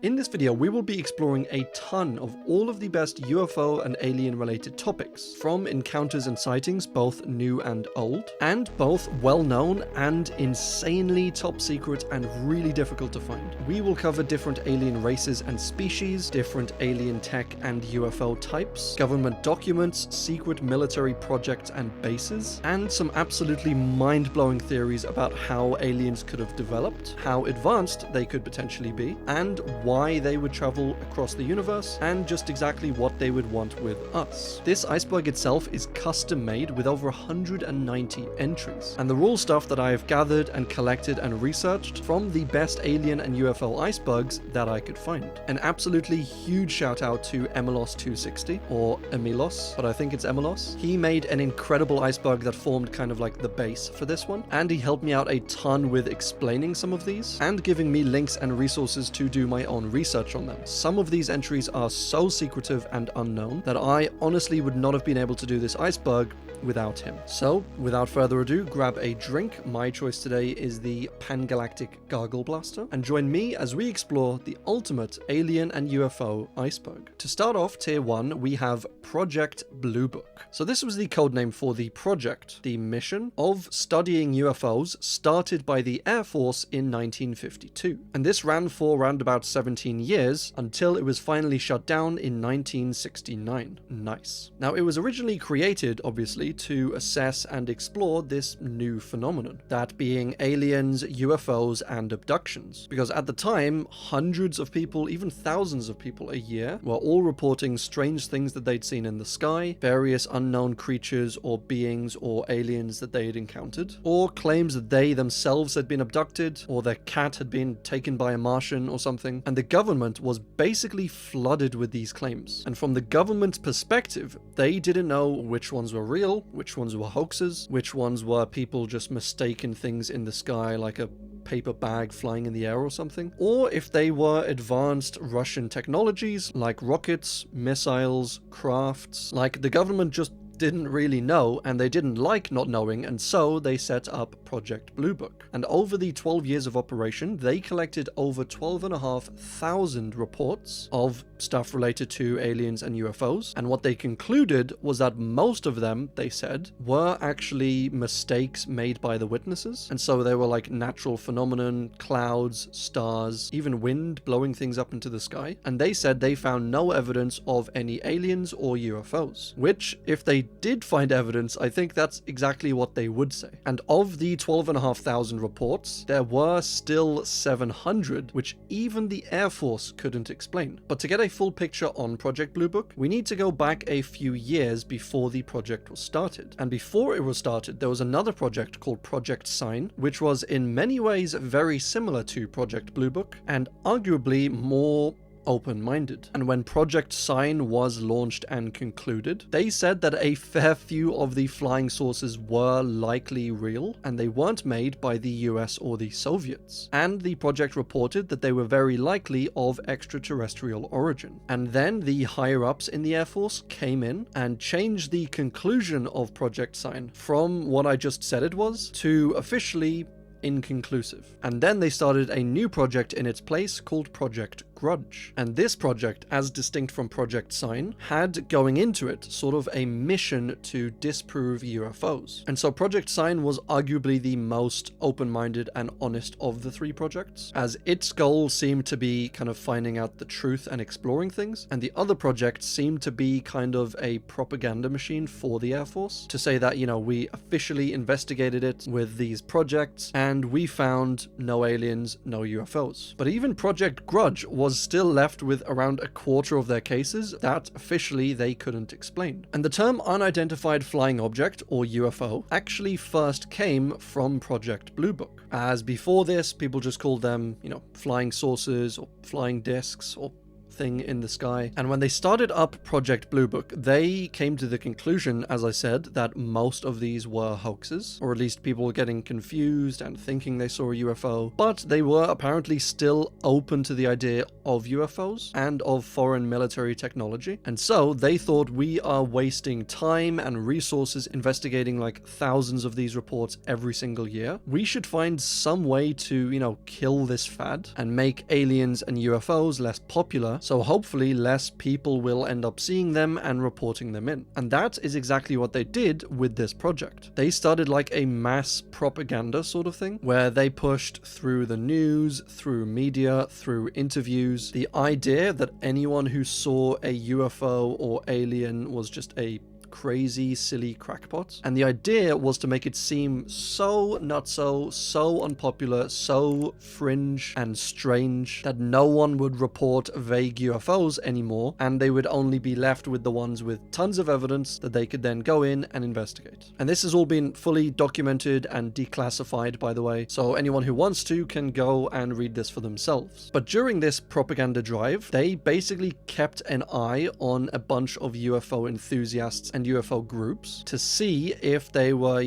In this video, we will be exploring a ton of all of the best UFO and alien related topics, from encounters and sightings, both new and old, and both well-known and insanely top secret and really difficult to find. We will cover different alien races and species, different alien tech and UFO types, government documents, secret military projects and bases, and some absolutely mind-blowing theories about how aliens could have developed, how advanced they could potentially be, and why they would travel across the universe, and just exactly what they would want with us. This iceberg itself is custom made with over 190 entries, and the raw stuff that I have gathered and collected and researched from the best alien and UFO icebergs that I could find. An absolutely huge shout out to Emelos 260, or Emilos, but I think it's Emelos. He made an incredible iceberg that formed kind of like the base for this one, and he helped me out a ton with explaining some of these, and giving me links and resources to do my own research on them. Some of these entries are so secretive and unknown that I honestly would not have been able to do this iceberg without him. So, without further ado, grab a drink. My choice today is the Pangalactic Gargle Blaster, and join me as we explore the ultimate alien and UFO iceberg. To start off, tier 1, we have Project Blue Book. So this was the codename for the project. The mission of studying UFOs started by the Air Force in 1952, and this ran for around about 17 years until it was finally shut down in 1969. Nice. Now, it was originally created, obviously, to assess and explore this new phenomenon, that being aliens, UFOs, and abductions. Because at the time, hundreds of people, even thousands of people a year, were all reporting strange things that they'd seen in the sky, various unknown creatures or beings or aliens that they had encountered, or claims that they themselves had been abducted, or their cat had been taken by a Martian or something, and the government was basically flooded with these claims. And from the government's perspective, they didn't know which ones were real, which ones were hoaxes, which ones were people just mistaking things in the sky like a paper bag flying in the air or something, or if they were advanced Russian technologies like rockets, missiles, crafts. Like, the government just didn't really know, and they didn't like not knowing, and so they set up Project Blue Book. And over the 12 years of operation, they collected over 12,500 reports of stuff related to aliens and UFOs, and what they concluded was that most of them, they said, were actually mistakes made by the witnesses, and so they were like natural phenomenon, clouds, stars, even wind blowing things up into the sky, and they said they found no evidence of any aliens or UFOs, which, if they did find evidence, I think that's exactly what they would say. And of the 12,500 reports, there were still 700 which even the Air Force couldn't explain. But to get a full picture on Project Blue Book, we need to go back a few years before the project was started. And before it was started, there was another project called Project Sign, which was in many ways very similar to Project Blue Book, and arguably more open-minded. And when Project Sign was launched and concluded, they said that a fair few of the flying saucers were likely real, and they weren't made by the US or the Soviets. And the project reported that they were very likely of extraterrestrial origin. And then the higher-ups in the Air Force came in and changed the conclusion of Project Sign from what I just said it was to officially inconclusive. And then they started a new project in its place called Project Grusch. And this project, as distinct from Project Sign, had going into it sort of a mission to disprove UFOs. And so Project Sign was arguably the most open-minded and honest of the three projects, as its goal seemed to be kind of finding out the truth and exploring things, and the other project seemed to be kind of a propaganda machine for the Air Force, to say that, you know, we officially investigated it with these projects, and we found no aliens, no UFOs. But even Project Grusch was still left with around a quarter of their cases that officially they couldn't explain. And the term unidentified flying object, or UFO, actually first came from Project Blue Book, as before this, people just called them, you know, flying saucers or flying discs or thing in the sky. And when they started up Project Blue Book, they came to the conclusion, as I said, that most of these were hoaxes, or at least people were getting confused and thinking they saw a UFO, but they were apparently still open to the idea of UFOs and of foreign military technology. And so they thought, we are wasting time and resources investigating like thousands of these reports every single year. We should find some way to, kill this fad and make aliens and UFOs less popular, so hopefully less people will end up seeing them and reporting them in. And that is exactly what they did with this project. They started like a mass propaganda sort of thing, where they pushed through the news, through media, through interviews, the idea that anyone who saw a UFO or alien was just a crazy, silly crackpot. And the idea was to make it seem so nutso, so unpopular, so fringe and strange that no one would report vague UFOs anymore, and they would only be left with the ones with tons of evidence that they could then go in and investigate. And this has all been fully documented and declassified, by the way, so anyone who wants to can go and read this for themselves. But during this propaganda drive, they basically kept an eye on a bunch of UFO enthusiasts and UFO groups to see if they were,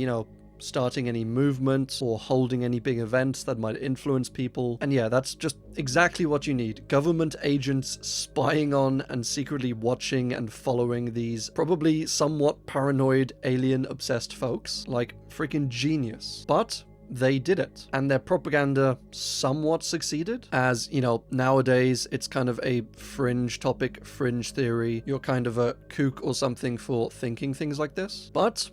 starting any movement or holding any big events that might influence people. And yeah, that's just exactly what you need. Government agents spying on and secretly watching and following these probably somewhat paranoid alien-obsessed folks. Like, freaking genius. But they did it, and their propaganda somewhat succeeded, as, nowadays it's kind of a fringe topic, fringe theory. You're kind of a kook or something for thinking things like this. But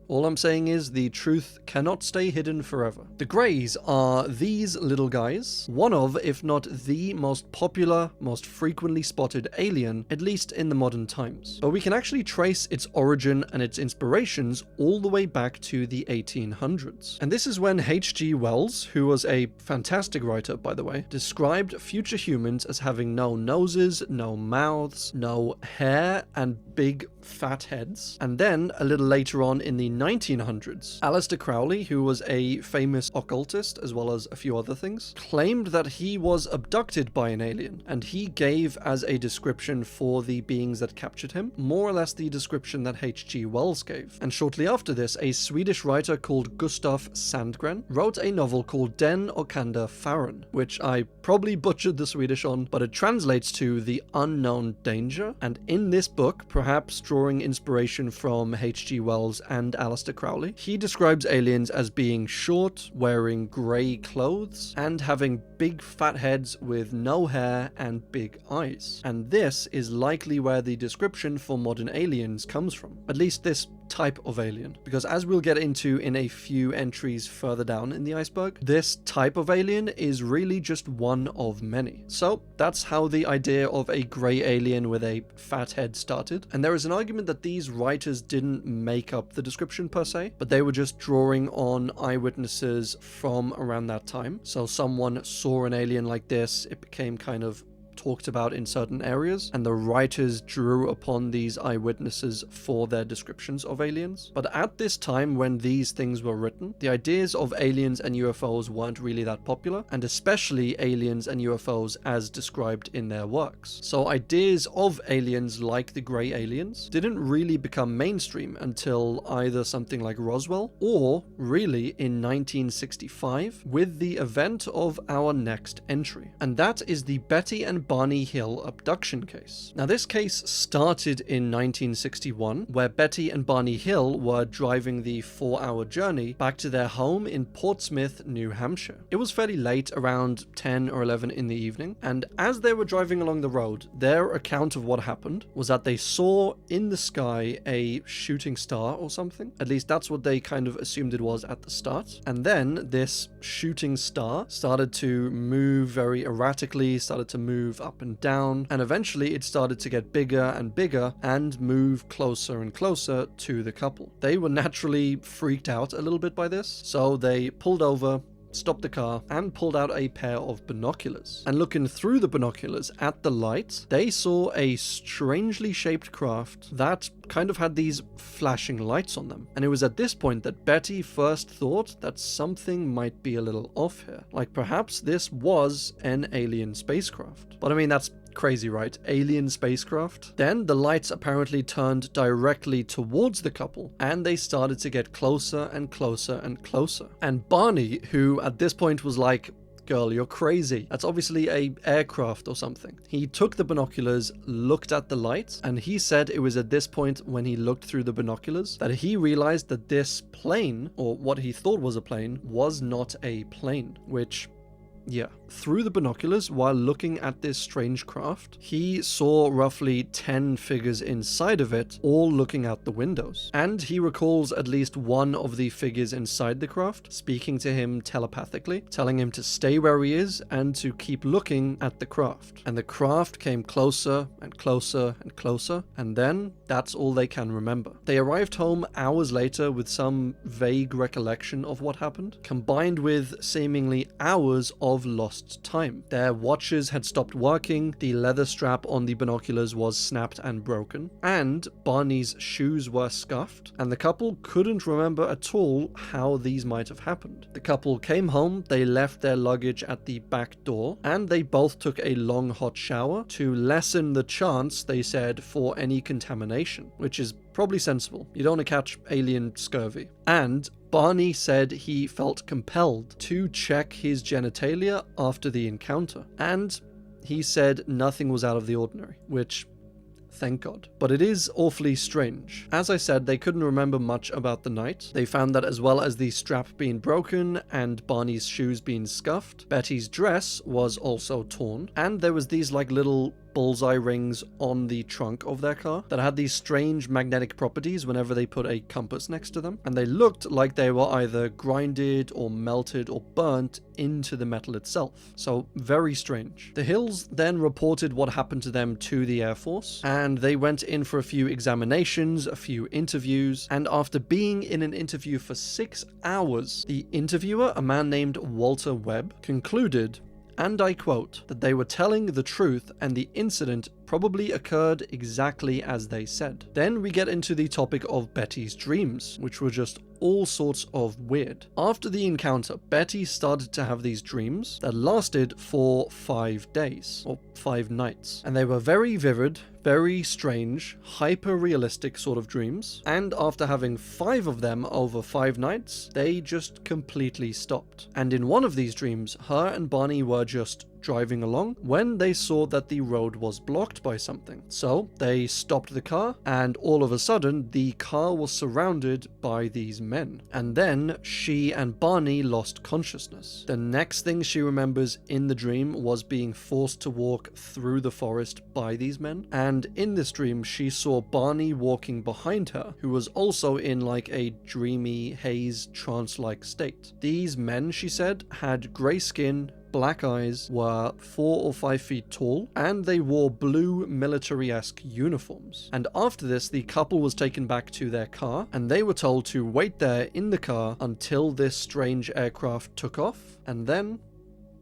all I'm saying is the truth cannot stay hidden forever. The Greys are these little guys, one of, if not the most popular, most frequently spotted alien, at least in the modern times. But we can actually trace its origin and its inspirations all the way back to the 1800s. And this is when H.G. Wells, who was a fantastic writer, by the way, described future humans as having no noses, no mouths, no hair, and big fat heads. And then, a little later on in the 1900s, Aleister Crowley, who was a famous occultist as well as a few other things, claimed that he was abducted by an alien, and he gave as a description for the beings that captured him more or less the description that H.G. Wells gave. And shortly after this, a Swedish writer called Gustaf Sandgren wrote a novel called Den Okända Faran, which I probably butchered the Swedish on, but it translates to the unknown danger. And in this book, perhaps drawing inspiration from H.G. Wells and Aleister Crowley, he describes aliens as being short, wearing grey clothes, and having big fat heads with no hair and big eyes. And this is likely where the description for modern aliens comes from. At least this type of alien, because as we'll get into in a few entries further down in the iceberg, this type of alien is really just one of many. So that's how the idea of a grey alien with a fat head started. And there is an argument that these writers didn't make up the description per se, but they were just drawing on eyewitnesses from around that time. So someone saw an alien like this, it became kind of talked about in certain areas, and the writers drew upon these eyewitnesses for their descriptions of aliens. But at this time when these things were written, the ideas of aliens and UFOs weren't really that popular, and especially aliens and UFOs as described in their works. So ideas of aliens like the grey aliens didn't really become mainstream until either something like Roswell, or really in 1965 with the event of our next entry. And that is the Betty and Barney Hill abduction case. Now, this case started in 1961, where Betty and Barney Hill were driving the 4-hour journey back to their home in Portsmouth, New Hampshire. It was fairly late, around 10 or 11 in the evening, and as they were driving along the road, their account of what happened was that they saw in the sky a shooting star or something. At least that's what they kind of assumed it was at the start. And then this shooting star started to move very erratically, started to move up and down, and eventually it started to get bigger and bigger and move closer and closer to the couple. They were naturally freaked out a little bit by this, so they pulled over, stopped the car, and pulled out a pair of binoculars. And looking through the binoculars at the light, they saw a strangely shaped craft that kind of had these flashing lights on them. And it was at this point that Betty first thought that something might be a little off here. Like perhaps this was an alien spacecraft. But I mean, that's Crazy, right? Alien spacecraft. Then the lights apparently turned directly towards the couple, and they started to get closer and closer and closer. And Barney, who at this point was like, "Girl, you're crazy. That's obviously a aircraft or something." He took the binoculars, looked at the lights, and he said it was at this point when he looked through the binoculars that he realized that this plane, or what he thought was a plane, was not a plane, which... yeah. Through the binoculars, while looking at this strange craft, he saw roughly 10 figures inside of it, all looking out the windows. And he recalls at least one of the figures inside the craft speaking to him telepathically, telling him to stay where he is and to keep looking at the craft. And the craft came closer and closer and closer, and then that's all they can remember. They arrived home hours later with some vague recollection of what happened, combined with seemingly hours of lost time. Their watches had stopped working, the leather strap on the binoculars was snapped and broken, and Barney's shoes were scuffed, and the couple couldn't remember at all how these might have happened. The couple came home, they left their luggage at the back door, and they both took a long hot shower to lessen the chance, they said, for any contamination, which is probably sensible. You don't want to catch alien scurvy. And Barney said he felt compelled to check his genitalia after the encounter, and he said nothing was out of the ordinary, which... thank God. But it is awfully strange. As I said, they couldn't remember much about the night. They found that as well as the strap being broken and Barney's shoes being scuffed, Betty's dress was also torn, and there was these like little bullseye rings on the trunk of their car that had these strange magnetic properties whenever they put a compass next to them, and they looked like they were either grinded or melted or burnt into the metal itself. So very strange. The Hills then reported what happened to them to the Air Force, and they went in for a few examinations, a few interviews, and after being in an interview for 6 hours, the interviewer, a man named Walter Webb, concluded, and I quote, that they were telling the truth and the incident probably occurred exactly as they said. Then we get into the topic of Betty's dreams, which were just all sorts of weird. After the encounter, Betty started to have these dreams that lasted for 5 days, or 5 nights, and they were very vivid, very strange, hyper-realistic sort of dreams, and after having 5 of them over 5 nights, they just completely stopped. And in one of these dreams, her and Barney were just driving along when they saw that the road was blocked by something. So they stopped the car, and all of a sudden the car was surrounded by these men. And then she and Barney lost consciousness. The next thing she remembers in the dream was being forced to walk through the forest by these men, and in this dream she saw Barney walking behind her, who was also in like a dreamy haze trance-like state. These men, she said, had grey skin, black eyes, were 4 or 5 feet tall, and they wore blue military-esque uniforms. And after this, the couple was taken back to their car, and they were told to wait there in the car until this strange aircraft took off, and then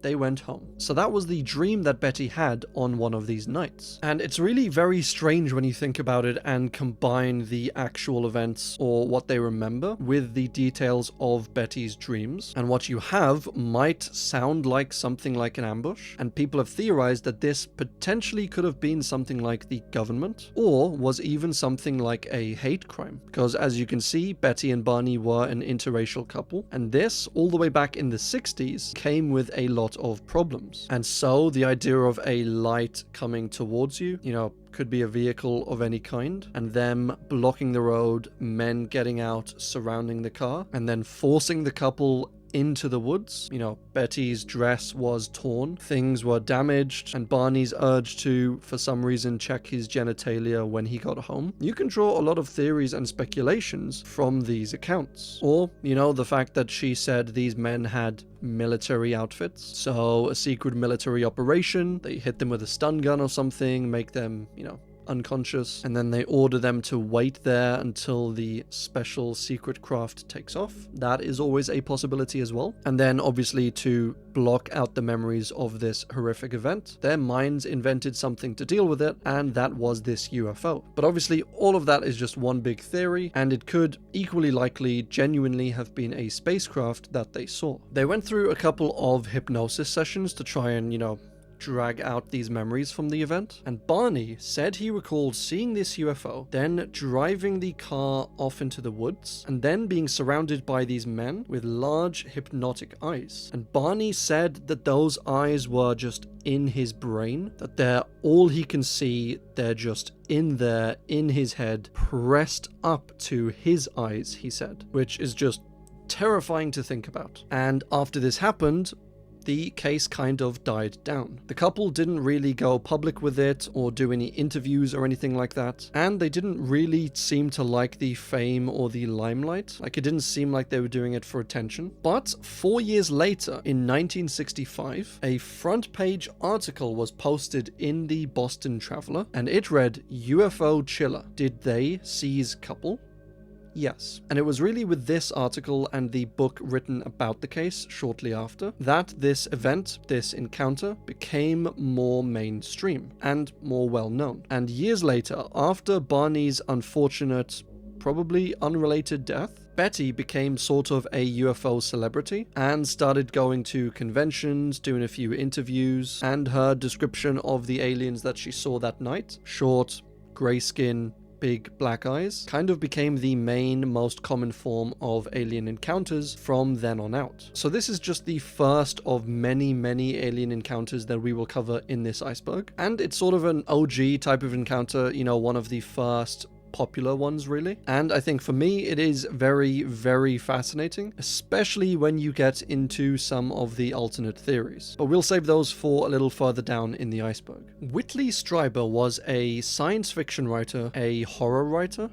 they went home. So that was the dream that Betty had on one of these nights. And it's really very strange when you think about it and combine the actual events or what they remember with the details of Betty's dreams. And what you have might sound like something like an ambush. And people have theorized that this potentially could have been something like the government, or was even something like a hate crime. Because as you can see, Betty and Barney were an interracial couple. And this, all the way back in the 60s, came with a lot of problems. And so the idea of a light coming towards you, could be a vehicle of any kind, and them blocking the road, men getting out, surrounding the car, and then forcing the couple into the woods. Betty's dress was torn, things were damaged, and Barney's urge to, for some reason, check his genitalia when he got home. You can draw a lot of theories and speculations from these accounts. Or, the fact that she said these men had military outfits. So a secret military operation, they hit them with a stun gun or something, make them, unconscious, and then they order them to wait there until the special secret craft takes off. That is always a possibility as well. And then obviously to block out the memories of this horrific event, their minds invented something to deal with it, and that was this UFO. But obviously all of that is just one big theory, and it could equally likely genuinely have been a spacecraft that they saw. They went through a couple of hypnosis sessions to try and, drag out these memories from the event. And Barney said he recalled seeing this UFO, then driving the car off into the woods, and then being surrounded by these men with large hypnotic eyes. And Barney said that those eyes were just in his brain, that they're all he can see, they're just in there, in his head, pressed up to his eyes, he said, which is just terrifying to think about. And after this happened, the case kind of died down. The couple didn't really go public with it or do any interviews or anything like that, and they didn't really seem to like the fame or the limelight. Like, it didn't seem like they were doing it for attention. But 4 years later, in 1965, a front page article was posted in the Boston Traveler, and it read, "UFO Chiller. Did they seize couple?" Yes. And it was really with this article and the book written about the case shortly after that this event, this encounter, became more mainstream and more well known. And years later, after Barney's unfortunate, probably unrelated death, Betty became sort of a UFO celebrity and started going to conventions, doing a few interviews, and her description of the aliens that she saw that night, short, grey skin, big black eyes, kind of became the main, most common form of alien encounters from then on out. So this is just the first of many, many alien encounters that we will cover in this iceberg. And it's sort of an OG type of encounter, you know, one of the first popular ones, really. And I think for me it is very, very fascinating, especially when you get into some of the alternate theories. But we'll save those for a little further down in the iceberg. Whitley Strieber was a science fiction writer, a horror writer,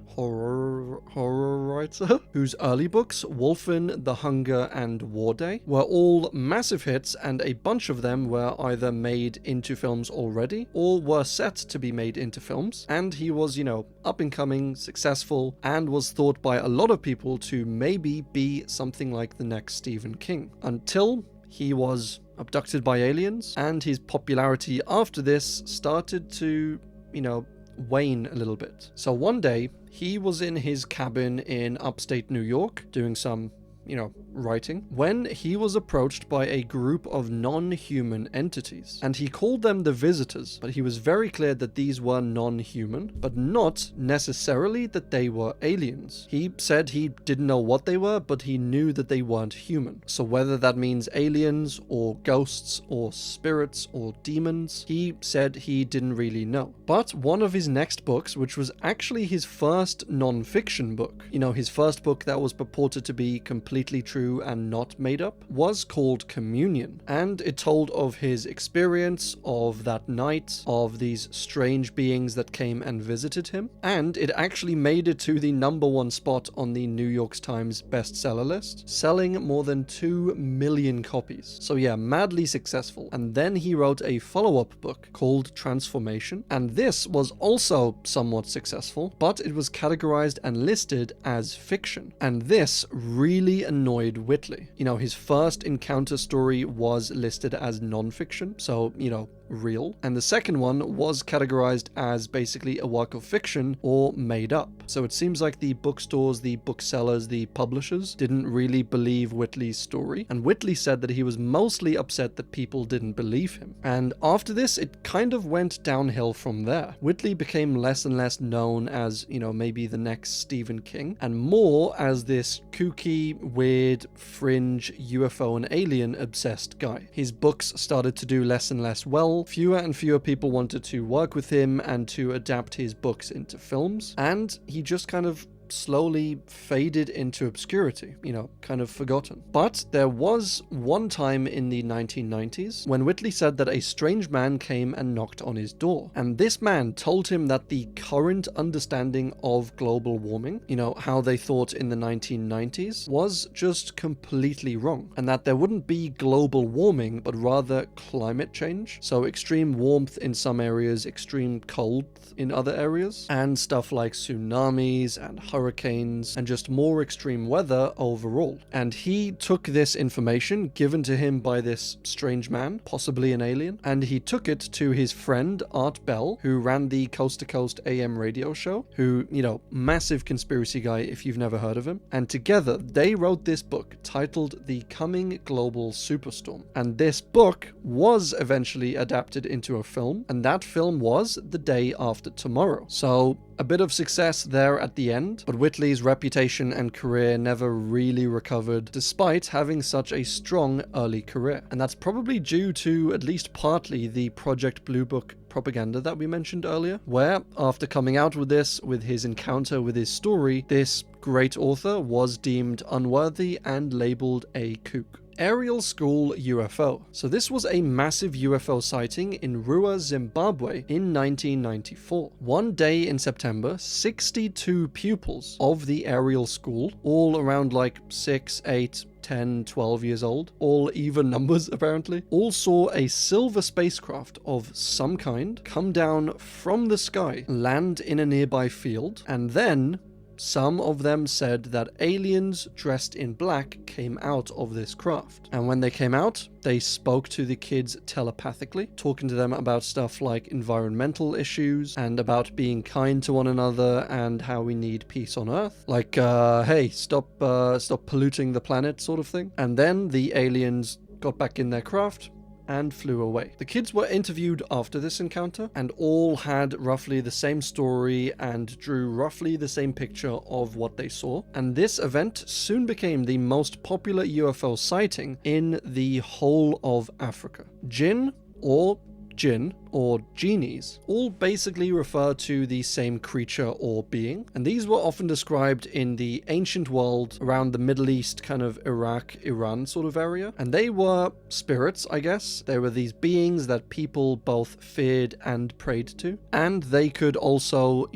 whose early books, Wolfen, The Hunger, and War Day, were all massive hits, and a bunch of them were either made into films already or were set to be made into films. And he was, you know, up and coming, successful, and was thought by a lot of people to maybe be something like the next Stephen King, until he was abducted by aliens, and his popularity after this started to, you know, wane a little bit. So one day, he was in his cabin in upstate New York doing some, you know, writing, when he was approached by a group of non-human entities, and he called them the visitors, but he was very clear that these were non-human, but not necessarily that they were aliens. He said he didn't know what they were, but he knew that they weren't human. So whether that means aliens or ghosts or spirits or demons, he said he didn't really know. But one of his next books, which was actually his first non-fiction book, you know, his first book that was purported to be completely true and not made up, was called Communion, and it told of his experience of that night, of these strange beings that came and visited him, and it actually made it to the #1 spot on the New York Times bestseller list, selling more than 2 million copies. So yeah, madly successful. And then he wrote a follow-up book called Transformation, and this was also somewhat successful, but it was categorized and listed as fiction, and this really annoyed Whitley. You know, his first encounter story was listed as non-fiction, so, you know, real, and the second one was categorized as basically a work of fiction or made up. So it seems like the bookstores, the booksellers, the publishers didn't really believe Whitley's story, and Whitley said that he was mostly upset that people didn't believe him. And after this, it kind of went downhill from there. Whitley became less and less known as, you know, maybe the next Stephen King, and more as this kooky, weird, fringe UFO and alien obsessed guy. His books started to do less and less well. Fewer and fewer people wanted to work with him and to adapt his books into films, and he just kind of slowly faded into obscurity, you know, kind of forgotten. But there was one time in the 1990s when Whitley said that a strange man came and knocked on his door, and this man told him that the current understanding of global warming, you know, how they thought in the 1990s, was just completely wrong, and that there wouldn't be global warming but rather climate change. So extreme warmth in some areas, extreme cold in other areas, and stuff like tsunamis and hurricanes hurricanes, and just more extreme weather overall. And he took this information given to him by this strange man, possibly an alien, and he took it to his friend Art Bell, who ran the Coast to Coast AM radio show, who, massive conspiracy guy if you've never heard of him. And together they wrote this book titled The Coming Global Superstorm. And this book was eventually adapted into a film, and that film was The Day After Tomorrow. So a bit of success there at the end, but Whitley's reputation and career never really recovered despite having such a strong early career. And that's probably due to at least partly the Project Blue Book propaganda that we mentioned earlier, where after coming out with his encounter with his story, this great author was deemed unworthy and labeled a kook. Ariel School UFO. So this was a massive UFO sighting in Rua, Zimbabwe in 1994. One day in September, 62 pupils of the Ariel School, all around like 6, 8, 10, 12 years old, all even numbers apparently, all saw a silver spacecraft of some kind come down from the sky, land in a nearby field, and then some of them said that aliens dressed in black came out of this craft. And when they came out, they spoke to the kids telepathically, talking to them about stuff like environmental issues and about being kind to one another and how we need peace on Earth. Like, hey, stop polluting the planet sort of thing. And then the aliens got back in their craft and flew away. The kids were interviewed after this encounter and all had roughly the same story and drew roughly the same picture of what they saw. And this event soon became the most popular UFO sighting in the whole of Africa. Djinn or genies all basically refer to the same creature or being, and these were often described in the ancient world around the Middle East, kind of Iraq, Iran sort of area, and they were spirits, I guess. They were these beings that people both feared and prayed to, and they could also,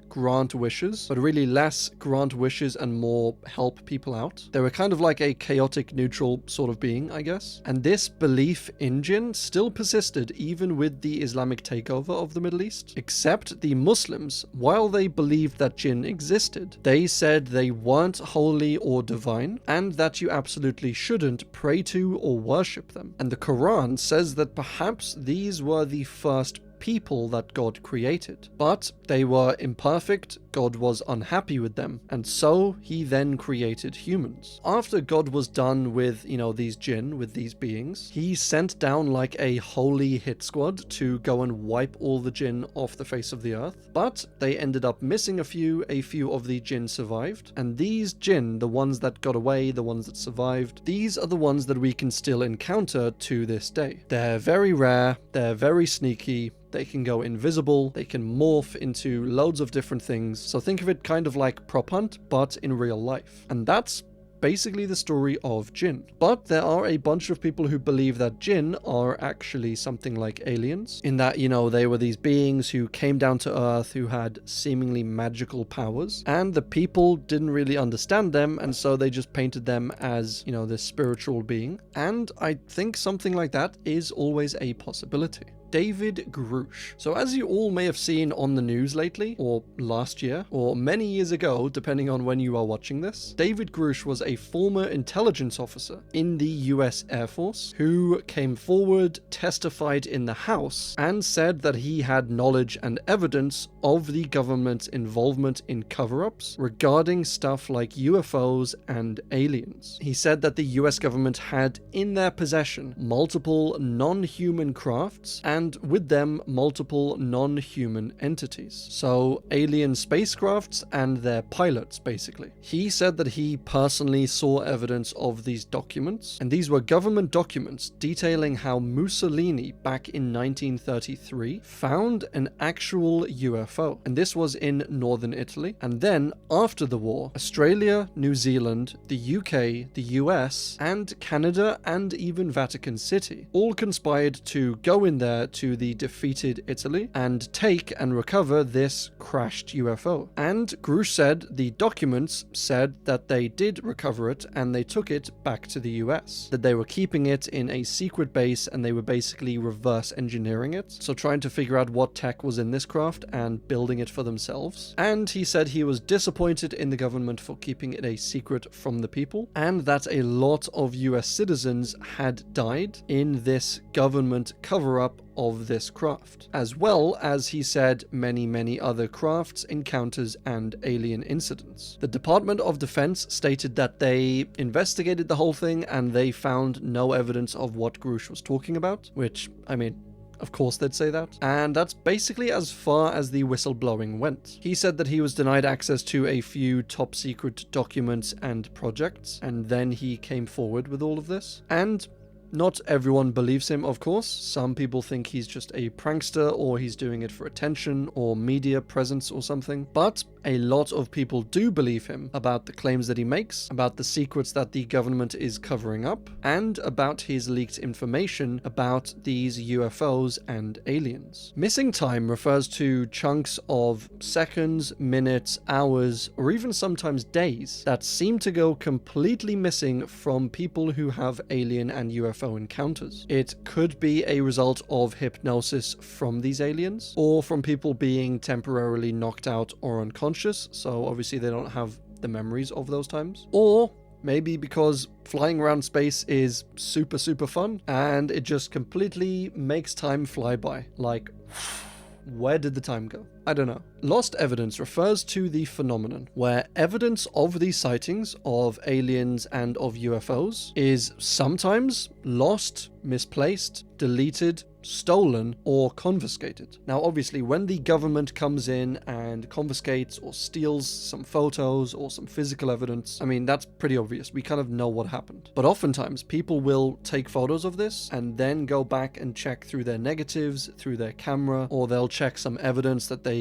grant wishes, but really less grant wishes and more help people out. They were kind of like a chaotic neutral sort of being, I guess. And this belief in Djinn still persisted even with the Islamic takeover of the Middle East, except the Muslims, while they believed that Djinn existed, they said they weren't holy or divine and that you absolutely shouldn't pray to or worship them. And the Quran says that perhaps these were the first people that God created, but they were imperfect. God was unhappy with them, and so he then created humans. After God was done with, these Djinn, with these beings, he sent down like a holy hit squad to go and wipe all the Djinn off the face of the earth, but they ended up missing a few of the Djinn survived, and these Djinn, the ones that got away, the ones that survived, these are the ones that we can still encounter to this day. They're very rare, they're very sneaky, they can go invisible, they can morph into loads of different things. So think of it kind of like Prop Hunt, but in real life. And that's basically the story of Djinn. But there are a bunch of people who believe that Djinn are actually something like aliens, in that, they were these beings who came down to Earth who had seemingly magical powers, and the people didn't really understand them, and so they just painted them as, this spiritual being. And I think something like that is always a possibility. David Grusch. So as you all may have seen on the news lately, or last year, or many years ago, depending on when you are watching this, David Grusch was a former intelligence officer in the US Air Force who came forward, testified in the House, and said that he had knowledge and evidence of the government's involvement in cover-ups regarding stuff like UFOs and aliens. He said that the US government had in their possession multiple non-human crafts and with them multiple non-human entities. So alien spacecrafts and their pilots, basically. He said that he personally saw evidence of these documents, and these were government documents detailing how Mussolini back in 1933 found an actual UFO, and this was in northern Italy. And then after the war, Australia, New Zealand, the UK, the US, and Canada, and even Vatican City all conspired to go in there there to the defeated Italy and take and recover this crashed UFO. And Grusch said the documents said that they did recover it and they took it back to the US, that they were keeping it in a secret base and they were basically reverse engineering it, so trying to figure out what tech was in this craft and building it for themselves. And he said he was disappointed in the government for keeping it a secret from the people, and that a lot of US citizens had died in this government cover-up of this craft, as well as, he said, many other crafts, encounters, and alien incidents. The Department of Defense stated that they investigated the whole thing and they found no evidence of what Grusch was talking about, which, I mean, of course they'd say that. And that's basically as far as the whistleblowing went. He said that he was denied access to a few top secret documents and projects, and then he came forward with all of this. And not everyone believes him, of course. Some people think he's just a prankster, or he's doing it for attention or media presence or something. But a lot of people do believe him about the claims that he makes, about the secrets that the government is covering up, and about his leaked information about these UFOs and aliens. Missing time refers to chunks of seconds, minutes, hours, or even sometimes days that seem to go completely missing from people who have alien and UFO encounters. It could be a result of hypnosis from these aliens, or from people being temporarily knocked out or unconscious, so obviously they don't have the memories of those times. Or maybe because flying around space is super fun and it just completely makes time fly by. Like, where did the time go? I don't know. Lost evidence refers to the phenomenon where evidence of these sightings of aliens and of UFOs is sometimes lost, misplaced, deleted, stolen, or confiscated. Now, obviously, when the government comes in and confiscates or steals some photos or some physical evidence, I mean, that's pretty obvious. We kind of know what happened. But oftentimes, people will take photos of this and then go back and check through their negatives, through their camera, or they'll check some evidence that they,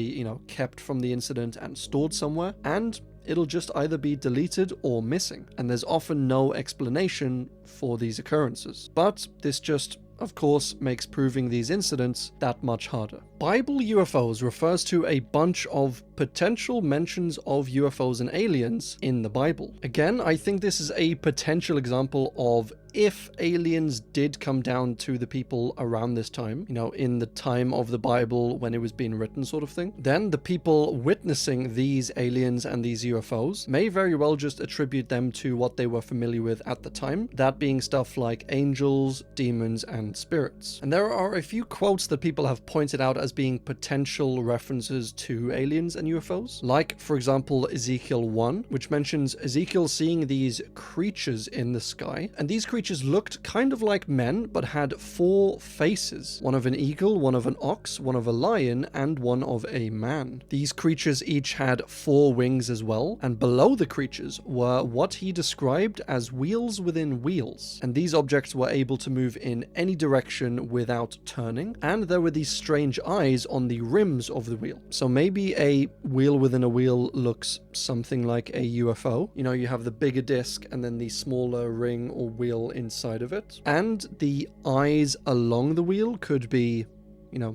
kept from the incident and stored somewhere, and it'll just either be deleted or missing. And there's often no explanation for these occurrences. But this just, of course, makes proving these incidents that much harder. Bible UFOs refers to a bunch of potential mentions of UFOs and aliens in the Bible. Again, I think this is a potential example of if aliens did come down to the people around this time, in the time of the Bible when it was being written sort of thing, then the people witnessing these aliens and these UFOs may very well just attribute them to what they were familiar with at the time, that being stuff like angels, demons, and spirits. And there are a few quotes that people have pointed out as being potential references to aliens and UFOs, like, for example, Ezekiel 1, which mentions Ezekiel seeing these creatures in the sky, and these creatures looked kind of like men, but had 4 faces, one of an eagle, one of an ox, one of a lion, and one of a man. These creatures each had 4 wings as well, and below the creatures were what he described as wheels within wheels, and these objects were able to move in any direction without turning, and there were these strange eyes on the rims of the wheel. So maybe a wheel within a wheel looks something like a UFO. You have the bigger disc and then the smaller ring or wheel inside of it. And the eyes along the wheel could be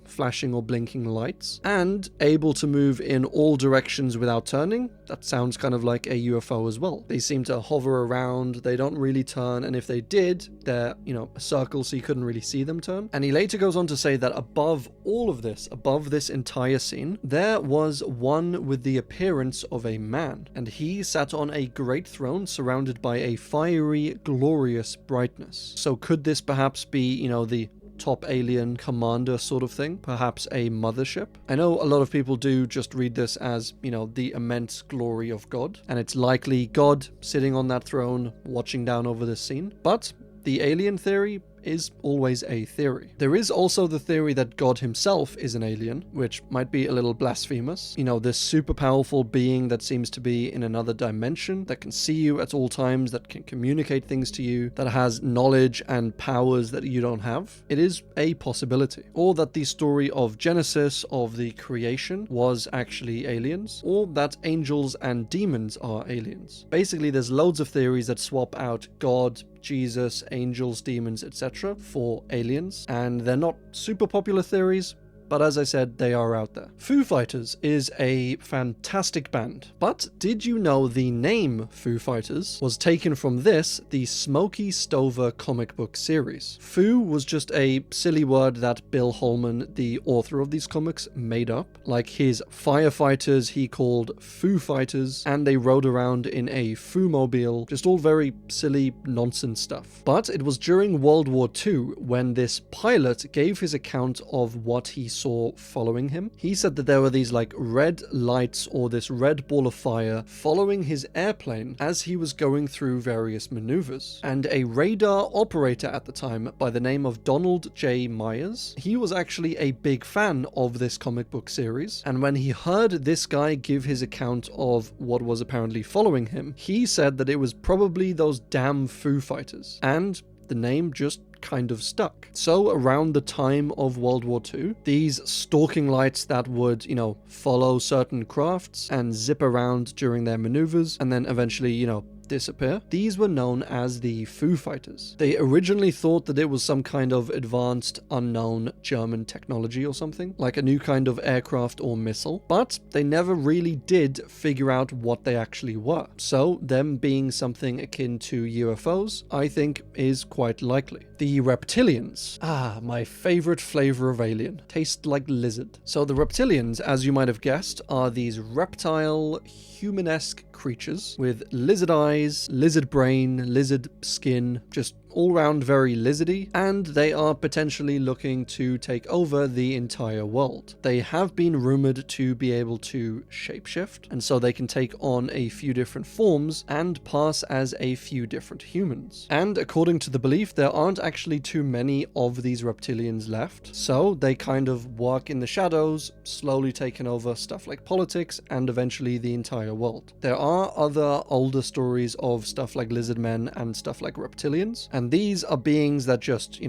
flashing or blinking lights, and able to move in all directions without turning. That sounds kind of like a UFO as well. They seem to hover around, they don't really turn, and if they did, they're, a circle, so you couldn't really see them turn. And he later goes on to say that above all of this, above this entire scene, there was one with the appearance of a man, and he sat on a great throne surrounded by a fiery, glorious brightness. So could this perhaps be, the top alien commander sort of thing, perhaps a mothership? I know a lot of people do just read this as, the immense glory of God, and it's likely God sitting on that throne watching down over this scene, but the alien theory is always a theory. There is also the theory that God himself is an alien, which might be a little blasphemous. This super powerful being that seems to be in another dimension, that can see you at all times, that can communicate things to you, that has knowledge and powers that you don't have. It is a possibility. Or that the story of Genesis, of the creation, was actually aliens, or that angels and demons are aliens. Basically, there's loads of theories that swap out God, Jesus, angels, demons, etc. for aliens, and they're not super popular theories, but as I said, they are out there. Foo Fighters is a fantastic band, but did you know the name Foo Fighters was taken from this, the Smokey Stover comic book series? Foo was just a silly word that Bill Holman, the author of these comics, made up. Like his firefighters he called Foo Fighters, and they rode around in a Foo-mobile, just all very silly nonsense stuff. But it was during World War II when this pilot gave his account of what he saw following him. He said that there were these like red lights or this red ball of fire following his airplane as he was going through various maneuvers. And a radar operator at the time by the name of Donald J. Myers, he was actually a big fan of this comic book series, and when he heard this guy give his account of what was apparently following him, he said that it was probably those damn Foo Fighters, and the name just kind of stuck. So around the time of World War II, these stalking lights that would, follow certain crafts and zip around during their maneuvers and then eventually, disappear. These were known as the Foo Fighters. They originally thought that it was some kind of advanced, unknown German technology or something, like a new kind of aircraft or missile, but they never really did figure out what they actually were. So them being something akin to UFOs, I think, is quite likely. The Reptilians. My favorite flavor of alien. Tastes like lizard. So the Reptilians, as you might have guessed, are these reptile, humanesque creatures with lizard eyes, lizard brain, lizard skin, just all round very lizardy, and they are potentially looking to take over the entire world. They have been rumored to be able to shapeshift, and so they can take on a few different forms and pass as a few different humans. And according to the belief, there aren't actually too many of these reptilians left, so they kind of work in the shadows, slowly taking over stuff like politics and eventually the entire world. There are other older stories of stuff like lizard men and stuff like reptilians, and these are beings that just,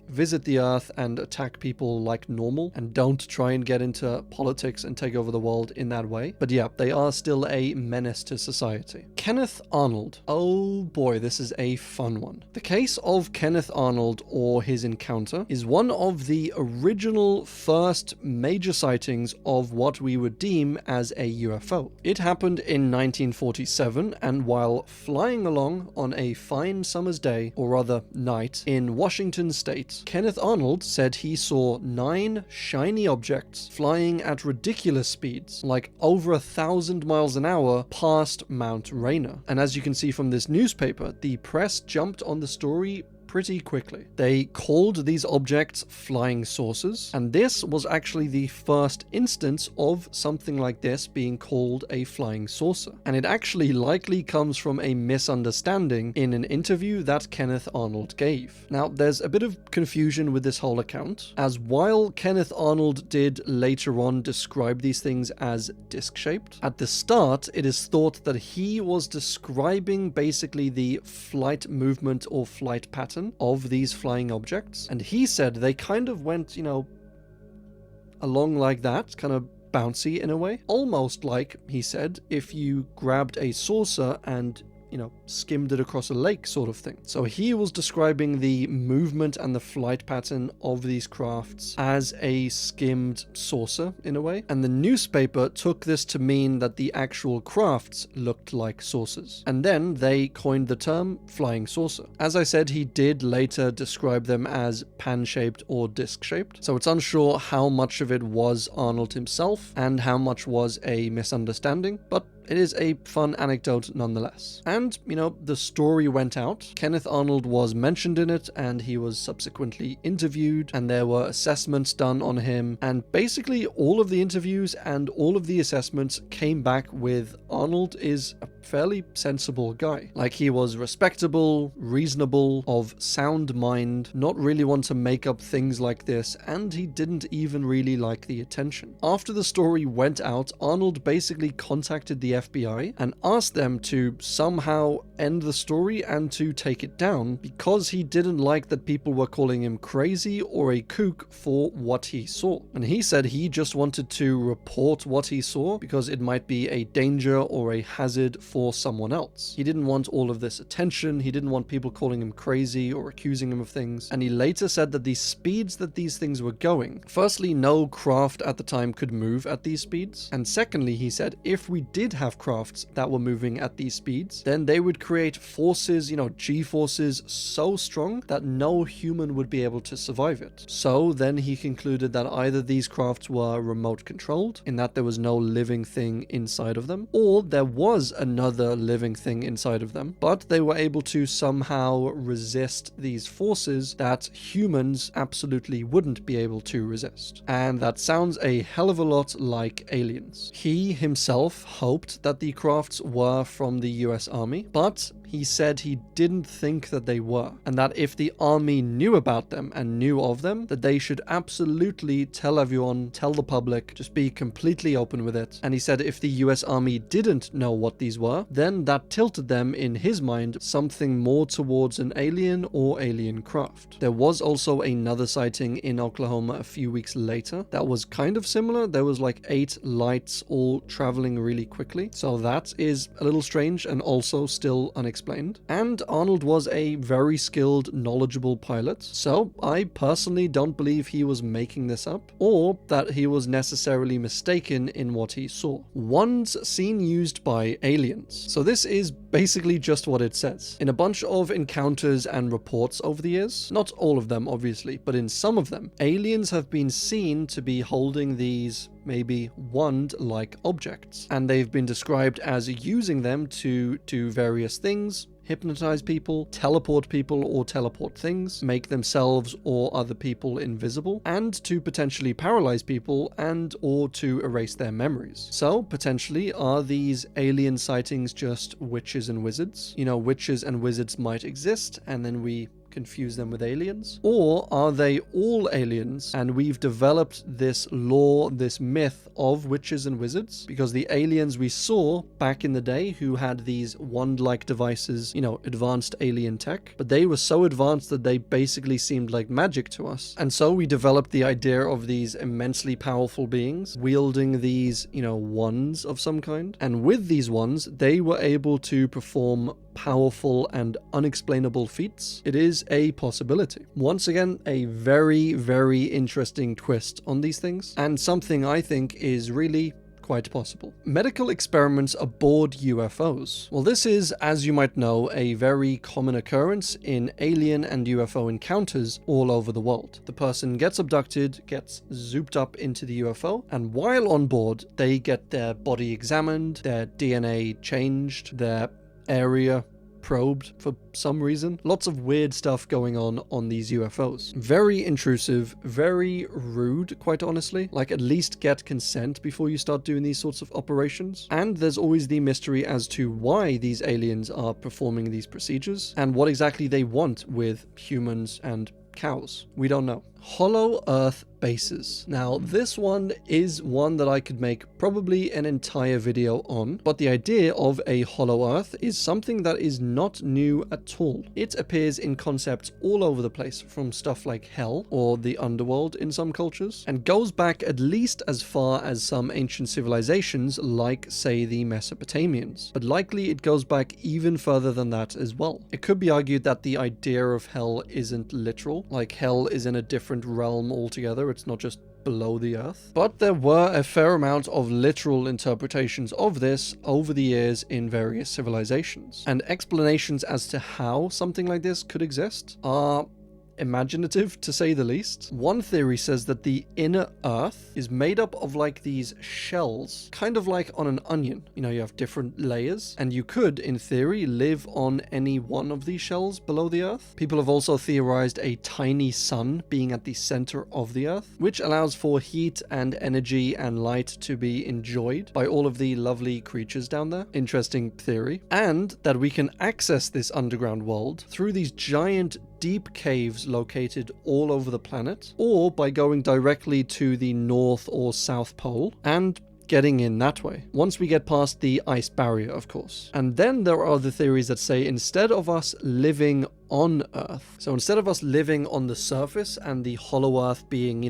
visit the Earth and attack people like normal and don't try and get into politics and take over the world in that way. But yeah, they are still a menace to society. Kenneth Arnold. Oh boy, this is a fun one. The case of Kenneth Arnold, or his encounter, is one of the original first major sightings of what we would deem as a UFO. It happened in 1947, and while flying along on a fine summer's day, or rather night, in Washington state, Kenneth Arnold said he saw 9 shiny objects flying at ridiculous speeds, like over 1,000 miles an hour, past Mount Rainier. And as you can see from this newspaper, the press jumped on the story pretty quickly. They called these objects flying saucers, and this was actually the first instance of something like this being called a flying saucer. And it actually likely comes from a misunderstanding in an interview that Kenneth Arnold gave. Now, there's a bit of confusion with this whole account, as while Kenneth Arnold did later on describe these things as disc-shaped, at the start it is thought that he was describing basically the flight movement or flight pattern of these flying objects, and he said they kind of went, along like that, kind of bouncy in a way, almost like, he said, if you grabbed a saucer and skimmed it across a lake sort of thing. So he was describing the movement and the flight pattern of these crafts as a skimmed saucer in a way, and the newspaper took this to mean that the actual crafts looked like saucers, and then they coined the term flying saucer. As I said, he did later describe them as pan-shaped or disc-shaped, so it's unsure how much of it was Arnold himself and how much was a misunderstanding, but it is a fun anecdote nonetheless. And, the story went out. Kenneth Arnold was mentioned in it, and he was subsequently interviewed, and there were assessments done on him, and basically all of the interviews and all of the assessments came back with Arnold is a fairly sensible guy. Like, he was respectable, reasonable, of sound mind, not really want to make up things like this, and he didn't even really like the attention. After the story went out, Arnold basically contacted the FBI and asked them to somehow end the story and to take it down, because he didn't like that people were calling him crazy or a kook for what he saw. And he said he just wanted to report what he saw because it might be a danger or a hazard for someone else. He didn't want all of this attention, he didn't want people calling him crazy or accusing him of things, and he later said that the speeds that these things were going, firstly, no craft at the time could move at these speeds, and secondly, he said if we did have crafts that were moving at these speeds, then they would create forces, G-forces so strong that no human would be able to survive it. So then he concluded that either these crafts were remote controlled, in that there was no living thing inside of them, or there was another living thing inside of them, but they were able to somehow resist these forces that humans absolutely wouldn't be able to resist. And that sounds a hell of a lot like aliens. He himself hoped that the crafts were from the US Army, but he said he didn't think that they were, and that if the army knew about them and knew of them, that they should absolutely tell everyone, tell the public, just be completely open with it. And he said if the US Army didn't know what these were, then that tilted them, in his mind, something more towards an alien or alien craft. There was also another sighting in Oklahoma a few weeks later that was kind of similar. There was like 8 lights all traveling really quickly, so that is a little strange and also still unexplained. And Arnold was a very skilled, knowledgeable pilot, so I personally don't believe he was making this up, or that he was necessarily mistaken in what he saw. Wands seen used by aliens. So this is basically just what it says. In a bunch of encounters and reports over the years, not all of them obviously, but in some of them, aliens have been seen to be holding these maybe wand-like objects, and they've been described as using them to do various things: hypnotize people, teleport people or teleport things, make themselves or other people invisible, and to potentially paralyze people and or to erase their memories. So potentially, are these alien sightings just witches and wizards? Witches and wizards might exist, and then we confuse them with aliens? Or are they all aliens and we've developed this lore, this myth of witches and wizards? Because the aliens we saw back in the day who had these wand-like devices, advanced alien tech, but they were so advanced that they basically seemed like magic to us. And so we developed the idea of these immensely powerful beings wielding these, wands of some kind. And with these wands, they were able to perform powerful and unexplainable feats. It is a possibility. Once again, a very, very interesting twist on these things, and something I think is really quite possible. Medical experiments aboard UFOs. Well, this is, as you might know, a very common occurrence in alien and UFO encounters all over the world. The person gets abducted, gets zooped up into the UFO, and while on board, they get their body examined, their DNA changed, their area probed for some reason. Lots of weird stuff going on these UFOs. Very intrusive, very rude, quite honestly. Like, at least get consent before you start doing these sorts of operations. And there's always the mystery as to why these aliens are performing these procedures and what exactly they want with humans and cows. We don't know. Hollow Earth bases. Now, this one is one that I could make probably an entire video on, but the idea of a hollow Earth is something that is not new at all. It appears in concepts all over the place, from stuff like hell or the underworld in some cultures, and goes back at least as far as some ancient civilizations like, say, the Mesopotamians, but likely it goes back even further than that as well. It could be argued that the idea of hell isn't literal, like hell is in a different realm altogether. It's not just below the earth. But there were a fair amount of literal interpretations of this over the years in various civilizations. And explanations as to how something like this could exist are imaginative, to say the least. One theory says that the inner earth is made up of like these shells, kind of like on an onion. You have different layers, and you could, in theory, live on any one of these shells below the earth. People have also theorized a tiny sun being at the center of the earth, which allows for heat and energy and light to be enjoyed by all of the lovely creatures down there. Interesting theory. And that we can access this underground world through these giant deep caves located all over the planet, or by going directly to the North or South Pole and getting in that way, once we get past the ice barrier, of course. And then there are other theories that say instead of us living on Earth, so instead of us living on the surface and the hollow Earth being,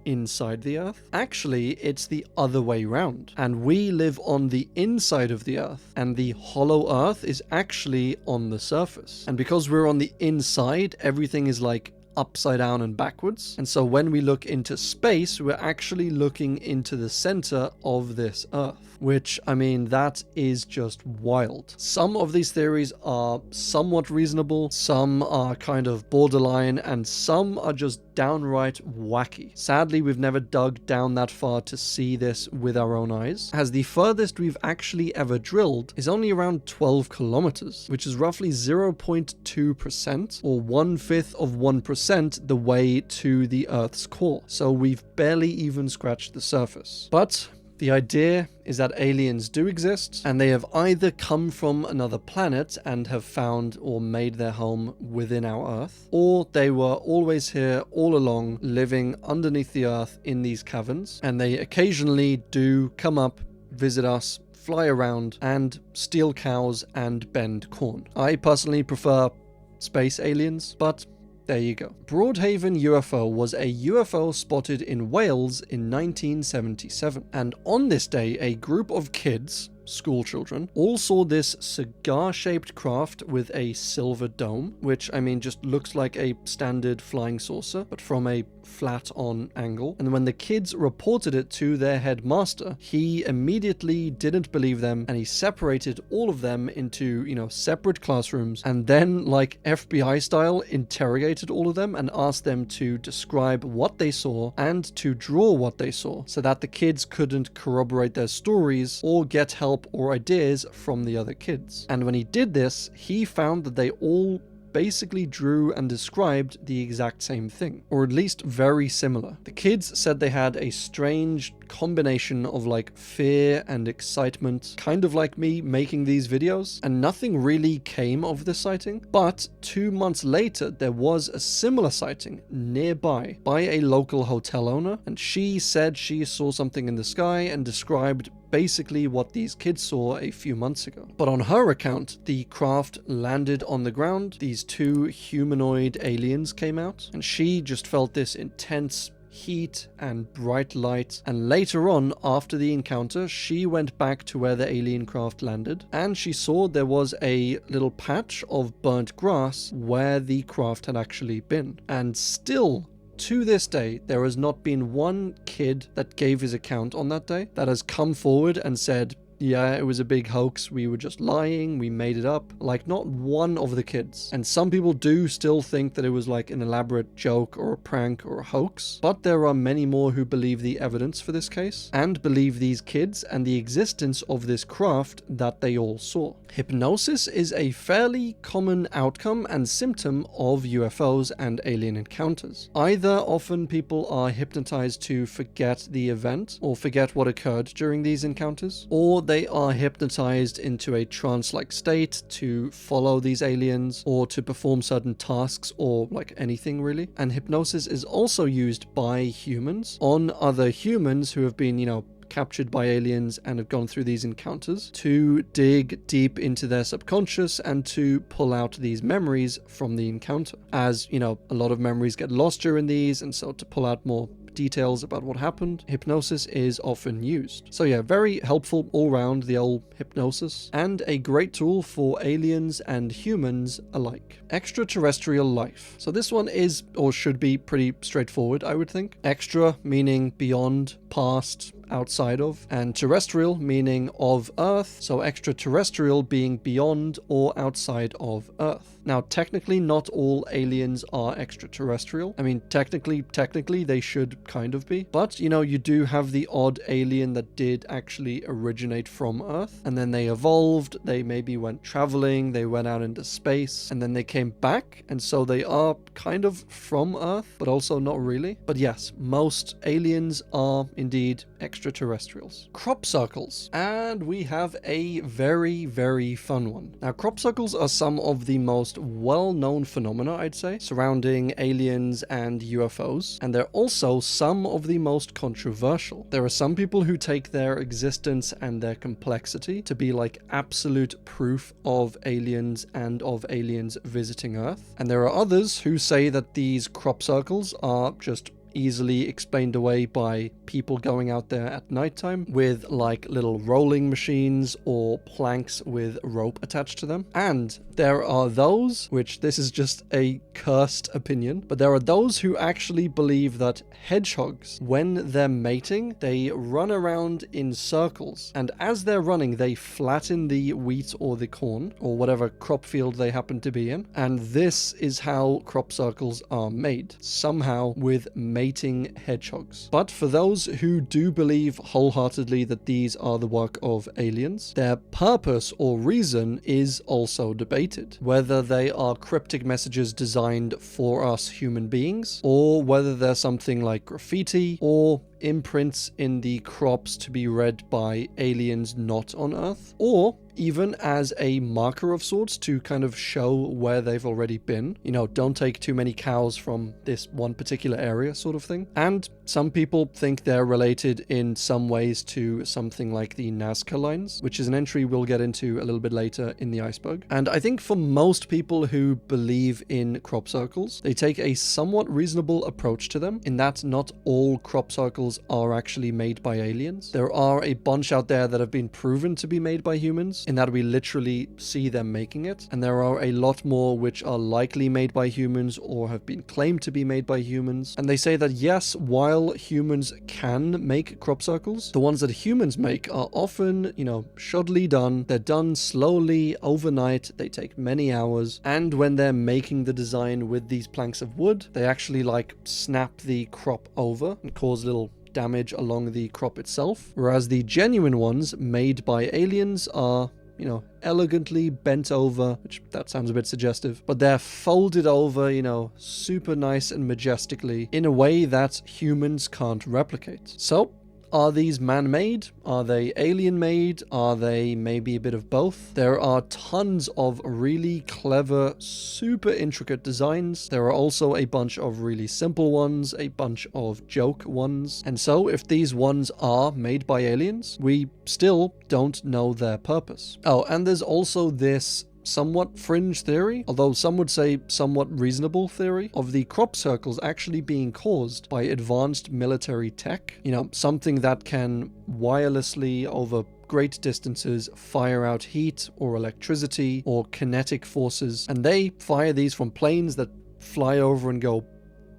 inside the Earth. Actually, it's the other way round. And we live on the inside of the Earth, and the hollow Earth is actually on the surface. And because we're on the inside, everything is like upside down and backwards. And so when we look into space, we're actually looking into the center of this Earth, which, I mean, that is just wild. Some of these theories are somewhat reasonable, some are kind of borderline, and some are just downright wacky. Sadly, we've never dug down that far to see this with our own eyes, as the furthest we've actually ever drilled is only around 12 kilometers, which is roughly 0.2% or 1/5 of 1% the way to the Earth's core. So we've barely even scratched the surface. But the idea is that aliens do exist, and they have either come from another planet and have found or made their home within our Earth, or they were always here all along, living underneath the Earth in these caverns, and they occasionally do come up, visit us, fly around, and steal cows and bend corn. I personally prefer space aliens, but there you go. Broadhaven UFO was a UFO spotted in Wales in 1977. And on this day, a group of kids, school children, all saw this cigar-shaped craft with a silver dome, which, I mean, just looks like a standard flying saucer, but from a flat-on angle. And when the kids reported it to their headmaster, he immediately didn't believe them, and he separated all of them into, separate classrooms, and then, like FBI style, interrogated all of them and asked them to describe what they saw and to draw what they saw, so that the kids couldn't corroborate their stories or get help or ideas from the other kids. And when he did this, he found that they all basically drew and described the exact same thing, or at least very similar. The kids said they had a strange combination of like fear and excitement, kind of like me making these videos, and nothing really came of this sighting. But 2 months later, there was a similar sighting nearby by a local hotel owner, and she said she saw something in the sky and described basically what these kids saw a few months ago. But on her account, the craft landed on the ground, these two humanoid aliens came out, and she just felt this intense heat and bright light. And later on, after the encounter, she went back to where the alien craft landed, and she saw there was a little patch of burnt grass where the craft had actually been. And still, to this day, there has not been one kid that gave his account on that day that has come forward and said, yeah, it was a big hoax, we were just lying, we made it up. Like, not one of the kids. And some people do still think that it was like an elaborate joke or a prank or a hoax, but there are many more who believe the evidence for this case and believe these kids and the existence of this craft that they all saw. Hypnosis is a fairly common outcome and symptom of UFOs and alien encounters. Either often people are hypnotized to forget the event or forget what occurred during these encounters, or they are hypnotized into a trance-like state to follow these aliens or to perform certain tasks or like anything really. And hypnosis is also used by humans on other humans who have been, captured by aliens and have gone through these encounters, to dig deep into their subconscious and to pull out these memories from the encounter. As, a lot of memories get lost during these, and so to pull out more details about what happened, hypnosis is often used. So yeah, very helpful all round, the old hypnosis, and a great tool for aliens and humans alike. Extraterrestrial life. So this one is, or should be, pretty straightforward, I would think. Extra meaning beyond, past, outside of, and terrestrial meaning of Earth, so extraterrestrial being beyond or outside of Earth. Now, technically, not all aliens are extraterrestrial. I mean, technically, they should kind of be, but, you do have the odd alien that did actually originate from Earth, and then they evolved, they maybe went traveling, they went out into space, and then they came back, and so they are kind of from Earth, but also not really. But yes, most aliens are indeed extraterrestrials. Crop circles. And we have a very, very fun one. Now, crop circles are some of the most well-known phenomena, I'd say, surrounding aliens and UFOs, and they're also some of the most controversial. There are some people who take their existence and their complexity to be like absolute proof of aliens and of aliens visiting Earth, and there are others who say that these crop circles are just easily explained away by people going out there at nighttime with like little rolling machines or planks with rope attached to them. And there are those, which this is just a cursed opinion, but there are those who actually believe that hedgehogs, when they're mating, they run around in circles, and as they're running they flatten the wheat or the corn or whatever crop field they happen to be in, and this is how crop circles are made, somehow with mating hedgehogs. But for those who do believe wholeheartedly that these are the work of aliens, their purpose or reason is also debated. Whether they are cryptic messages designed for us human beings, or whether they're something like graffiti or imprints in the crops to be read by aliens not on Earth, or even as a marker of sorts to kind of show where they've already been. You know, don't take too many cows from this one particular area sort of thing. And some people think they're related in some ways to something like the Nazca Lines, which is an entry we'll get into a little bit later in the iceberg. And I think for most people who believe in crop circles, they take a somewhat reasonable approach to them, in that not all crop circles are actually made by aliens. There are a bunch out there that have been proven to be made by humans, in that we literally see them making it, and there are a lot more which are likely made by humans or have been claimed to be made by humans. And they say that yes, while humans can make crop circles, the ones that humans make are often, you know, shoddily done. They're done slowly overnight, they take many hours, and when they're making the design with these planks of wood, they actually like snap the crop over and cause little damage along the crop itself, whereas the genuine ones made by aliens are, you know, elegantly bent over, which that sounds a bit suggestive, but they're folded over, you know, super nice and majestically in a way that humans can't replicate. So, are these man-made? Are they alien-made? Are they maybe a bit of both? There are tons of really clever, super intricate designs. There are also a bunch of really simple ones, a bunch of joke ones. And so if these ones are made by aliens, we still don't know their purpose. Oh, and there's also this somewhat fringe theory, although some would say somewhat reasonable theory, of the crop circles actually being caused by advanced military tech. You know, something that can wirelessly over great distances fire out heat or electricity or kinetic forces, and they fire these from planes that fly over and go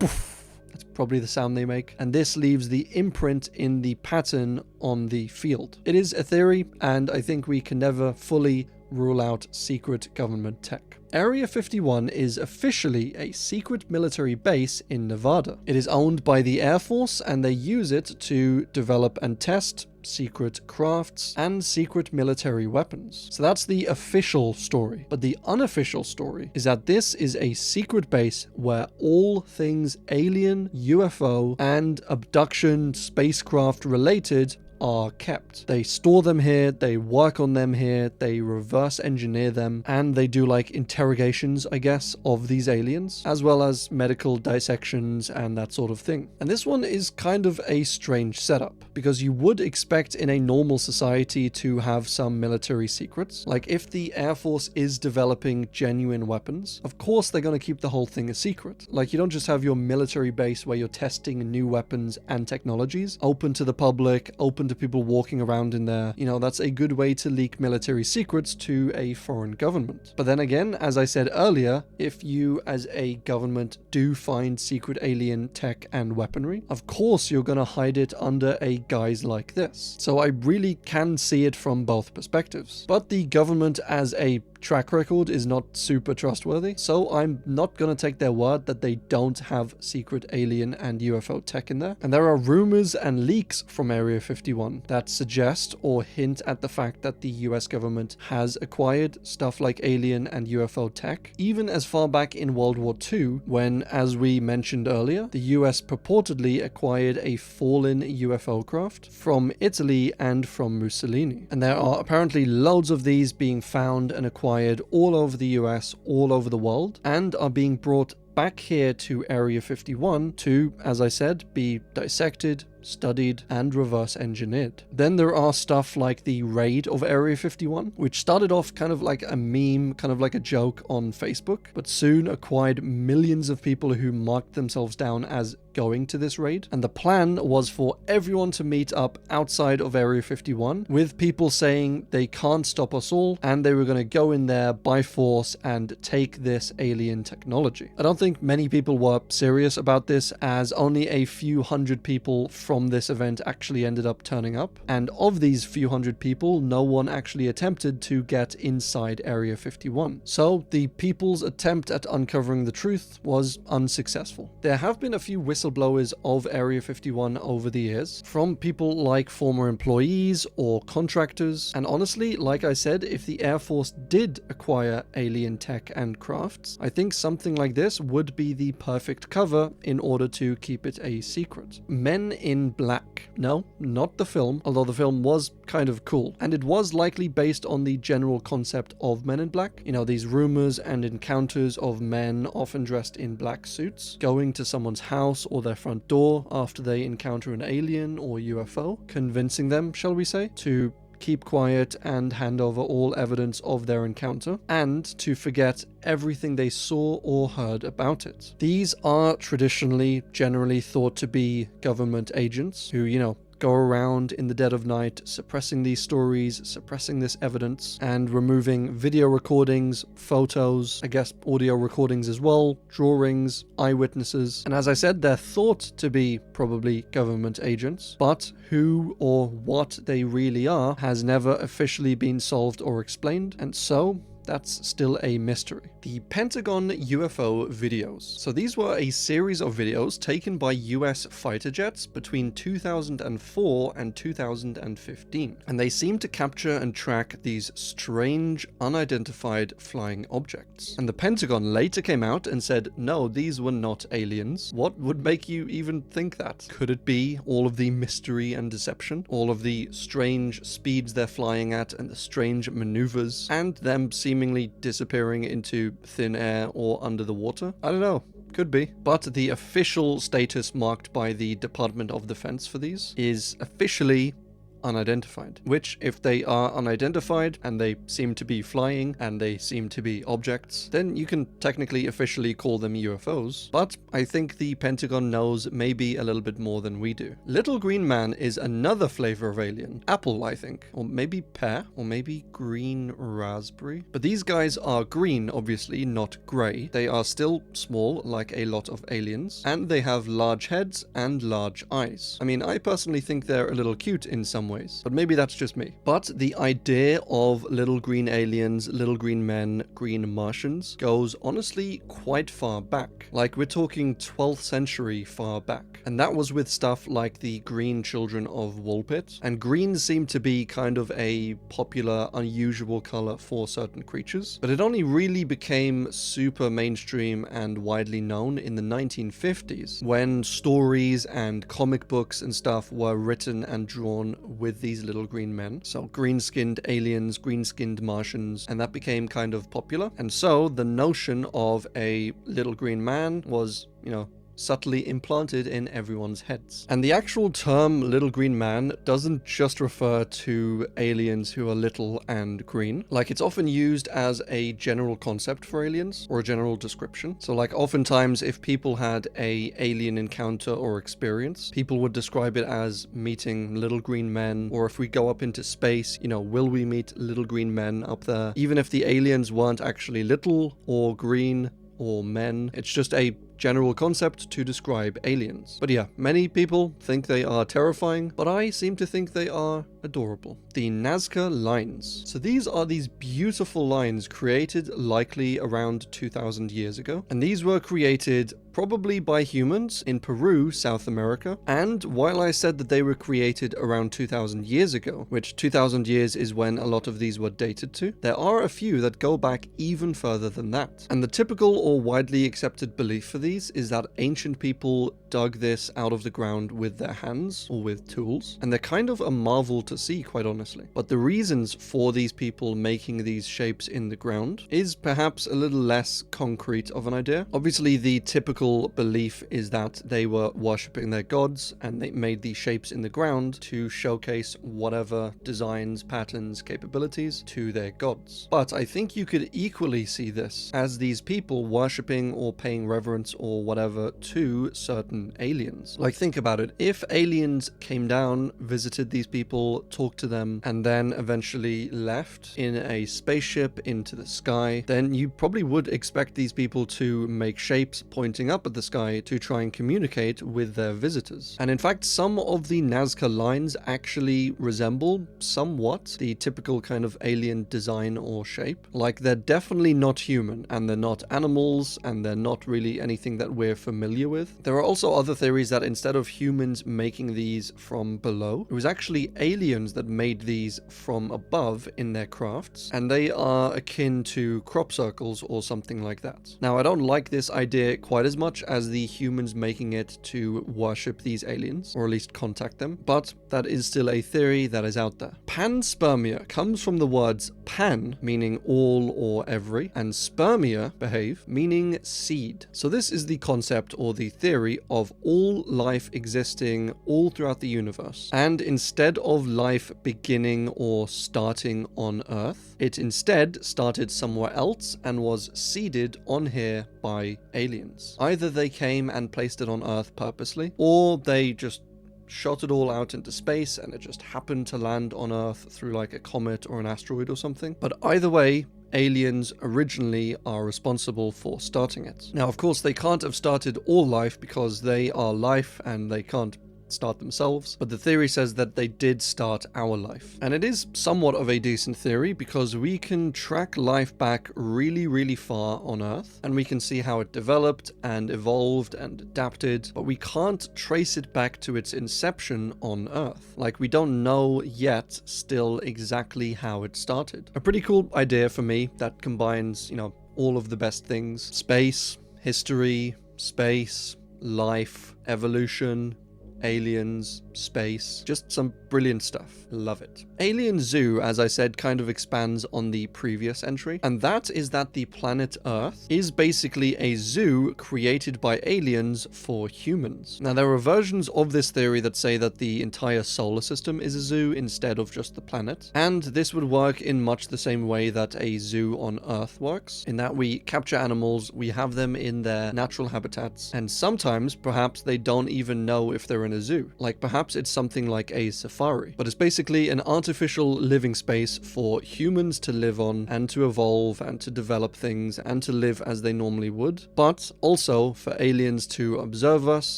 poof. That's probably the sound they make, and this leaves the imprint in the pattern on the field. It is a theory, and I think we can never fully rule out secret government tech. Area 51 is officially a secret military base in Nevada. It is owned by the Air Force, and they use it to develop and test secret crafts and secret military weapons. So that's the official story. But the unofficial story is that this is a secret base where all things alien, UFO, and abduction spacecraft related are kept. They store them here, they work on them here, they reverse engineer them, and they do like interrogations, I guess, of these aliens, as well as medical dissections and that sort of thing. And this one is kind of a strange setup, because you would expect in a normal society to have some military secrets. Like if the Air Force is developing genuine weapons, of course they're going to keep the whole thing a secret. Like you don't just have your military base where you're testing new weapons and technologies open to the public, open to people walking around in there. You know, that's a good way to leak military secrets to a foreign government. But then again, as I said earlier, if you as a government do find secret alien tech and weaponry, of course you're gonna hide it under a guise like this. So I really can see it from both perspectives. But the government as a track record is not super trustworthy, so I'm not gonna take their word that they don't have secret alien and UFO tech in there. And there are rumors and leaks from Area 51 that suggest or hint at the fact that the US government has acquired stuff like alien and UFO tech, even as far back in World War II, when, as we mentioned earlier, the US purportedly acquired a fallen UFO craft from Italy and from Mussolini. And there are apparently loads of these being found and acquired all over the US, all over the world, and are being brought back here to Area 51 to, as I said, be dissected, studied, and reverse engineered. Then there are stuff like the raid of Area 51, which started off kind of like a meme, kind of like a joke on Facebook, but soon acquired millions of people who marked themselves down as going to this raid. And the plan was for everyone to meet up outside of Area 51, with people saying they can't stop us all, and they were going to go in there by force and take this alien technology. I don't think many people were serious about this, as only a few hundred people from this event actually ended up turning up, and of these few hundred people, no one actually attempted to get inside Area 51. So the people's attempt at uncovering the truth was unsuccessful. There have been a few whistleblowers of Area 51 over the years, from people like former employees or contractors, and honestly, like I said, if the Air Force did acquire alien tech and crafts, I think something like this would be the perfect cover in order to keep it a secret. Men in Black. No, not the film, although the film was kind of cool, and it was likely based on the general concept of Men in Black. You know, these rumors and encounters of men often dressed in black suits, going to someone's house or their front door after they encounter an alien or UFO, convincing them, shall we say, to keep quiet and hand over all evidence of their encounter, and to forget everything they saw or heard about it. These are traditionally, generally thought to be government agents who, you know, go around in the dead of night suppressing these stories, suppressing this evidence, and removing video recordings, photos, I guess audio recordings as well, drawings, eyewitnesses. And as I said, they're thought to be probably government agents, but who or what they really are has never officially been solved or explained, and so that's still a mystery. The Pentagon UFO videos. So these were a series of videos taken by US fighter jets between 2004 and 2015. And they seem to capture and track these strange, unidentified flying objects. And the Pentagon later came out and said, no, these were not aliens. What would make you even think that? Could it be all of the mystery and deception? All of the strange speeds they're flying at and the strange maneuvers, and them seemingly disappearing into thin air or under the water? I don't know. Could be. But the official status marked by the Department of Defense for these is officially unidentified, which, if they are unidentified and they seem to be flying and they seem to be objects, then you can technically officially call them UFOs. But I think the Pentagon knows maybe a little bit more than we do. Little Green Man is another flavor of alien. Apple, I think, or maybe pear, or maybe green raspberry. But these guys are green, obviously, not grey. They are still small, like a lot of aliens, and they have large heads and large eyes. I mean, I personally think they're a little cute in some ways, but maybe that's just me. But the idea of little green aliens, little green men, green Martians goes honestly quite far back. Like, we're talking 12th century far back. And that was with stuff like the green children of Woolpit. And green seemed to be kind of a popular, unusual color for certain creatures. But it only really became super mainstream and widely known in the 1950s, when stories and comic books and stuff were written and drawn with these little green men. So green-skinned aliens, green-skinned Martians, and that became kind of popular. And so the notion of a little green man was, you know, subtly implanted in everyone's heads. And the actual term little green man doesn't just refer to aliens who are little and green. Like, it's often used as a general concept for aliens, or a general description. So like, oftentimes if people had a alien encounter or experience, people would describe it as meeting little green men, or if we go up into space, you know, will we meet little green men up there? Even if the aliens weren't actually little or green or men, it's just a general concept to describe aliens. But yeah, many people think they are terrifying, but I seem to think they are adorable. The Nazca Lines. So these are these beautiful lines created likely around 2,000 years ago. And these were created probably by humans in Peru, South America. And while I said that they were created around 2,000 years ago, which 2,000 years is when a lot of these were dated to, there are a few that go back even further than that. And the typical or widely accepted belief for these these is that ancient people dug this out of the ground with their hands or with tools, and they're kind of a marvel to see, quite honestly. But the reasons for these people making these shapes in the ground is perhaps a little less concrete of an idea. Obviously, the typical belief is that they were worshipping their gods and they made these shapes in the ground to showcase whatever designs, patterns, capabilities to their gods. But I think you could equally see this as these people worshipping or paying reverence or whatever to certain aliens. Like, think about it. If aliens came down, visited these people, talked to them, and then eventually left in a spaceship into the sky, then you probably would expect these people to make shapes pointing up at the sky to try and communicate with their visitors. And in fact, some of the Nazca Lines actually resemble somewhat the typical kind of alien design or shape. Like, they're definitely not human, and they're not animals, and they're not really anything that we're familiar with. There are also other theories that instead of humans making these from below, it was actually aliens that made these from above in their crafts, and they are akin to crop circles or something like that. Now, I don't like this idea quite as much as the humans making it to worship these aliens, or at least contact them, but that is still a theory that is out there. Panspermia comes from the words pan, meaning all or every, and spermia, behave, meaning seed. So this is the concept or the theory of all life existing all throughout the universe. And instead of life beginning or starting on Earth, it instead started somewhere else and was seeded on here by aliens. Either they came and placed it on Earth purposely, or they just shot it all out into space and it just happened to land on Earth through like a comet or an asteroid or something. But either way, aliens originally are responsible for starting it. Now, of course, they can't have started all life because they are life and they can't start themselves, but the theory says that they did start our life. And it is somewhat of a decent theory because we can track life back really, really far on Earth, and we can see how it developed and evolved and adapted, but we can't trace it back to its inception on Earth. Like, we don't know yet still exactly how it started. A pretty cool idea for me that combines, all of the best things: space, history, space, life, evolution, aliens, space, just some brilliant stuff. Love it. Alien Zoo, as I said, kind of expands on the previous entry, and that is that the planet Earth is basically a zoo created by aliens for humans. Now, there are versions of this theory that say that the entire solar system is a zoo instead of just the planet, and this would work in much the same way that a zoo on Earth works, in that we capture animals, we have them in their natural habitats, and sometimes perhaps they don't even know if they're in a zoo. Like, perhaps it's something like a safari, but it's basically an artificial living space for humans to live on and to evolve and to develop things and to live as they normally would, but also for aliens to observe us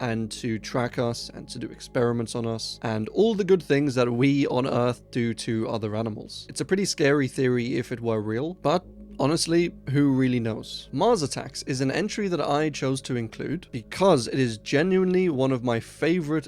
and to track us and to do experiments on us and all the good things that we on Earth do to other animals. It's a pretty scary theory if it were real, but honestly, who really knows? Mars Attacks is an entry that I chose to include because it is genuinely one of my favorite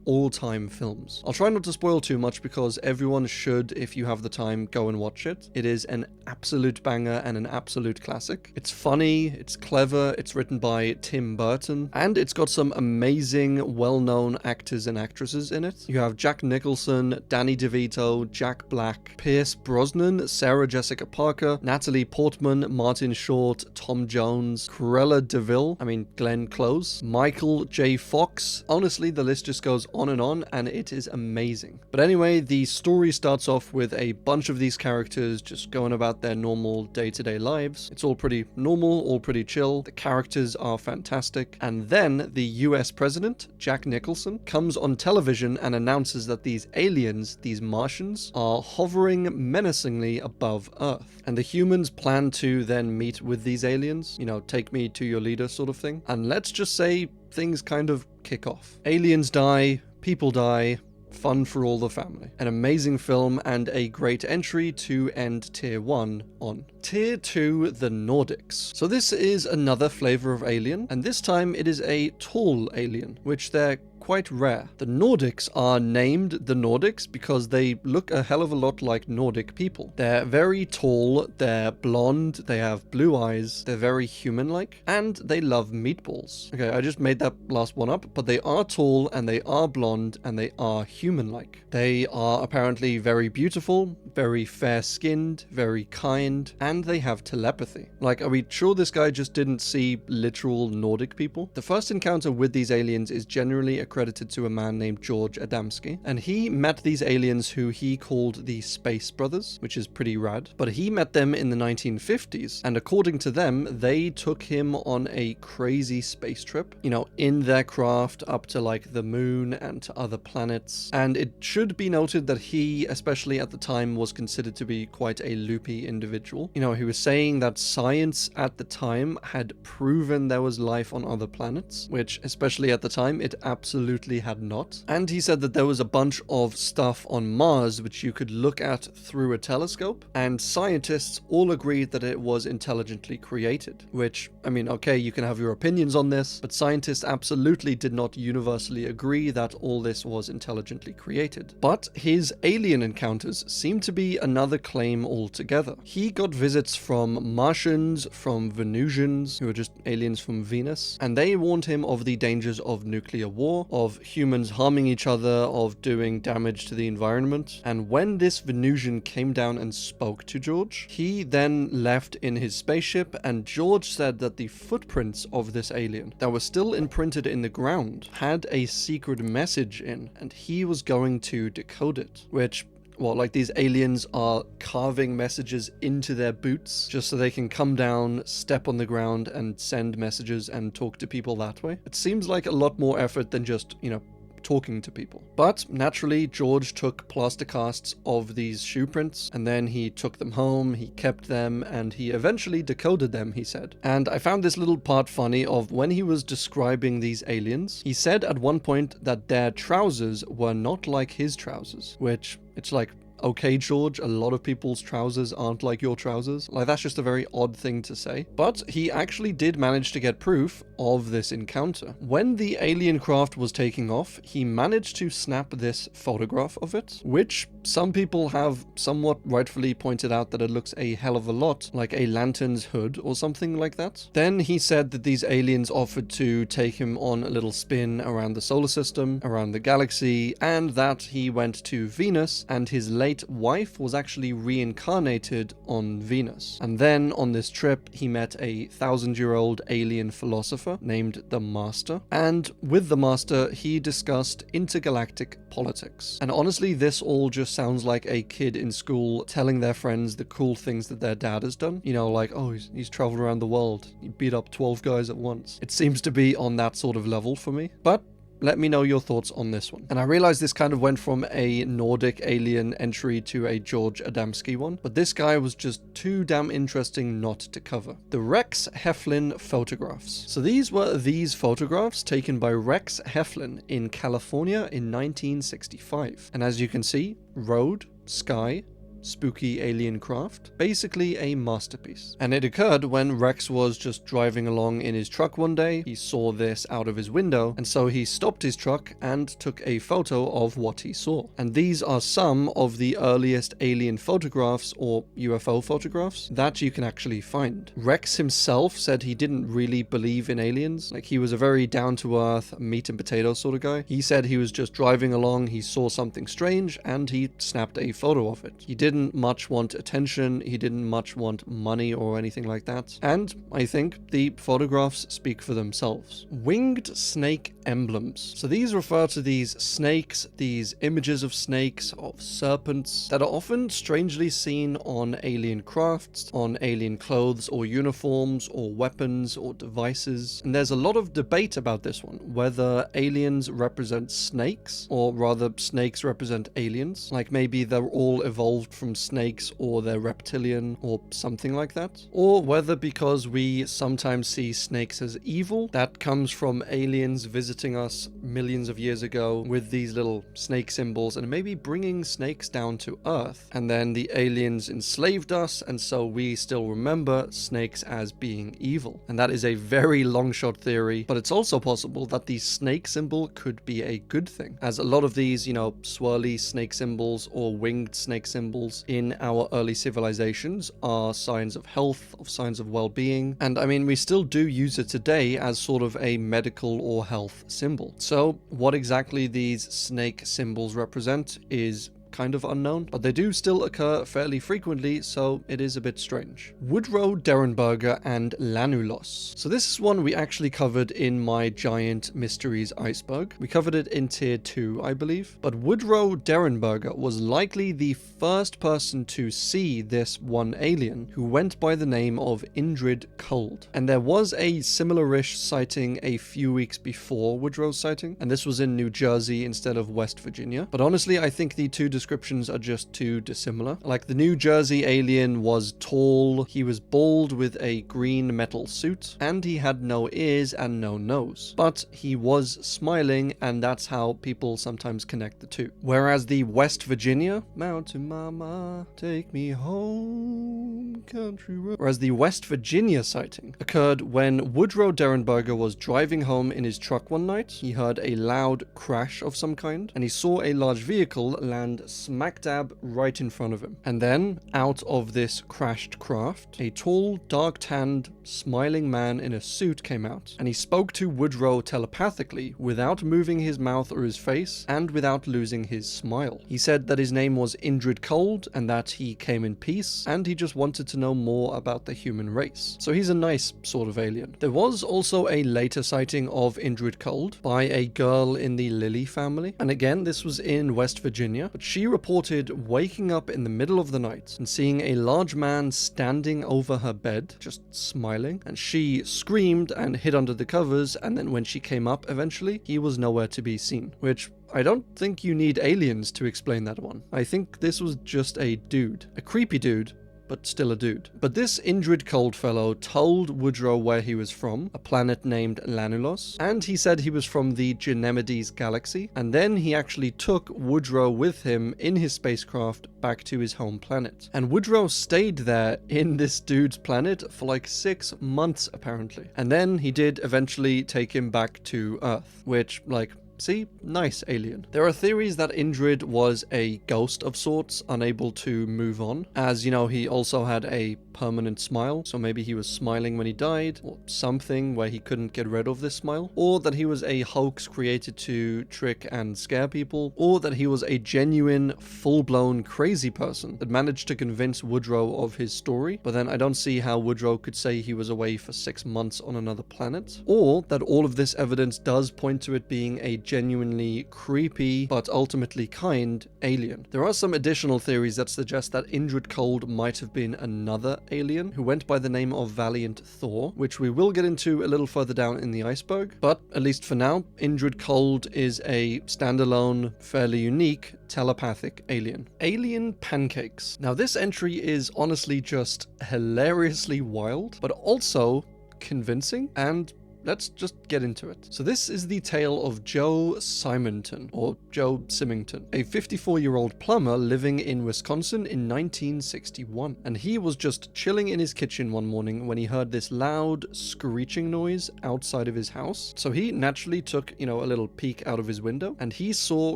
all-time films. I'll try not to spoil too much because everyone should, if you have the time, go and watch it. It is an absolute banger and an absolute classic. It's funny, it's clever, it's written by Tim Burton, and it's got some amazing, well-known actors and actresses in it. You have Jack Nicholson, Danny DeVito, Jack Black, Pierce Brosnan, Sarah Jessica Parker, Natalie Portman, Martin Short, Tom Jones, Cruella DeVille, Glenn Close, Michael J. Fox. Honestly, the list just goes on, and it is amazing. But anyway, the story starts off with a bunch of these characters just going about their normal day-to-day lives. It's all pretty normal, all pretty chill. The characters are fantastic. And then the US president, Jack Nicholson, comes on television and announces that these aliens, these Martians, are hovering menacingly above Earth. And the humans plan to then meet with these aliens, take me to your leader sort of thing. And let's just say things kind of kick off. Aliens die, people die, fun for all the family. An amazing film and a great entry to end Tier 1 on. Tier 2, the Nordics. So this is another flavor of alien, and this time it is a tall alien, which they're quite rare. The Nordics are named the Nordics because they look a hell of a lot like Nordic people. They're very tall, they're blonde, they have blue eyes, they're very human-like, and they love meatballs. Okay, I just made that last one up, but they are tall, and they are blonde, and they are human-like. They are apparently very beautiful, very fair-skinned, very kind, and they have telepathy. Like, are we sure this guy just didn't see literal Nordic people? The first encounter with these aliens is generally accredited to a man named George Adamski, and he met these aliens who he called the Space Brothers, which is pretty rad. But he met them in the 1950s, and according to them, they took him on a crazy space trip, you know, in their craft up to like the moon and to other planets. And it should be noted that he, especially at the time, was considered to be quite a loopy individual. You know, he was saying that science at the time had proven there was life on other planets, which, especially at the time, it absolutely had not. And he said that there was a bunch of stuff on Mars which you could look at through a telescope, and scientists all agreed that it was intelligently created. Which, I mean, okay, you can have your opinions on this, but scientists absolutely did not universally agree that all this was intelligently created. But his alien encounters seem to be another claim altogether. He got visits from Martians, from Venusians, who are just aliens from Venus, and they warned him of the dangers of nuclear war, of humans harming each other, of doing damage to the environment. And when this Venusian came down and spoke to George, he then left in his spaceship, and George said that the footprints of this alien that were still imprinted in the ground had a secret message in, and he was going to decode it, which, well, like, these aliens are carving messages into their boots just so they can come down, step on the ground, and send messages and talk to people that way. It seems like a lot more effort than just, you know, talking to people. But naturally, George took plaster casts of these shoe prints, and then he took them home, he kept them, and he eventually decoded them, he said. And I found this little part funny of when he was describing these aliens. He said at one point that their trousers were not like his trousers, which, it's like, okay, George, a lot of people's trousers aren't like your trousers. Like, that's just a very odd thing to say. But he actually did manage to get proof of this encounter. When the alien craft was taking off, he managed to snap this photograph of it, which some people have somewhat rightfully pointed out that it looks a hell of a lot like a lantern's hood or something like that. Then he said that these aliens offered to take him on a little spin around the solar system, around the galaxy, and that he went to Venus, and his late wife was actually reincarnated on Venus. And then on this trip, he met a 1,000-year-old alien philosopher named the Master, and with the Master, he discussed intergalactic politics. And honestly, this all just sounds like a kid in school telling their friends the cool things that their dad has done. You know, like, oh, he's traveled around the world. He beat up 12 guys at once. It seems to be on that sort of level for me. But let me know your thoughts on this one. And I realize this kind of went from a Nordic alien entry to a George Adamski one, but this guy was just too damn interesting not to cover. The Rex Heflin Photographs. So these were photographs taken by Rex Heflin in California in 1965. And as you can see, road, sky, spooky alien craft, basically a masterpiece. And it occurred when Rex was just driving along in his truck one day. He saw this out of his window, and so he stopped his truck and took a photo of what he saw. And these are some of the earliest alien photographs, or UFO photographs, that you can actually find. Rex himself said he didn't really believe in aliens. Like, he was a very down-to-earth, meat and potatoes sort of guy. He said he was just driving along, he saw something strange, and he snapped a photo of it. He didn't much want attention, he didn't much want money or anything like that. And I think the photographs speak for themselves. Winged snake emblems. So these refer to these snakes, these images of snakes, of serpents, that are often strangely seen on alien crafts, on alien clothes or uniforms or weapons or devices. And there's a lot of debate about this one, whether aliens represent snakes or rather snakes represent aliens. Like, maybe they're all evolved from snakes or they're reptilian or something like that, or whether because we sometimes see snakes as evil, that comes from aliens visiting us millions of years ago with these little snake symbols and maybe bringing snakes down to Earth, and then the aliens enslaved us, and so we still remember snakes as being evil. And that is a very long shot theory, but it's also possible that the snake symbol could be a good thing, as a lot of these, swirly snake symbols or winged snake symbols in our early civilizations are signs of health, of signs of well-being, and I mean, we still do use it today as sort of a medical or health symbol. So what exactly these snake symbols represent is kind of unknown, but they do still occur fairly frequently, so it is a bit strange. Woodrow, Derenberger, and Lanulos. So this is one we actually covered in my Giant Mysteries Iceberg. We covered it in Tier 2, I believe. But Woodrow Derenberger was likely the first person to see this one alien, who went by the name of Indrid Cold. And there was a similar-ish sighting a few weeks before Woodrow's sighting, and this was in New Jersey instead of West Virginia. But honestly, I think the two descriptions are just too dissimilar. Like, the New Jersey alien was tall, he was bald with a green metal suit, and he had no ears and no nose. But he was smiling, and that's how people sometimes connect the two. Whereas the West Virginia, Mountain Mama, take me home, country road. Whereas the West Virginia sighting occurred when Woodrow Derenberger was driving home in his truck one night. He heard a loud crash of some kind, and he saw a large vehicle land smack dab right in front of him. And then, out of this crashed craft, a tall, dark-tanned, smiling man in a suit came out, and he spoke to Woodrow telepathically without moving his mouth or his face, and without losing his smile. He said that his name was Indrid Cold, and that he came in peace, and he just wanted to know more about the human race. So he's a nice sort of alien. There was also a later sighting of Indrid Cold by a girl in the Lilly family, and again, this was in West Virginia, but she reported waking up in the middle of the night and seeing a large man standing over her bed, just smiling, and she screamed and hid under the covers, and then when she came up eventually, he was nowhere to be seen, which I don't think you need aliens to explain that one. I think this was just a dude. A creepy dude, but still a dude. But this Indrid Cold fellow told Woodrow where he was from, a planet named Lanulos, and he said he was from the Genemedes galaxy, and then he actually took Woodrow with him in his spacecraft back to his home planet. And Woodrow stayed there in this dude's planet for like 6 months apparently. And then he did eventually take him back to Earth, which, like, see? Nice alien. There are theories that Indrid was a ghost of sorts, unable to move on. As you know, he also had a permanent smile, so maybe he was smiling when he died, or something where he couldn't get rid of this smile. Or that he was a hoax created to trick and scare people. Or that he was a genuine, full-blown crazy person that managed to convince Woodrow of his story. But then I don't see how Woodrow could say he was away for 6 months on another planet. Or that all of this evidence does point to it being a genuinely creepy but ultimately kind alien. There are some additional theories that suggest that Indrid Cold might have been another alien who went by the name of Valiant Thor, which we will get into a little further down in the iceberg, but at least for now, Indrid Cold is a standalone, fairly unique telepathic alien. Alien pancakes. Now this entry is honestly just hilariously wild, but also convincing, and let's just get into it. So this is the tale of Joe Symington, or Joe Symington, a 54-year-old plumber living in Wisconsin in 1961. And he was just chilling in his kitchen one morning when he heard this loud screeching noise outside of his house. So he naturally took, a little peek out of his window, and he saw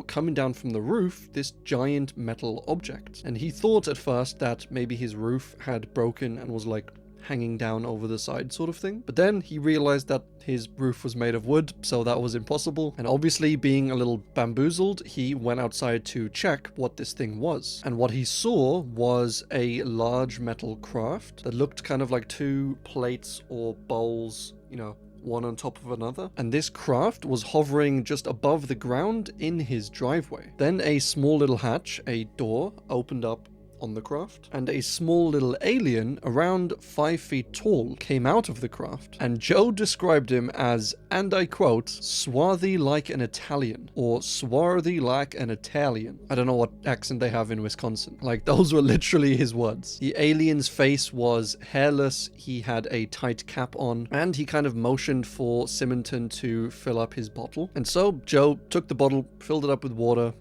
coming down from the roof this giant metal object. And he thought at first that maybe his roof had broken and was like hanging down over the side sort of thing. But then he realized that his roof was made of wood, so that was impossible. And obviously, being a little bamboozled, he went outside to check what this thing was. And what he saw was a large metal craft that looked kind of like two plates or bowls, one on top of another. And this craft was hovering just above the ground in his driveway. Then a small little hatch, a door, opened up on the craft, and a small little alien around 5 feet tall came out of the craft, and Joe described him as, and I quote, swarthy like an Italian, or swarthy like an Italian. I don't know what accent they have in Wisconsin. Like, those were literally his words. The alien's face was hairless, he had a tight cap on, and he kind of motioned for Simonton to fill up his bottle. And so Joe took the bottle, filled it up with water,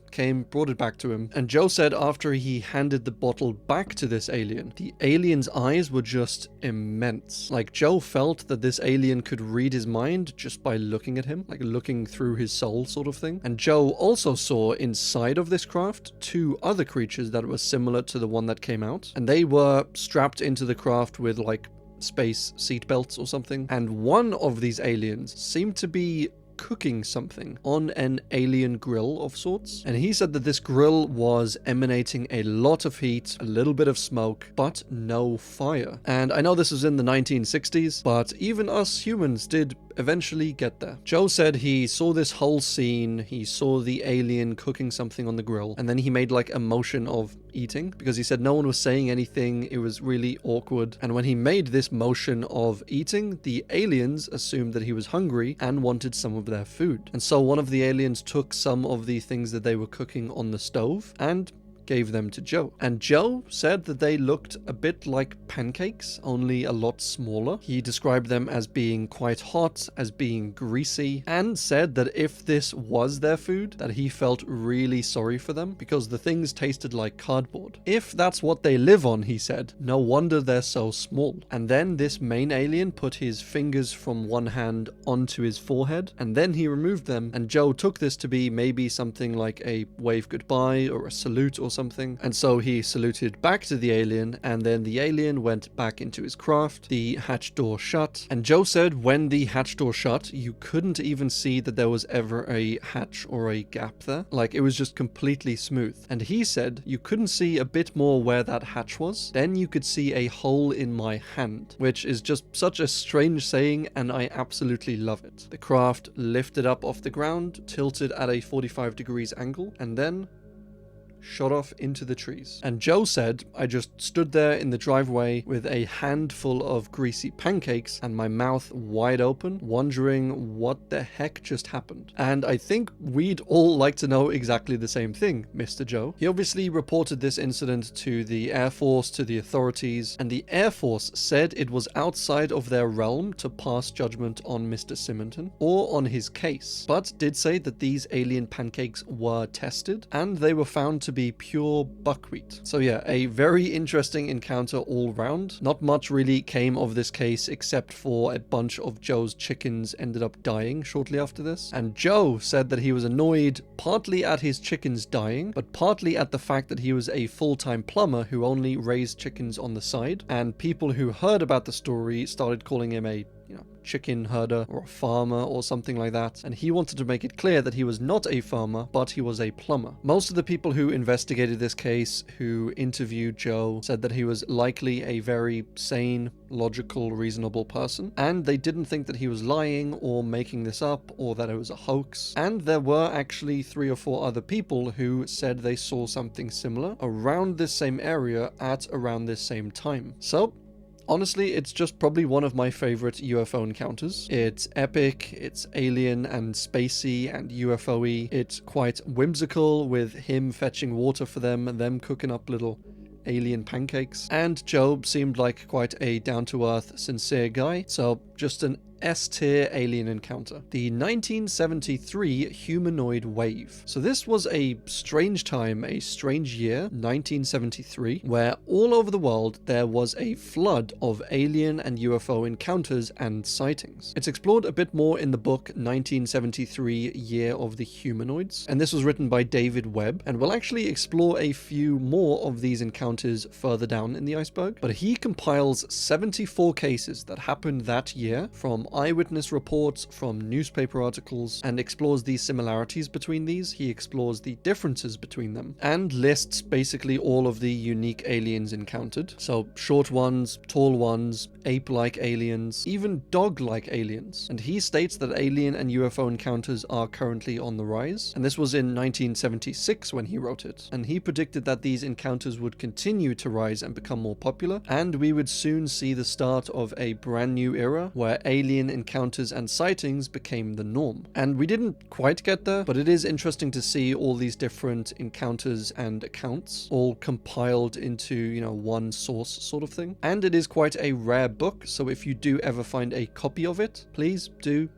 brought it back to him, and Joe said after he handed the bottle back to this alien, the alien's eyes were just immense. Like, Joe felt that this alien could read his mind just by looking at him, like looking through his soul sort of thing. And Joe also saw inside of this craft 2 other creatures that were similar to the one that came out, and they were strapped into the craft with like space seatbelts or something, and one of these aliens seemed to be cooking something on an alien grill of sorts. And he said that this grill was emanating a lot of heat, a little bit of smoke, but no fire. And I know this was in the 1960s, but even us humans did eventually get there. Joe said he saw this whole scene, he saw the alien cooking something on the grill, and then he made like a motion of eating, because he said no one was saying anything, it was really awkward. And when he made this motion of eating, the aliens assumed that he was hungry and wanted some of their food. And so one of the aliens took some of the things that they were cooking on the stove and gave them to Joe. And Joe said that they looked a bit like pancakes, only a lot smaller. He described them as being quite hot, as being greasy, and said that if this was their food, that he felt really sorry for them because the things tasted like cardboard. If that's what they live on, he said, no wonder they're so small. And then this main alien put his fingers from one hand onto his forehead, and then he removed them, and Joe took this to be maybe something like a wave goodbye or a salute or something. And so he saluted back to the alien, and then the alien went back into his craft. The hatch door shut, and Joe said when the hatch door shut, you couldn't even see that there was ever a hatch or a gap there. Like, it was just completely smooth. And he said you couldn't see a bit more where that hatch was, then you could see a hole in my hand, which is just such a strange saying, and I absolutely love it. The craft lifted up off the ground, tilted at a 45 degrees angle, and then shot off into the trees. And Joe said, I just stood there in the driveway with a handful of greasy pancakes and my mouth wide open, wondering what the heck just happened. And I think we'd all like to know exactly the same thing, Mr. Joe. He obviously reported this incident to the Air Force, to the authorities, and the Air Force said it was outside of their realm to pass judgment on Mr. Simonton or on his case, but did say that these alien pancakes were tested and they were found to be pure buckwheat. So yeah, a very interesting encounter all round. Not much really came of this case except for a bunch of Joe's chickens ended up dying shortly after this. And Joe said that he was annoyed partly at his chickens dying, but partly at the fact that he was a full-time plumber who only raised chickens on the side. And people who heard about the story started calling him a chicken herder or a farmer or something like that, and he wanted to make it clear that he was not a farmer, but he was a plumber. Most of the people who investigated this case, who interviewed Joe, said that he was likely a very sane, logical, reasonable person, and they didn't think that he was lying or making this up or that it was a hoax. And there were actually 3 or 4 other people who said they saw something similar around this same area at around this same time. So honestly, it's just probably one of my favorite UFO encounters. It's epic, it's alien and spacey and UFO-y. It's quite whimsical with him fetching water for them and them cooking up little alien pancakes. And Joe seemed like quite a down-to-earth, sincere guy. So just an S-tier alien encounter. The 1973 humanoid wave. So this was a strange time, a strange year, 1973, where all over the world there was a flood of alien and UFO encounters and sightings. It's explored a bit more in the book 1973 Year of the Humanoids, and this was written by David Webb, and we'll actually explore a few more of these encounters further down in the iceberg, but he compiles 74 cases that happened that year from from eyewitness reports, from newspaper articles, and explores the similarities between these. He explores the differences between them, and lists basically all of the unique aliens encountered. So short ones, tall ones, ape-like aliens, even dog-like aliens. And he states that alien and UFO encounters are currently on the rise. And this was in 1976 when he wrote it. And he predicted that these encounters would continue to rise and become more popular, and we would soon see the start of a brand new era where alien encounters and sightings became the norm. And we didn't quite get there, but it is interesting to see all these different encounters and accounts all compiled into, one source sort of thing. And it is quite a rare book, so if you do ever find a copy of it, please do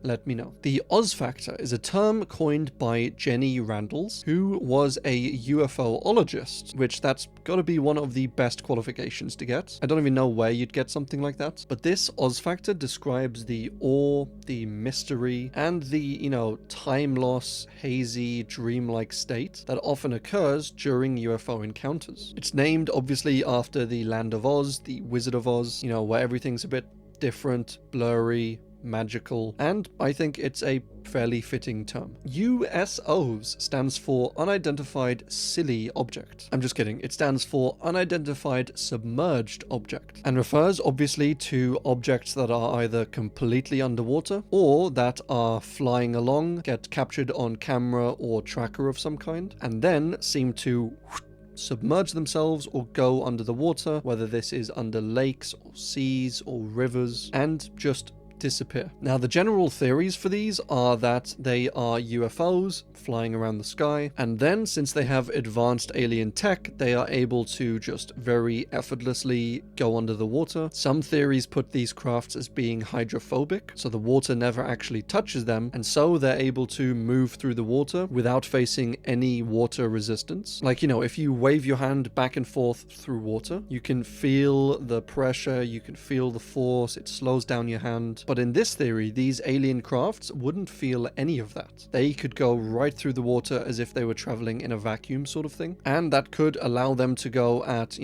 let me know. The Oz factor is a term coined by Jenny Randles, who was a UFOologist, which that's gotta be one of the best qualifications to get. I don't even know where you'd get something like that, but this Oz factor describes the awe, the mystery, and the, time loss, hazy, dreamlike state that often occurs during UFO encounters. It's named, obviously, after the Land of Oz, the Wizard of Oz, where everything's a bit different, blurry, magical, and I think it's a fairly fitting term. USOs stands for Unidentified Silly Object. I'm just kidding, it stands for Unidentified Submerged Object, and refers obviously to objects that are either completely underwater or that are flying along, get captured on camera or tracker of some kind, and then seem to submerge themselves or go under the water, whether this is under lakes or seas or rivers, and just disappear. Now, the general theories for these are that they are UFOs flying around the sky, and then since they have advanced alien tech, they are able to just very effortlessly go under the water. Some theories put these crafts as being hydrophobic, so the water never actually touches them, and so they're able to move through the water without facing any water resistance. Like, if you wave your hand back and forth through water, you can feel the pressure, you can feel the force, it slows down your hand. But in this theory, these alien crafts wouldn't feel any of that. They could go right through the water as if they were traveling in a vacuum sort of thing. And that could allow them to go at,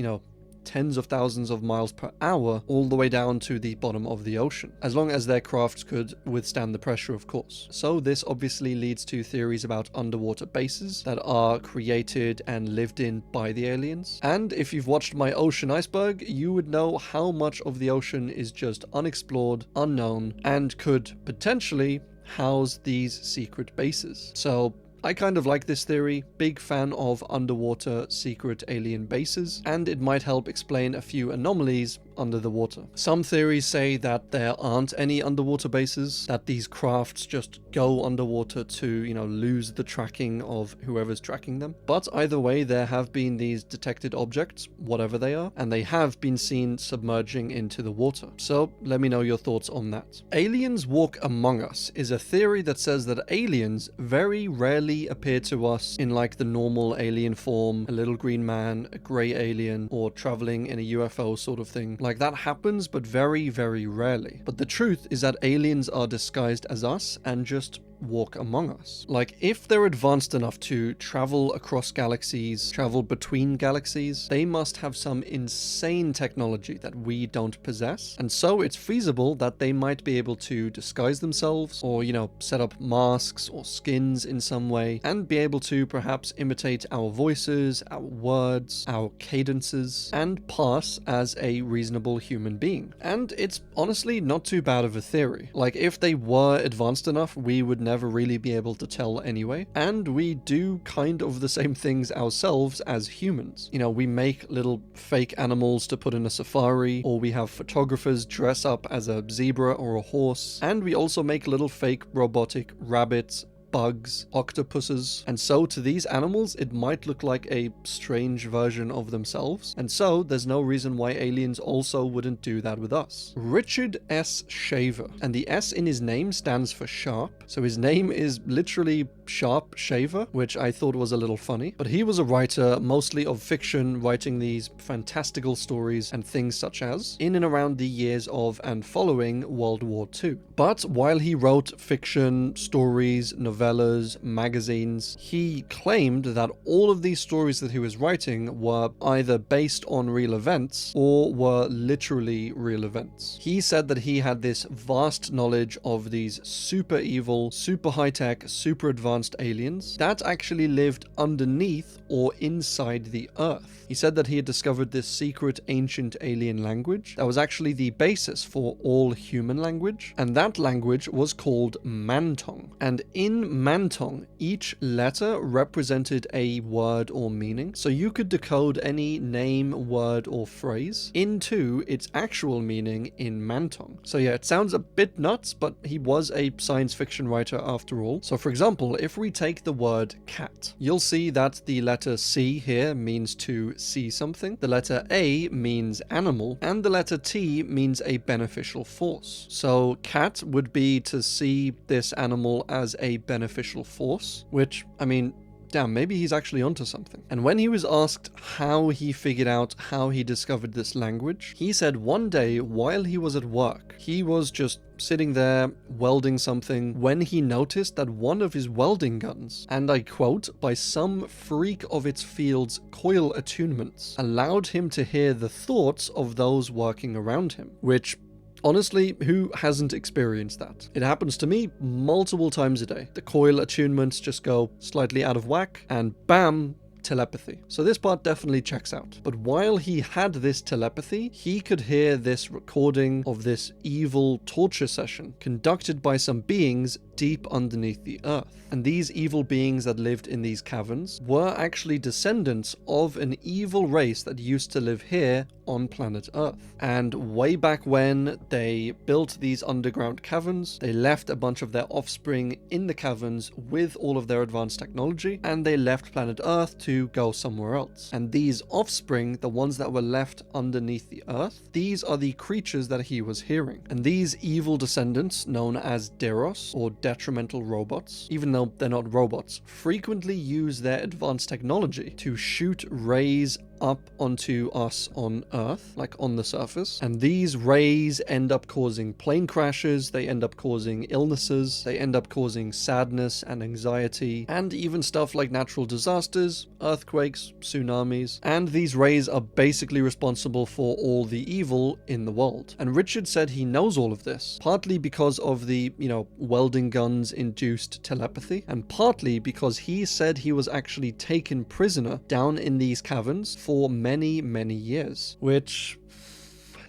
tens of thousands of miles per hour all the way down to the bottom of the ocean, as long as their crafts could withstand the pressure, of course. So this obviously leads to theories about underwater bases that are created and lived in by the aliens. And if you've watched my Ocean Iceberg, you would know how much of the ocean is just unexplored, unknown, and could potentially house these secret bases. So I kind of like this theory, big fan of underwater secret alien bases, and it might help explain a few anomalies under the water. Some theories say that there aren't any underwater bases, that these crafts just go underwater to, lose the tracking of whoever's tracking them. But either way, there have been these detected objects, whatever they are, and they have been seen submerging into the water. So let me know your thoughts on that. Aliens walk among us is a theory that says that aliens very rarely appear to us in like the normal alien form, a little green man, a grey alien, or traveling in a UFO sort of thing. Like that happens, but very, very rarely. But the truth is that aliens are disguised as us and just walk among us. Like, if they're advanced enough to travel across galaxies, travel between galaxies, they must have some insane technology that we don't possess. And so it's feasible that they might be able to disguise themselves or, set up masks or skins in some way and be able to perhaps imitate our voices, our words, our cadences, and pass as a reasonable human being. And it's honestly not too bad of a theory. Like, if they were advanced enough, we would never really be able to tell anyway. And we do kind of the same things ourselves as humans. We make little fake animals to put in a safari, or we have photographers dress up as a zebra or a horse, and we also make little fake robotic rabbits, bugs, octopuses, and so to these animals it might look like a strange version of themselves, and so there's no reason why aliens also wouldn't do that with us. Richard S. Shaver, and the S in his name stands for sharp, so his name is literally Sharp Shaver, which I thought was a little funny, but he was a writer mostly of fiction, writing these fantastical stories and things such as in and around the years of and following World War II. But while he wrote fiction, stories, novellas, novellas, magazines. He claimed that all of these stories that he was writing were either based on real events or were literally real events. He said that he had this vast knowledge of these super evil, super high-tech, super advanced aliens that actually lived underneath or inside the Earth. He said that he had discovered this secret ancient alien language that was actually the basis for all human language, and that language was called Mantong. And in Mantong, each letter represented a word or meaning, so you could decode any name, word, or phrase into its actual meaning in Mantong. So yeah, it sounds a bit nuts, but he was a science fiction writer after all. So for example, if we take the word cat, you'll see that the letter C here means to see something, the letter A means animal, and the letter T means a beneficial force. So cat would be to see this animal as a beneficial force, which, I mean, damn, maybe he's actually onto something. And when he was asked how he figured out how he discovered this language, he said one day while he was at work, he was just sitting there welding something when he noticed that one of his welding guns, and I quote, by some freak of its field's coil attunements, allowed him to hear the thoughts of those working around him, which honestly, who hasn't experienced that? It happens to me multiple times a day. The coil attunements just go slightly out of whack, and bam, telepathy. So this part definitely checks out. But while he had this telepathy, he could hear this recording of this evil torture session conducted by some beings deep underneath the earth. And these evil beings that lived in these caverns were actually descendants of an evil race that used to live here on planet Earth. And way back when they built these underground caverns, they left a bunch of their offspring in the caverns with all of their advanced technology, and they left planet Earth to go somewhere else. And these offspring, the ones that were left underneath the Earth, these are the creatures that he was hearing. And these evil descendants, known as Deros, or detrimental robots, even though they're not robots, frequently use their advanced technology to shoot rays up onto us on Earth, like on the surface. And these rays end up causing plane crashes, they end up causing illnesses, they end up causing sadness and anxiety, and even stuff like natural disasters, earthquakes, tsunamis. And these rays are basically responsible for all the evil in the world. And Richard said he knows all of this, partly because of the, welding guns induced telepathy, and partly because he said he was actually taken prisoner down in these caverns for many, many years, which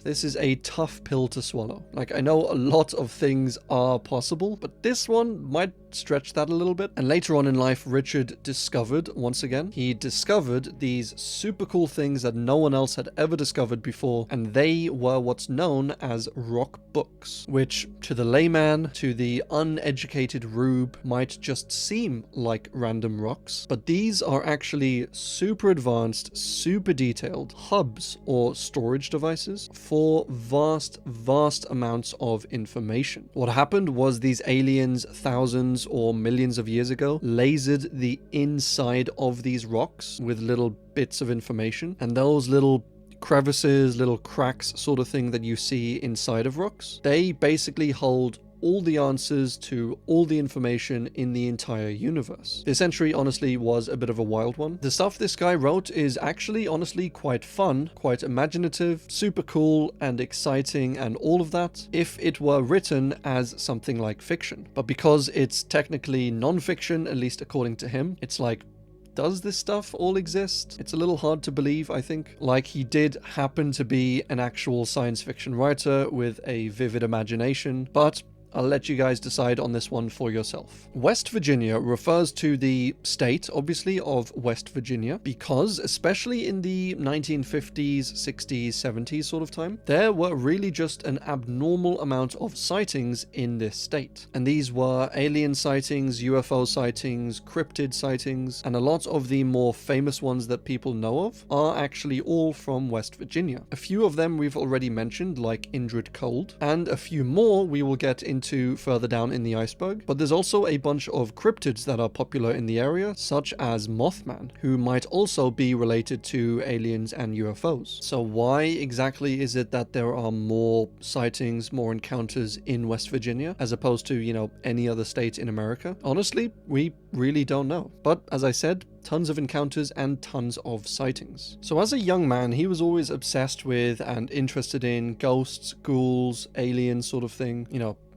this is a tough pill to swallow. Like, I know a lot of things are possible, but this one might stretch that a little bit. And later on in life, Richard discovered, once again, he discovered these super cool things that no one else had ever discovered before, and they were what's known as rock books, which to the layman, to the uneducated rube, might just seem like random rocks, but these are actually super advanced, super detailed hubs or storage devices for vast amounts of information. What happened was these aliens, thousands or millions of years ago, lasered the inside of these rocks with little bits of information, and those little crevices, little cracks sort of thing that you see inside of rocks, they basically hold all the answers to all the information in the entire universe. This entry honestly was a bit of a wild one. The stuff this guy wrote is actually honestly quite fun, quite imaginative, super cool and exciting and all of that if it were written as something like fiction. But because it's technically non-fiction, at least according to him, it's like, does this stuff all exist? It's a little hard to believe, I think. Like, he did happen to be an actual science fiction writer with a vivid imagination, but I'll let you guys decide on this one for yourself. West Virginia refers to the state, obviously, of West Virginia, because especially in the 1950s, 60s, 70s sort of time, there were really just an abnormal amount of sightings in this state. And these were alien sightings, UFO sightings, cryptid sightings, and a lot of the more famous ones that people know of are actually all from West Virginia. A few of them we've already mentioned, like Indrid Cold, and a few more we will get into and to further down in the iceberg, but there's also a bunch of cryptids that are popular in the area, such as Mothman, who might also be related to aliens and UFOs. So why exactly is it that there are more sightings, more encounters in West Virginia, as opposed to, any other state in America? Honestly, we really don't know. But as I said, tons of encounters and tons of sightings. So as a young man, he was always obsessed with and interested in ghosts, ghouls, aliens sort of thing,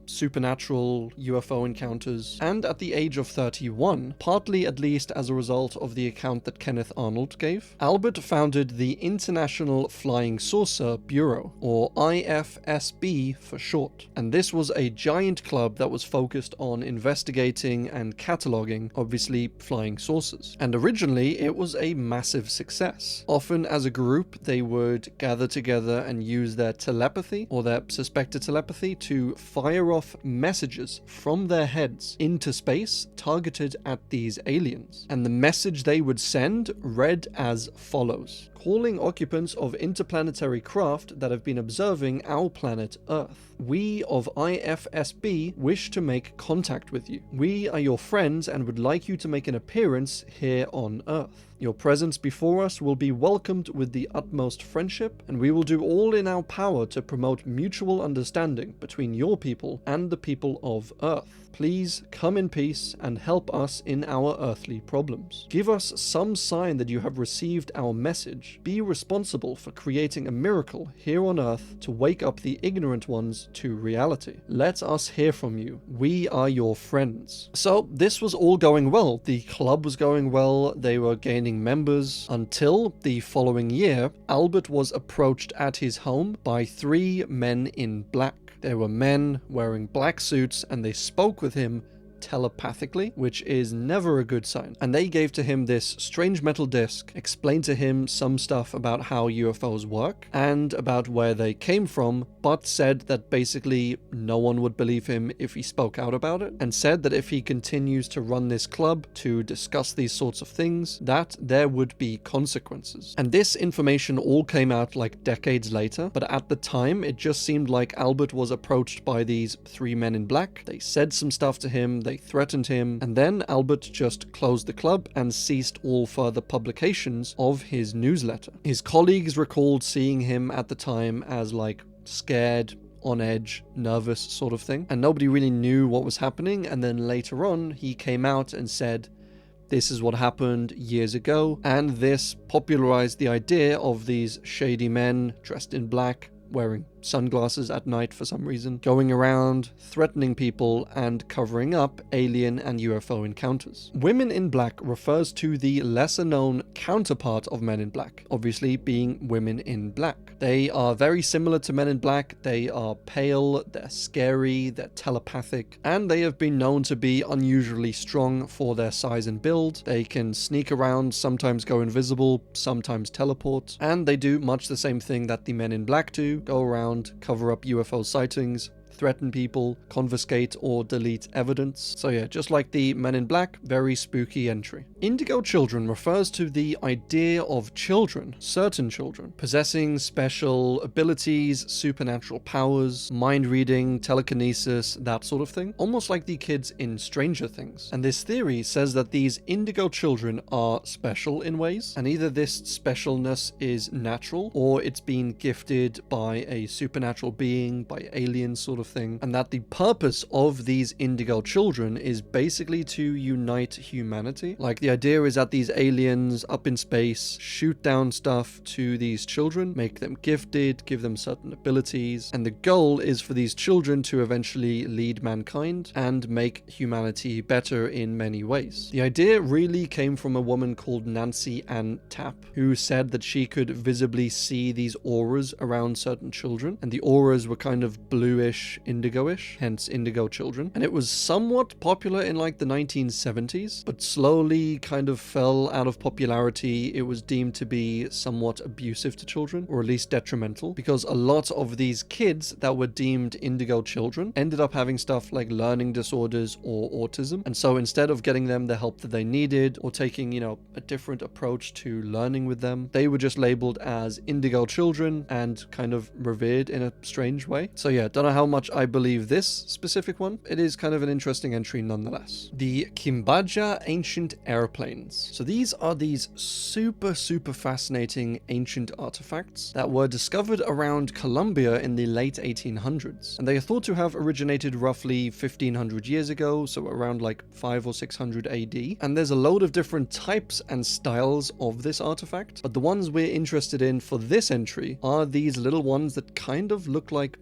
supernatural UFO encounters, and at the age of 31, partly at least as a result of the account that Kenneth Arnold gave, Albert founded the International Flying Saucer Bureau, or IFSB for short. And this was a giant club that was focused on investigating and cataloging, obviously, flying saucers. And originally, it was a massive success. Often as a group, they would gather together and use their telepathy, or their suspected telepathy, to fire off messages from their heads into space targeted at these aliens. And the message they would send read as follows: calling occupants of interplanetary craft that have been observing our planet Earth. We of IFSB wish to make contact with you. We are your friends and would like you to make an appearance here on Earth. Your presence before us will be welcomed with the utmost friendship, and we will do all in our power to promote mutual understanding between your people and the people of Earth. Please come in peace and help us in our earthly problems. Give us some sign that you have received our message. Be responsible for creating a miracle here on Earth to wake up the ignorant ones to reality. Let us hear from you. We are your friends. So this was all going well. The club was going well. They were gaining members until the following year, Albert was approached at his home by 3 men in black. They were men wearing black suits, and they spoke with him telepathically, which is never a good sign. And they gave to him this strange metal disc, explained to him some stuff about how UFOs work and about where they came from, but said that basically no one would believe him if he spoke out about it, and said that if he continues to run this club to discuss these sorts of things, that there would be consequences. And this information all came out like decades later, but at the time it just seemed like Albert was approached by these 3 men in black. They said some stuff to him, they threatened him, and then Albert just closed the club and ceased all further publications of his newsletter. His colleagues recalled seeing him at the time as like scared, on edge, nervous sort of thing, and nobody really knew what was happening. And then later on he came out and said, this is what happened years ago, and this popularized the idea of these shady men dressed in black, wearing sunglasses at night for some reason, going around threatening people and covering up alien and UFO encounters. Women in Black refers to the lesser known counterpart of Men in Black, obviously being women in black. They are very similar to Men in Black. They are pale, they're scary, they're telepathic, and they have been known to be unusually strong for their size and build. They can sneak around, sometimes go invisible, sometimes teleport, and they do much the same thing that the Men in Black do: go around, cover up UFO sightings, threaten people, confiscate or delete evidence. So yeah, just like the Men in Black, very spooky entry. Indigo Children refers to the idea of children, certain children, possessing special abilities, supernatural powers, mind reading, telekinesis, that sort of thing, almost like the kids in Stranger Things. And this theory says that these indigo children are special in ways, and either this specialness is natural or it's been gifted by a supernatural being, by aliens sort of thing, and that the purpose of these indigo children is basically to unite humanity. Like, the idea is that these aliens up in space shoot down stuff to these children, make them gifted, give them certain abilities, and the goal is for these children to eventually lead mankind and make humanity better in many ways. The idea really came from a woman called Nancy Ann Tapp, who said that she could visibly see these auras around certain children, and the auras were kind of bluish, indigo-ish, hence Indigo Children. And it was somewhat popular in like the 1970s, but slowly kind of fell out of popularity. It was deemed to be somewhat abusive to children, or at least detrimental, because a lot of these kids that were deemed indigo children ended up having stuff like learning disorders or autism. And so instead of getting them the help that they needed, or taking, a different approach to learning with them, they were just labeled as indigo children and kind of revered in a strange way. So yeah, don't know how much much I believe this specific one, it is kind of an interesting entry nonetheless. The Kimbaja Ancient Airplanes. So these are these super fascinating ancient artifacts that were discovered around Colombia in the late 1800s. And they are thought to have originated roughly 1500 years ago, so around like 500 or 600 AD. And there's a load of different types and styles of this artifact, but the ones we're interested in for this entry are these little ones that kind of look like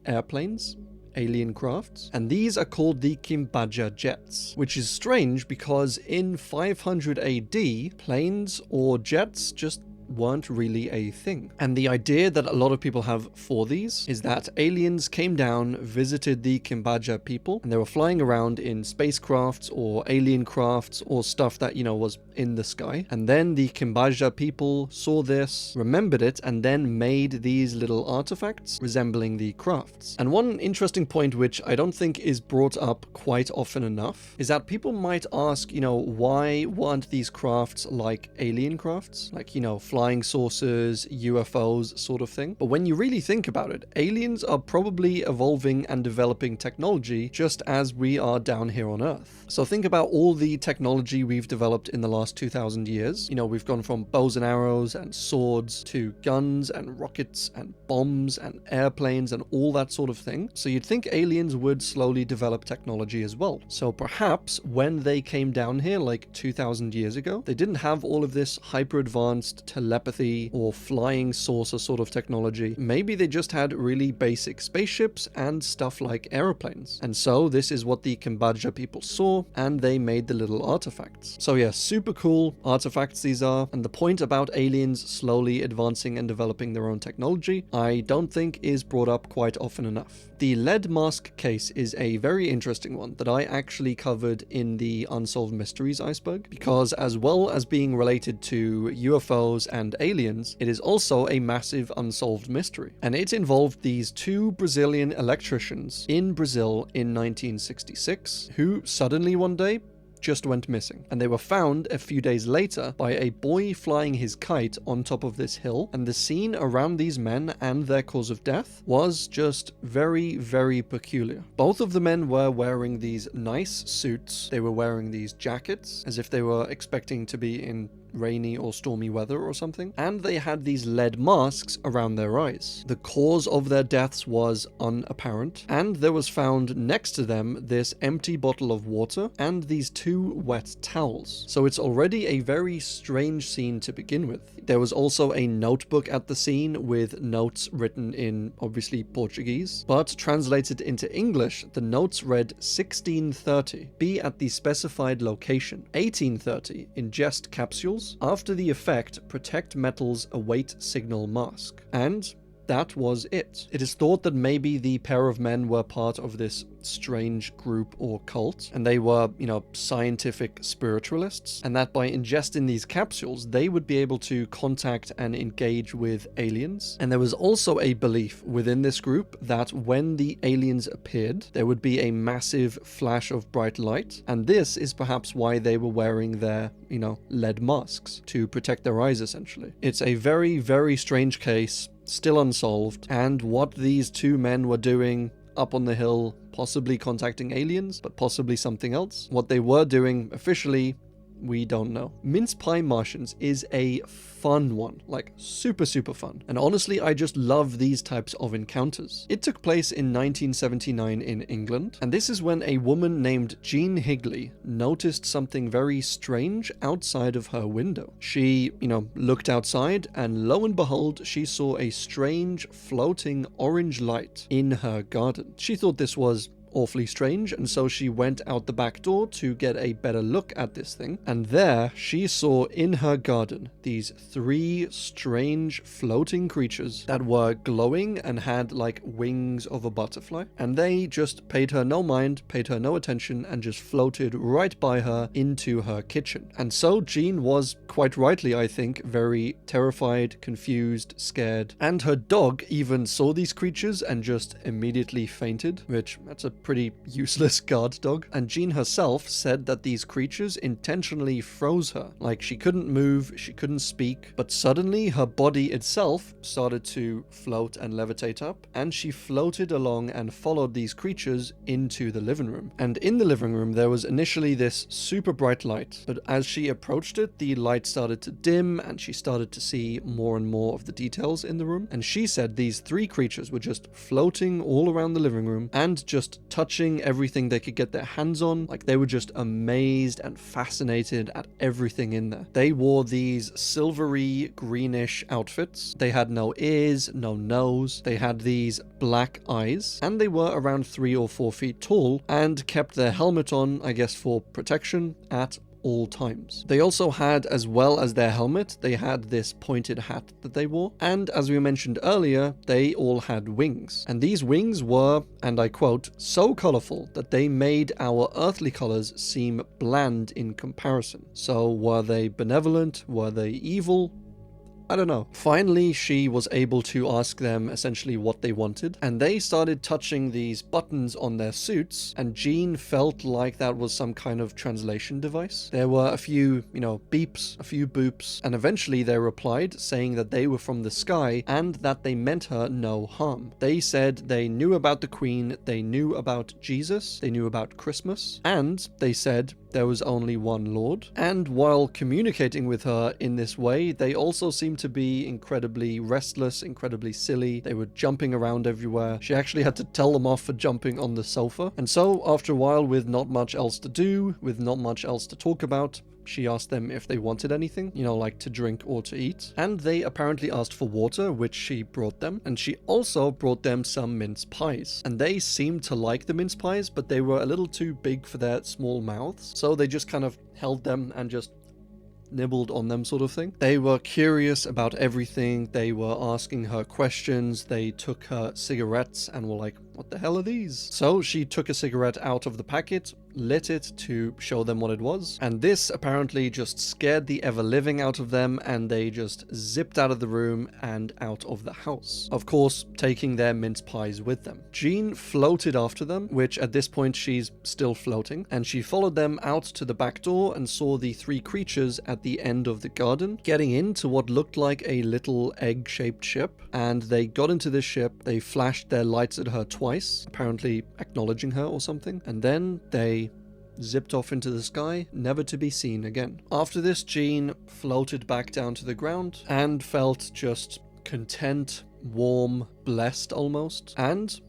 airplanes, alien crafts, and these are called the Kimbaja jets, which is strange because in 500 AD, planes or jets just weren't really a thing. And the idea that a lot of people have for these is that aliens came down, visited the Kimbaja people, and they were flying around in spacecrafts or alien crafts or stuff that, you know, was in the sky. And then the Kimbaja people saw this, remembered it, and then made these little artifacts resembling the crafts. And one interesting point which I don't think is brought up quite often enough is that people might ask, you know, why weren't these crafts like alien crafts? Like, you know, flying saucers, UFOs sort of thing. But when you really think about it, aliens are probably evolving and developing technology just as we are down here on Earth. So think about all the technology we've developed in the last 2000 years. You know, we've gone from bows and arrows and swords to guns and rockets and bombs and airplanes and all that sort of thing. So you'd think aliens would slowly develop technology as well. So perhaps when they came down here like 2000 years ago, they didn't have all of this hyper advanced telepathy or flying saucer sort of technology. Maybe they just had really basic spaceships and stuff like airplanes. And so this is what the Kimbaja people saw, and they made the little artifacts. So yeah, super cool artifacts these are. And the point about aliens slowly advancing and developing their own technology, I don't think is brought up quite often enough. The lead mask case is a very interesting one that I actually covered in the Unsolved Mysteries Iceberg, because as well as being related to UFOs and aliens, it is also a massive unsolved mystery. And it involved these two Brazilian electricians in Brazil in 1966 who suddenly one day just went missing. And they were found a few days later by a boy flying his kite on top of this hill, and the scene around these men and their cause of death was just very peculiar. Both of the men were wearing these nice suits, they were wearing these jackets as if they were expecting to be in rainy or stormy weather or something, and they had these lead masks around their eyes. The cause of their deaths was unapparent, and there was found next to them this empty bottle of water and these two wet towels. So it's already a very strange scene to begin with. There was also a notebook at the scene with notes written in obviously Portuguese, but translated into English, the notes read 1630, be at the specified location, 1830, ingest capsules. After the effect, protect metals await signal mask. And that was it. It is thought that maybe the pair of men were part of this strange group or cult, and they were, you know, scientific spiritualists, and that by ingesting these capsules, they would be able to contact and engage with aliens. And there was also a belief within this group that when the aliens appeared, there would be a massive flash of bright light, and this is perhaps why they were wearing their, you know, lead masks to protect their eyes, essentially. It's a very strange case, still unsolved, and what these two men were doing up on the hill, possibly contacting aliens, but possibly something else. What they were doing officially, we don't know. Mince Pie Martians is a fun one, like super fun. And honestly, I just love these types of encounters. It took place in 1979 in England, and this is when a woman named Jean Higley noticed something very strange outside of her window. She, you know, looked outside, and lo and behold, she saw a strange floating orange light in her garden. She thought this was awfully strange, and so she went out the back door to get a better look at this thing, and there she saw in her garden these three strange floating creatures that were glowing and had like wings of a butterfly, and they just paid her no mind, paid her no attention, and just floated right by her into her kitchen. And so Jean was, quite rightly I think, very terrified, confused, scared, and her dog even saw these creatures and just immediately fainted, which that's a pretty useless guard dog. And Djinn herself said that these creatures intentionally froze her. Like, she couldn't move, she couldn't speak, but suddenly her body itself started to float and levitate up, and she floated along and followed these creatures into the living room. And in the living room there was initially this super bright light, but as she approached it, the light started to dim and she started to see more and more of the details in the room. And she said these three creatures were just floating all around the living room and just touching everything they could get their hands on. Like, they were just amazed and fascinated at everything in there. They wore these silvery greenish outfits. They had no ears, no nose. They had these black eyes, and they were around 3 or 4 feet tall and kept their helmet on, I guess for protection, at all times. They also had, as well as their helmet, they had this pointed hat that they wore, and as we mentioned earlier, they all had wings. And these wings were, and I quote, so colorful that they made our earthly colors seem bland in comparison. So were they benevolent? Were they evil? I don't know. Finally, she was able to ask them essentially what they wanted, and they started touching these buttons on their suits, and Djinn felt like that was some kind of translation device. There were a few, beeps, a few boops, and eventually they replied saying that they were from the sky and that they meant her no harm. They said they knew about the Queen, they knew about Jesus, they knew about Christmas, and they said there was only one Lord. And while communicating with her in this way, they also seemed to be incredibly restless, incredibly silly. They were jumping around everywhere. She actually had to tell them off for jumping on the sofa. And so, after a while, with not much else to do, with not much else to talk about, she asked them if they wanted anything, like to drink or to eat. And they apparently asked for water, which she brought them. And she also brought them some mince pies. And they seemed to like the mince pies, but they were a little too big for their small mouths. So they just kind of held them and just nibbled on them, sort of thing. They were curious about everything. They were asking her questions. They took her cigarettes and were like, what the hell are these? So she took a cigarette out of the packet, lit it to show them what it was, and this apparently just scared the ever-living out of them, and they just zipped out of the room and out of the house, of course taking their mince pies with them. Djinn floated after them, which at this point she's still floating, and she followed them out to the back door and saw the three creatures at the end of the garden getting into what looked like a little egg-shaped ship. And they got into this ship, they flashed their lights at her twice, apparently acknowledging her or something, and then they zipped off into the sky, never to be seen again. After this, Djinn floated back down to the ground and felt just content, warm, blessed almost, and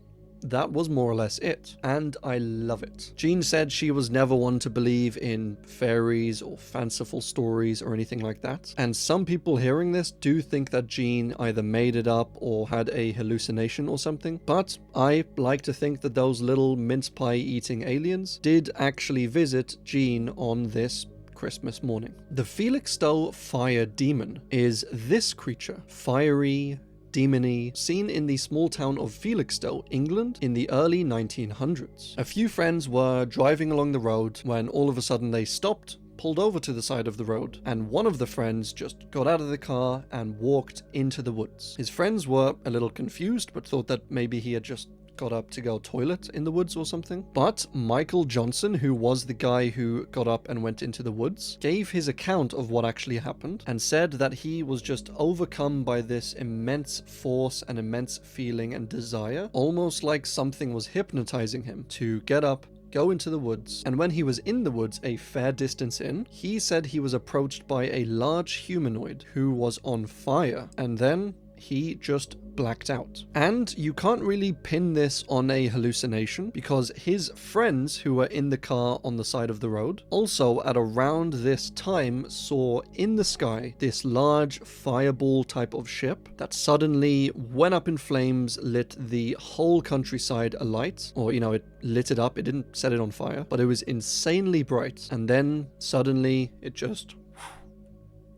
that was more or less it, and I love it. Djinn said she was never one to believe in fairies or fanciful stories or anything like that, and some people hearing this do think that Djinn either made it up or had a hallucination or something, but I like to think that those little mince pie eating aliens did actually visit Djinn on this Christmas morning. The Felixstowe fire demon is this creature, fiery, demony, seen in the small town of Felixstowe, England in the early 1900s. A few friends were driving along the road when all of a sudden they stopped, pulled over to the side of the road, and one of the friends just got out of the car and walked into the woods. His friends were a little confused, but thought that maybe he had just got up to go toilet in the woods or something. But Michael Johnson, who was the guy who got up and went into the woods, gave his account of what actually happened and said that he was just overcome by this immense force and immense feeling and desire, almost like something was hypnotizing him to get up, go into the woods, and when he was in the woods a fair distance in, he said he was approached by a large humanoid who was on fire, and then he just blacked out. And you can't really pin this on a hallucination because his friends who were in the car on the side of the road also at around this time saw in the sky this large fireball type of ship that suddenly went up in flames, lit the whole countryside alight, or it lit it up, it didn't set it on fire, but it was insanely bright, and then suddenly it just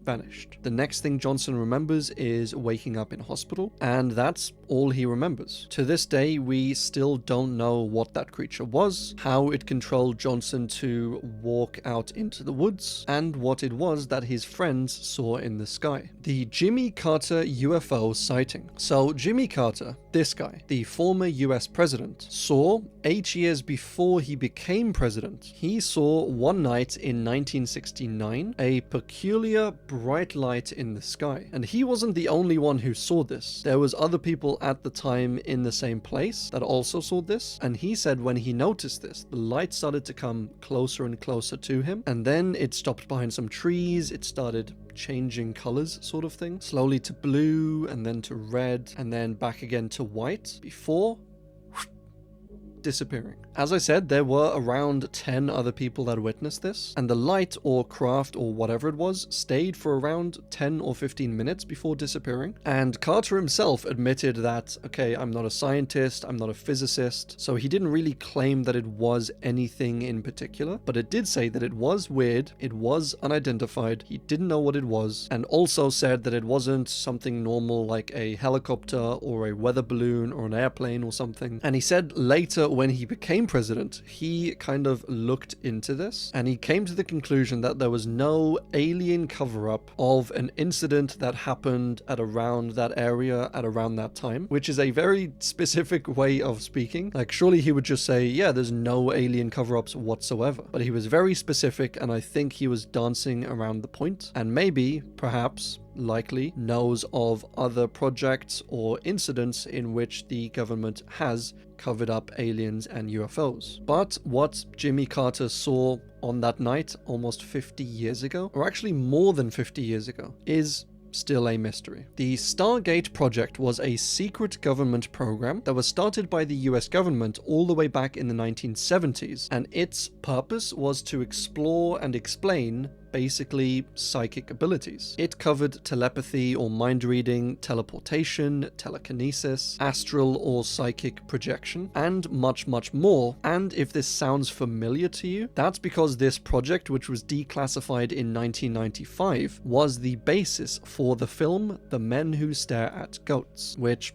vanished. The next thing Johnson remembers is waking up in hospital, and that's all he remembers. To this day, we still don't know what that creature was, how it controlled Johnson to walk out into the woods, and what it was that his friends saw in the sky. The Jimmy Carter UFO sighting. So Jimmy Carter, this guy, the former US president, saw 8 years before he became president. He saw one night in 1969 a peculiar bright light in the sky. And he wasn't the only one who saw this. There was other people at the time in the same place that also saw this. And he said when he noticed this, the light started to come closer and closer to him. And then it stopped behind some trees. It started changing colors, sort of thing. Slowly to blue, and then to red, and then back again to white, before disappearing. As I said, there were around 10 other people that witnessed this, and the light or craft or whatever it was stayed for around 10 or 15 minutes before disappearing. And Carter himself admitted that, okay, I'm not a scientist, I'm not a physicist, so he didn't really claim that it was anything in particular, but it did say that it was weird, it was unidentified, he didn't know what it was, and also said that it wasn't something normal like a helicopter or a weather balloon or an airplane or something. And he said later when he became president, he kind of looked into this and he came to the conclusion that there was no alien cover-up of an incident that happened at around that area at around that time, which is a very specific way of speaking. Like, surely he would just say, yeah, there's no alien cover-ups whatsoever. But he was very specific, and I think he was dancing around the point, and maybe, perhaps, likely knows of other projects or incidents in which the government has covered up aliens and UFOs. But what Jimmy Carter saw on that night almost 50 years ago, or actually more than 50 years ago, is still a mystery. The Stargate Project was a secret government program that was started by the US government all the way back in the 1970s, and its purpose was to explore and explain basically psychic abilities. It covered telepathy or mind reading, teleportation, telekinesis, astral or psychic projection, and much, much more. And if this sounds familiar to you, that's because this project, which was declassified in 1995, was the basis for the film The Men Who Stare at Goats, which,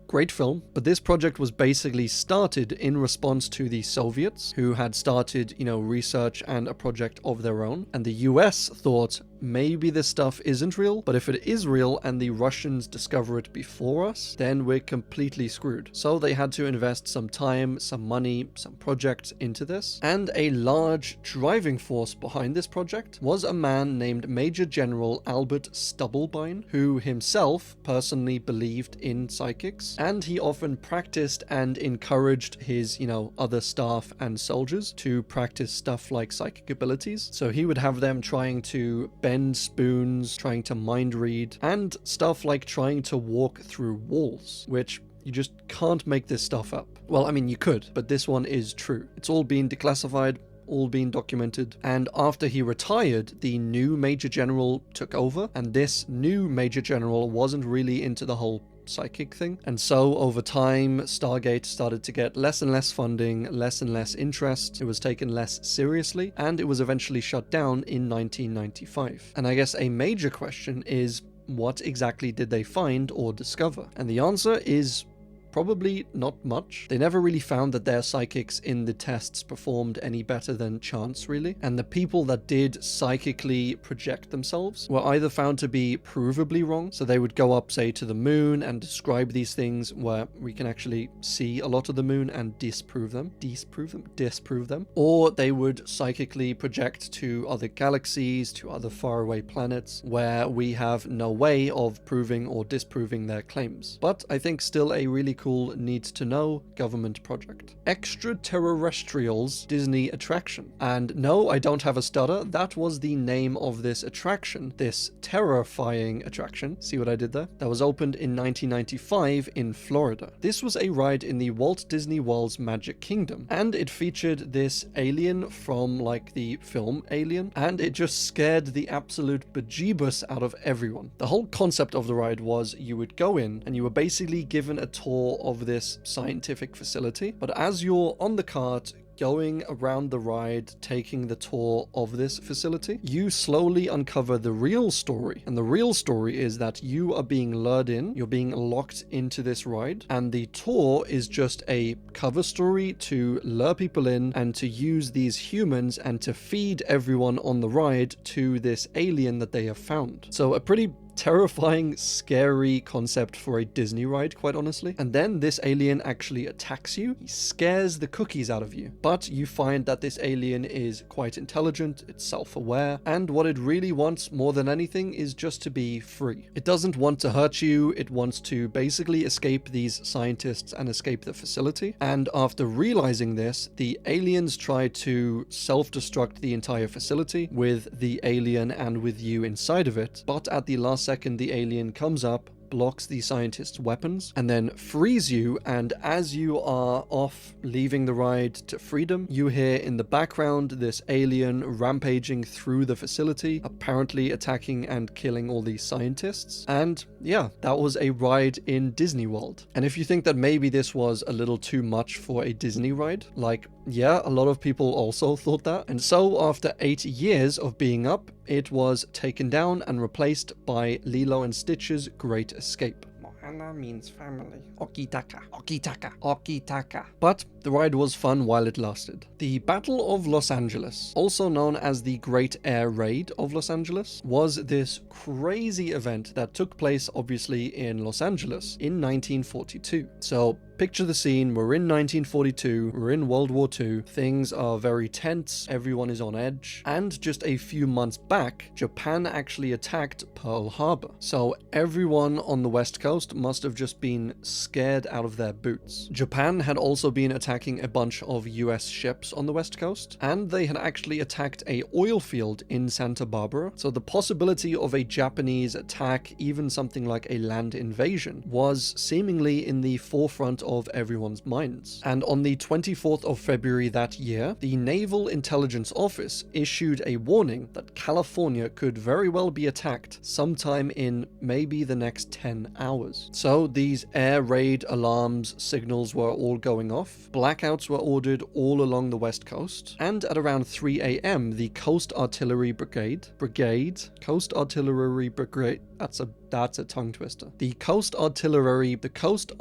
great film, but this project was basically started in response to the Soviets, who had started, research and a project of their own, and the US thought, maybe this stuff isn't real, but if it is real and the Russians discover it before us, then we're completely screwed. So they had to invest some time, some money, some projects into this, and a large driving force behind this project was a man named Major General Albert Stubblebine, who himself personally believed in psychics, and he often practiced and encouraged his, other staff and soldiers to practice stuff like psychic abilities. So he would have them trying to bend spoons, trying to mind read, and stuff like trying to walk through walls, which you just can't make this stuff up. Well, I mean, you could, but this one is true. It's all been declassified, all been documented, and after he retired, the new Major General took over, and this new Major General wasn't really into the whole psychic thing, and so over time Stargate started to get less and less funding, less and less interest, it was taken less seriously, and it was eventually shut down in 1995. And I guess a major question is, what exactly did they find or discover? And the answer is probably not much. They never really found that their psychics in the tests performed any better than chance, really. And the people that did psychically project themselves were either found to be provably wrong, so they would go up, say, to the moon and describe these things where we can actually see a lot of the moon and disprove them, or they would psychically project to other galaxies, to other faraway planets, where we have no way of proving or disproving their claims. But I think still a really cool needs to know government project. Extraterrestrial's Disney attraction. And no, I don't have a stutter, that was the name of this attraction, this terrifying attraction, see what I did there? That was opened in 1995 in Florida. This was a ride in the Walt Disney World's Magic Kingdom, and it featured this alien from like the film Alien, and it just scared the absolute bejeebus out of everyone. The whole concept of the ride was you would go in and you were basically given a tour of this scientific facility, but as you're on the cart going around the ride, taking the tour of this facility, you slowly uncover the real story. And the real story is that you are being lured in, you're being locked into this ride, and the tour is just a cover story to lure people in and to use these humans and to feed everyone on the ride to this alien that they have found. So a pretty terrifying, scary concept for a Disney ride, quite honestly. And then this alien actually attacks you. He scares the cookies out of you. But you find that this alien is quite intelligent, it's self-aware, and what it really wants more than anything is just to be free. It doesn't want to hurt you, it wants to basically escape these scientists and escape the facility. And after realizing this, the aliens try to self-destruct the entire facility with the alien and with you inside of it. But at the last second, the alien comes up, blocks the scientist's weapons, and then frees you. And as you are off leaving the ride to freedom, you hear in the background this alien rampaging through the facility, apparently attacking and killing all these scientists. And yeah, that was a ride in Disney World. And if you think that maybe this was a little too much for a Disney ride, like, yeah, a lot of people also thought that. And so after 8 years of being up, it was taken down and replaced by Lilo and Stitch's Great Escape. Mohana means family. Okitaka, Okitaka, Okitaka. But the ride was fun while it lasted. The Battle of Los Angeles, also known as the Great Air Raid of Los Angeles, was this crazy event that took place obviously in Los Angeles in 1942. So picture the scene, we're in 1942, we're in World War II, things are very tense, everyone is on edge, and just a few months back, Japan actually attacked Pearl Harbor. So everyone on the West Coast must have just been scared out of their boots. Japan had also been attacking a bunch of US ships on the West Coast, and they had actually attacked a oil field in Santa Barbara. So the possibility of a Japanese attack, even something like a land invasion, was seemingly in the forefront of everyone's minds. And on the 24th of February that year, the Naval Intelligence Office issued a warning that California could very well be attacked sometime in maybe the next 10 hours. So these air raid alarms signals were all going off. Blackouts were ordered all along the West Coast. And at around 3 a.m., the Coast Artillery Brigade, that's a tongue twister. The Coast Artillery Brigade,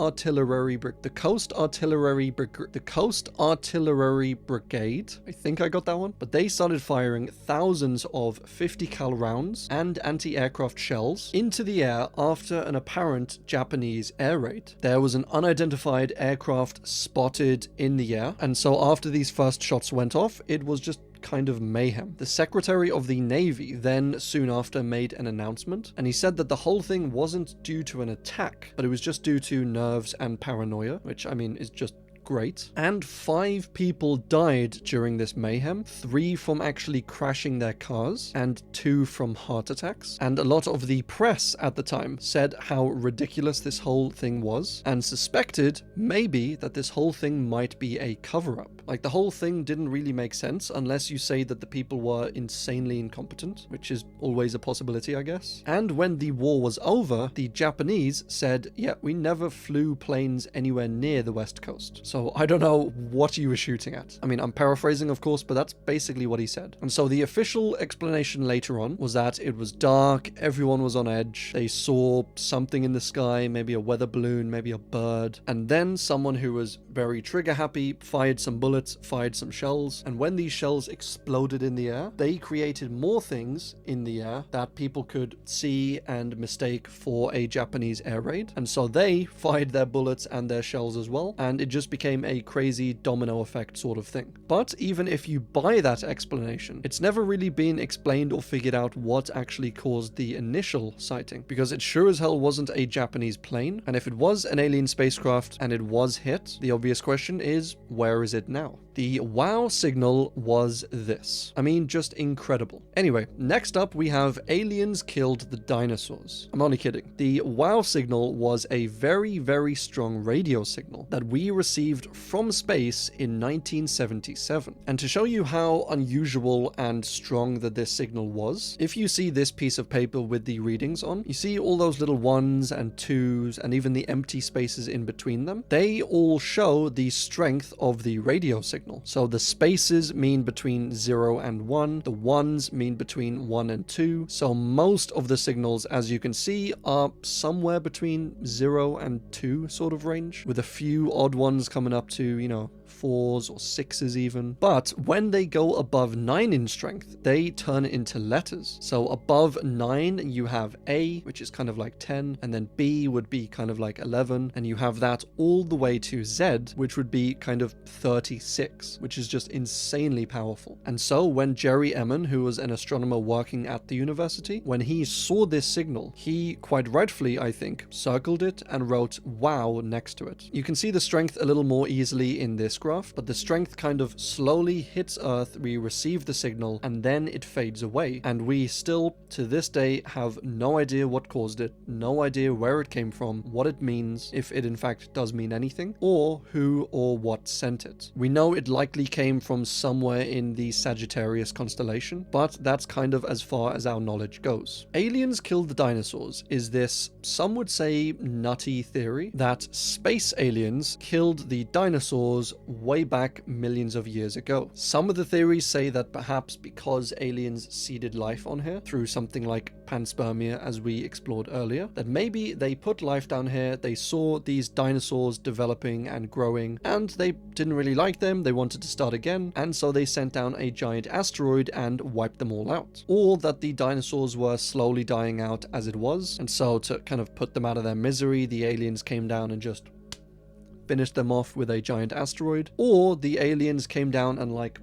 I think I got that one, but they started firing thousands of 50 cal rounds and anti-aircraft shells into the air after an apparent Japanese air raid. There was an unidentified aircraft spotted in the air, and so after these first shots went off, it was just kind of mayhem. The Secretary of the Navy then soon after made an announcement, and he said that the whole thing wasn't due to an attack, but it was just due to nerves and paranoia, which I mean is just great. And 5 people died during this mayhem, 3 from actually crashing their cars and 2 from heart attacks. And a lot of the press at the time said how ridiculous this whole thing was and suspected maybe that this whole thing might be a cover-up. Like, the whole thing didn't really make sense unless you say that the people were insanely incompetent, which is always a possibility, I guess. And when the war was over, the Japanese said, yeah, we never flew planes anywhere near the West Coast. So I don't know what you were shooting at. I mean, I'm paraphrasing, of course, but that's basically what he said. And so the official explanation later on was that it was dark, everyone was on edge, they saw something in the sky, maybe a weather balloon, maybe a bird, and then someone who was very trigger happy fired some bullets, fired some shells, and when these shells exploded in the air, they created more things in the air that people could see and mistake for a Japanese air raid. And so they fired their bullets and their shells as well, and it just became a crazy domino effect sort of thing. But even if you buy that explanation, it's never really been explained or figured out what actually caused the initial sighting, because it sure as hell wasn't a Japanese plane, and if it was an alien spacecraft and it was hit, the obvious question is, where is it now? The wow signal was this. I mean, just incredible. Anyway, next up we have aliens killed the dinosaurs. I'm only kidding. The wow signal was a very, very strong radio signal that we received received from space in 1977. And to show you how unusual and strong that this signal was, if you see this piece of paper with the readings on, you see all those little 1s and 2s and even the empty spaces in between them. They all show the strength of the radio signal. So the spaces mean between 0 and 1, the 1s mean between 1 and 2. So most of the signals, as you can see, are somewhere between 0 and 2 sort of range, with a few odd ones coming up to, 4s or 6s even. But when they go above 9 in strength, they turn into letters. So above 9 you have A, which is kind of like 10, and then B would be kind of like 11, and you have that all the way to Z, which would be kind of 36, which is just insanely powerful. And so when Jerry Emmon, who was an astronomer working at the university, when he saw this signal, he quite rightfully, I think, circled it and wrote "wow" next to it. You can see the strength a little more easily in this graph, but the strength kind of slowly hits Earth, we receive the signal, and then it fades away. And we still, to this day, have no idea what caused it, no idea where it came from, what it means, if it in fact does mean anything, or who or what sent it. We know it likely came from somewhere in the Sagittarius constellation, but that's kind of as far as our knowledge goes. Aliens killed the dinosaurs is this, some would say, nutty theory that space aliens killed the dinosaurs way back millions of years ago. Some of the theories say that perhaps because aliens seeded life on here through something like panspermia, as we explored earlier, that maybe they put life down here, they saw these dinosaurs developing and growing, and they didn't really like them, they wanted to start again, and so they sent down a giant asteroid and wiped them all out. Or that the dinosaurs were slowly dying out as it was, and so to kind of put them out of their misery, the aliens came down and just finished them off with a giant asteroid. Or the aliens came down and like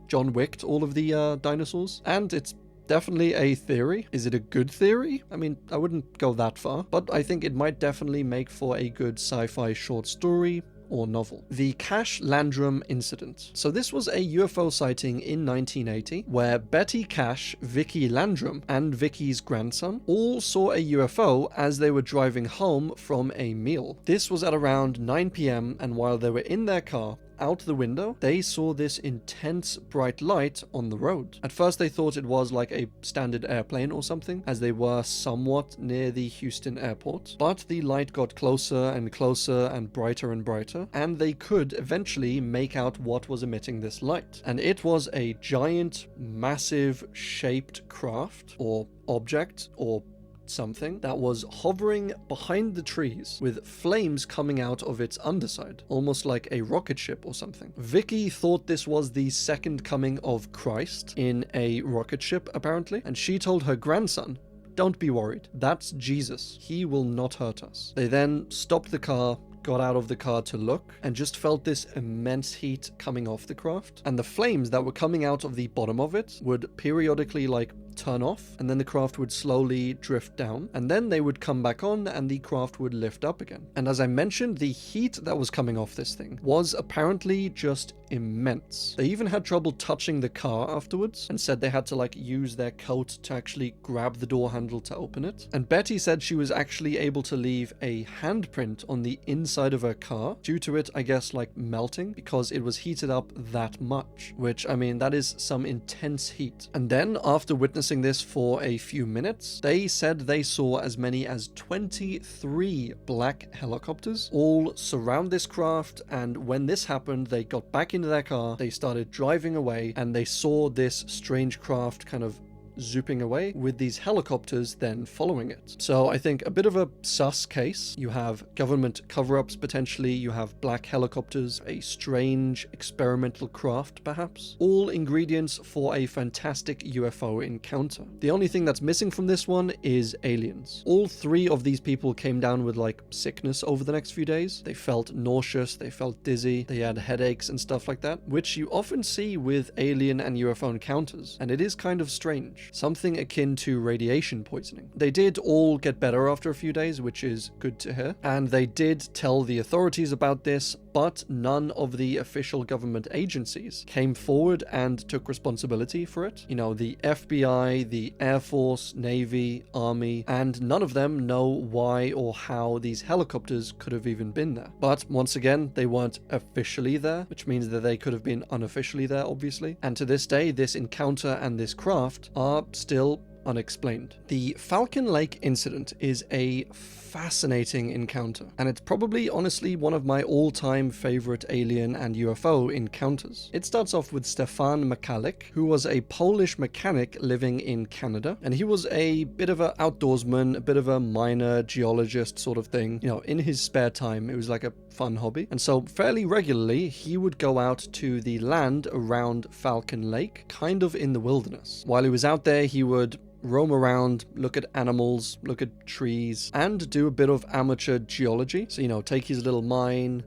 John Wicked all of the dinosaurs. And it's definitely a theory. Is it a good theory? I mean, I wouldn't go that far, but I think it might definitely make for a good sci-fi short story or novel. The Cash Landrum Incident. So this was a UFO sighting in 1980 where Betty Cash, Vicky Landrum, and Vicky's grandson all saw a UFO as they were driving home from a meal. This was at around 9 p.m. and while they were in their car, out the window, they saw this intense bright light on the road. At first they thought it was like a standard airplane or something, as they were somewhat near the Houston airport, but the light got closer and closer and brighter, and they could eventually make out what was emitting this light. And it was a giant, massive shaped craft or object or something that was hovering behind the trees with flames coming out of its underside, almost like a rocket ship or something. Vicky thought this was the second coming of Christ in a rocket ship, apparently, and she told her grandson, "Don't be worried, that's Jesus. He will not hurt us." They then stopped the car, got out of the car to look, and just felt this immense heat coming off the craft. And the flames that were coming out of the bottom of it would periodically like turn off, and then the craft would slowly drift down, and then they would come back on and the craft would lift up again. And as I mentioned, the heat that was coming off this thing was apparently just immense. They even had trouble touching the car afterwards and said they had to like use their coat to actually grab the door handle to open it. And Betty said she was actually able to leave a handprint on the inside of her car due to it, I guess, like melting because it was heated up that much, which, I mean, that is some intense heat. And then after witnessing this for a few minutes, they said they saw as many as 23 black helicopters all surround this craft, and when this happened, they got back into their car, they started driving away, and they saw this strange craft kind of zooping away with these helicopters then following it. So I think a bit of a sus case. You have government cover-ups potentially, you have black helicopters, a strange experimental craft perhaps. All ingredients for a fantastic UFO encounter. The only thing that's missing from this one is aliens. All three of these people came down with like sickness over the next few days. They felt nauseous, they felt dizzy, they had headaches and stuff like that, which you often see with alien and UFO encounters, and it is kind of strange. something akin to radiation poisoning. They did all get better after a few days, which is good to hear, and they did tell the authorities about this, but none of the official government agencies came forward and took responsibility for it. You know, the FBI, the Air Force, Navy, Army, and none of them know why or how these helicopters could have even been there. But once again, they weren't officially there, which means that they could have been unofficially there, obviously. And to this day, this encounter and this craft are still unexplained. The Falcon Lake incident is a fascinating encounter, and it's probably honestly one of my all-time favorite alien and UFO encounters. It starts off with Stefan Michalek, who was a Polish mechanic living in Canada, and he was a bit of an outdoorsman, a bit of a minor geologist sort of thing. You know, in his spare time, it was like a fun hobby, and so fairly regularly he would go out to the land around Falcon Lake, kind of in the wilderness. While he was out there, he would roam around, look at animals, look at trees, and do a bit of amateur geology. So, you know, take his little mine,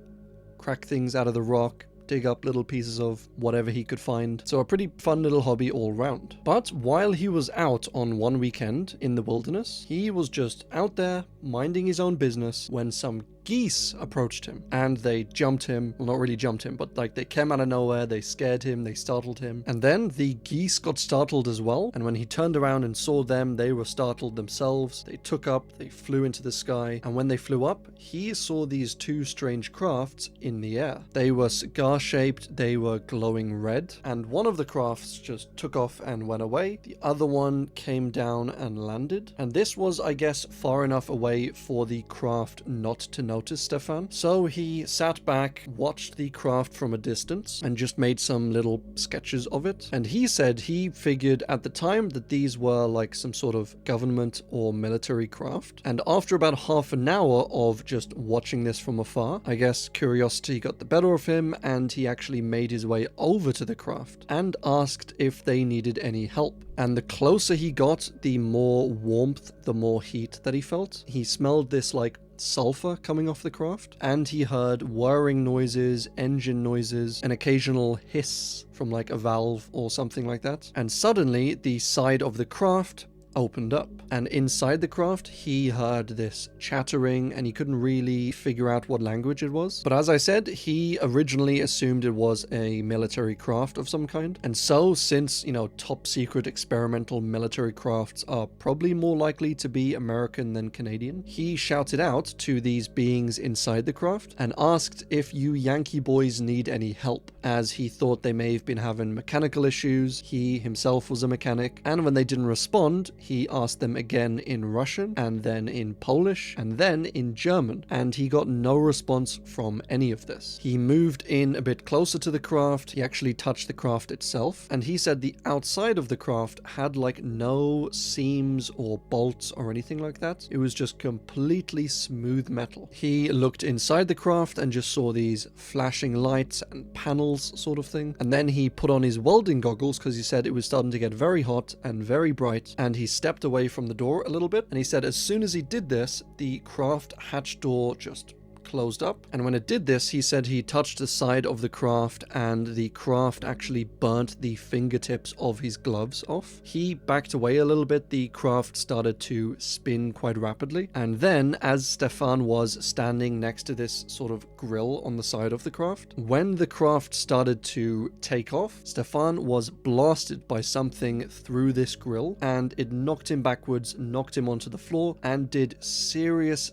crack things out of the rock, dig up little pieces of whatever he could find. So a pretty fun little hobby all round. But while he was out on one weekend in the wilderness, he was just out there minding his own business when some geese approached him, and they jumped him. Well, not really jumped him, but like they came out of nowhere, they scared him, they startled him, and then the geese got startled as well, and when he turned around and saw them, they were startled themselves. They took up, they flew into the sky, and when they flew up, he saw these two strange crafts in the air. They were cigar-shaped, they were glowing red, and one of the crafts just took off and went away. The other one came down and landed, and this was, I guess, far enough away for the craft not to notice Stefan. So he sat back, watched the craft from a distance, and just made some little sketches of it. And he said he figured at the time that these were like some sort of government or military craft. And after about half an hour of just watching this from afar, I guess curiosity got the better of him, and he actually made his way over to the craft and asked if they needed any help. And the closer he got, the more warmth, the more heat that he felt. He smelled this like sulfur coming off the craft, and he heard whirring noises, engine noises, an occasional hiss from like a valve or something like that. And suddenly the side of the craft opened up, and inside the craft he heard this chattering, and he couldn't really figure out what language it was. But as I said, he originally assumed it was a military craft of some kind, and so since, you know, top secret experimental military crafts are probably more likely to be American than Canadian, he shouted out to these beings inside the craft and asked if you Yankee boys need any help, as he thought they may have been having mechanical issues. He himself was a mechanic, and when they didn't respond, he asked them again in Russian, and then in Polish, and then in German, and he got no response from any of this. He moved in a bit closer to the craft. He actually touched the craft itself, and he said the outside of the craft had like no seams or bolts or anything like that. It was just completely smooth metal. He looked inside the craft and just saw these flashing lights and panels sort of thing, and then he put on his welding goggles because he said it was starting to get very hot and very bright, and he stepped away from the door a little bit, and he said as soon as he did this, the craft hatch door just closed up. And when it did this, he said he touched the side of the craft, and the craft actually burnt the fingertips of his gloves off. He backed away a little bit. The craft started to spin quite rapidly, and then as Stefan was standing next to this sort of grill on the side of the craft, when the craft started to take off, Stefan was blasted by something through this grill, and it knocked him backwards, knocked him onto the floor, and did serious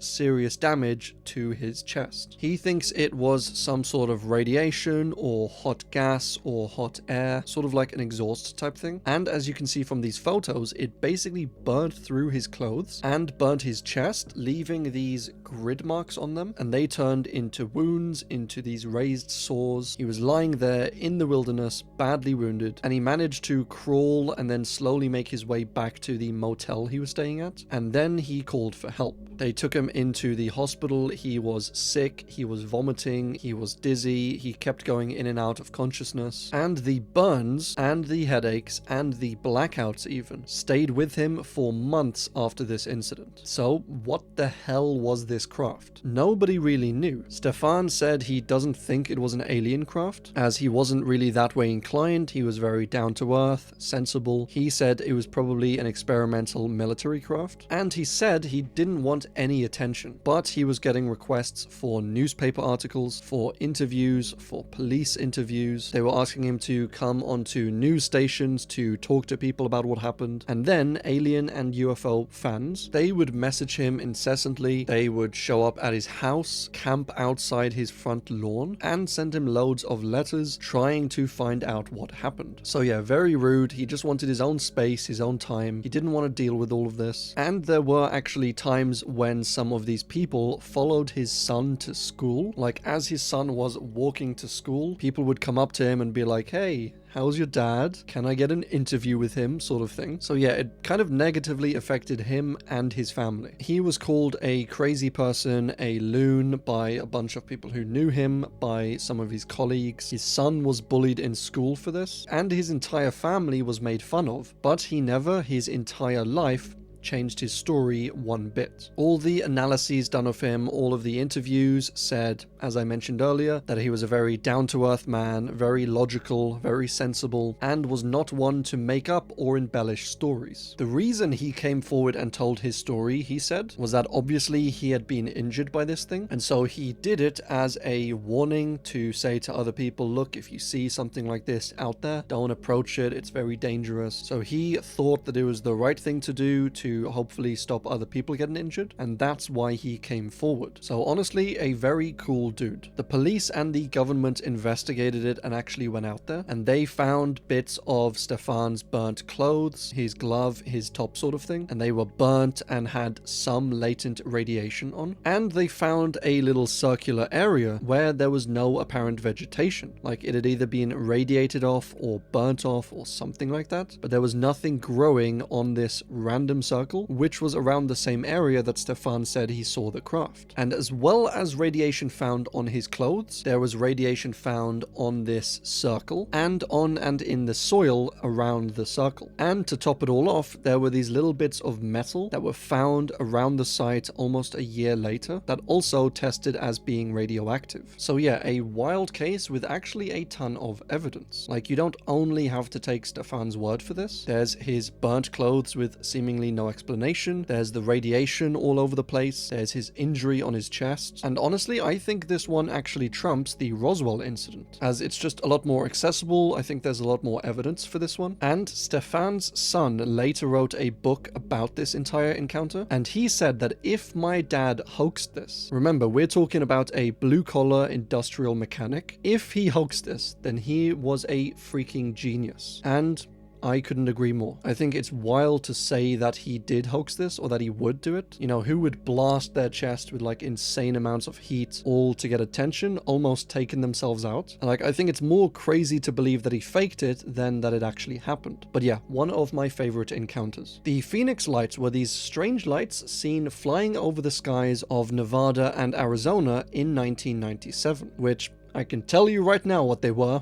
damage to his chest. He thinks it was some sort of radiation or hot gas or hot air, sort of like an exhaust type thing. And as you can see from these photos, it basically burnt through his clothes and burnt his chest, leaving these grid marks on them, and they turned into wounds, into these raised sores. He was lying there in the wilderness, badly wounded, and he managed to crawl and then slowly make his way back to the motel he was staying at, and then he called for help. They took him into the hospital. He was sick, he was vomiting, he was dizzy, he kept going in and out of consciousness, and the burns and the headaches and the blackouts even stayed with him for months after this incident. So what the hell was this this craft? Nobody really knew. Stefan said he doesn't think it was an alien craft, as he wasn't really that way inclined. He was very down to earth, sensible. He said it was probably an experimental military craft, and he said he didn't want any attention, but he was getting requests for newspaper articles, for interviews, for police interviews. They were asking him to come onto news stations to talk to people about what happened, and then alien and UFO fans, they would message him incessantly. They would show up at his house, camp outside his front lawn, and send him loads of letters trying to find out what happened. So yeah, very rude. He just wanted his own space, his own time. He didn't want to deal with all of this. And there were actually times when some of these people followed his son to school. Like, as his son was walking to school, people would come up to him and be like, "Hey, how's your dad? Can I get an interview with him?" sort of thing. So yeah, it kind of negatively affected him and his family. He was called a crazy person, a loon, by a bunch of people who knew him, by some of his colleagues. His son was bullied in school for this, and his entire family was made fun of, but he never, his entire life, changed his story one bit. All the analyses done of him, all of the interviews said, as I mentioned earlier, that he was a very down-to-earth man, very logical, very sensible, and was not one to make up or embellish stories. The reason he came forward and told his story, he said, was that obviously he had been injured by this thing, and so he did it as a warning to say to other people, look, if you see something like this out there, don't approach it, it's very dangerous. So he thought that it was the right thing to do to hopefully stop other people getting injured, and that's why he came forward. So honestly, a very cool dude. The police and the government investigated it and actually went out there, and they found bits of Stefan's burnt clothes, his glove, his top sort of thing, and they were burnt and had some latent radiation on. And they found a little circular area where there was no apparent vegetation, like it had either been radiated off or burnt off or something like that, but there was nothing growing on this random circle, which was around the same area that Stefan said he saw the craft. And as well as radiation found on his clothes, there was radiation found on this circle and on and in the soil around the circle. And to top it all off, there were these little bits of metal that were found around the site almost a year later that also tested as being radioactive. So yeah, a wild case with actually a ton of evidence. Like, you don't only have to take Stefan's word for this. There's his burnt clothes with seemingly no explanation, there's the radiation all over the place, there's his injury on his chest, and honestly, I think this one actually trumps the Roswell incident, as it's just a lot more accessible. I think there's a lot more evidence for this one. And Stefan's son later wrote a book about this entire encounter, and he said that if my dad hoaxed this, remember, we're talking about a blue-collar industrial mechanic, if he hoaxed this, then he was a freaking genius. And I couldn't agree more. I think it's wild to say that he did hoax this, or that he would do it. You know, who would blast their chest with like insane amounts of heat all to get attention, almost taking themselves out? And like, I think it's more crazy to believe that he faked it than that it actually happened. But yeah, one of my favorite encounters. The Phoenix lights were these strange lights seen flying over the skies of Nevada and Arizona in 1997, which I can tell you right now what they were.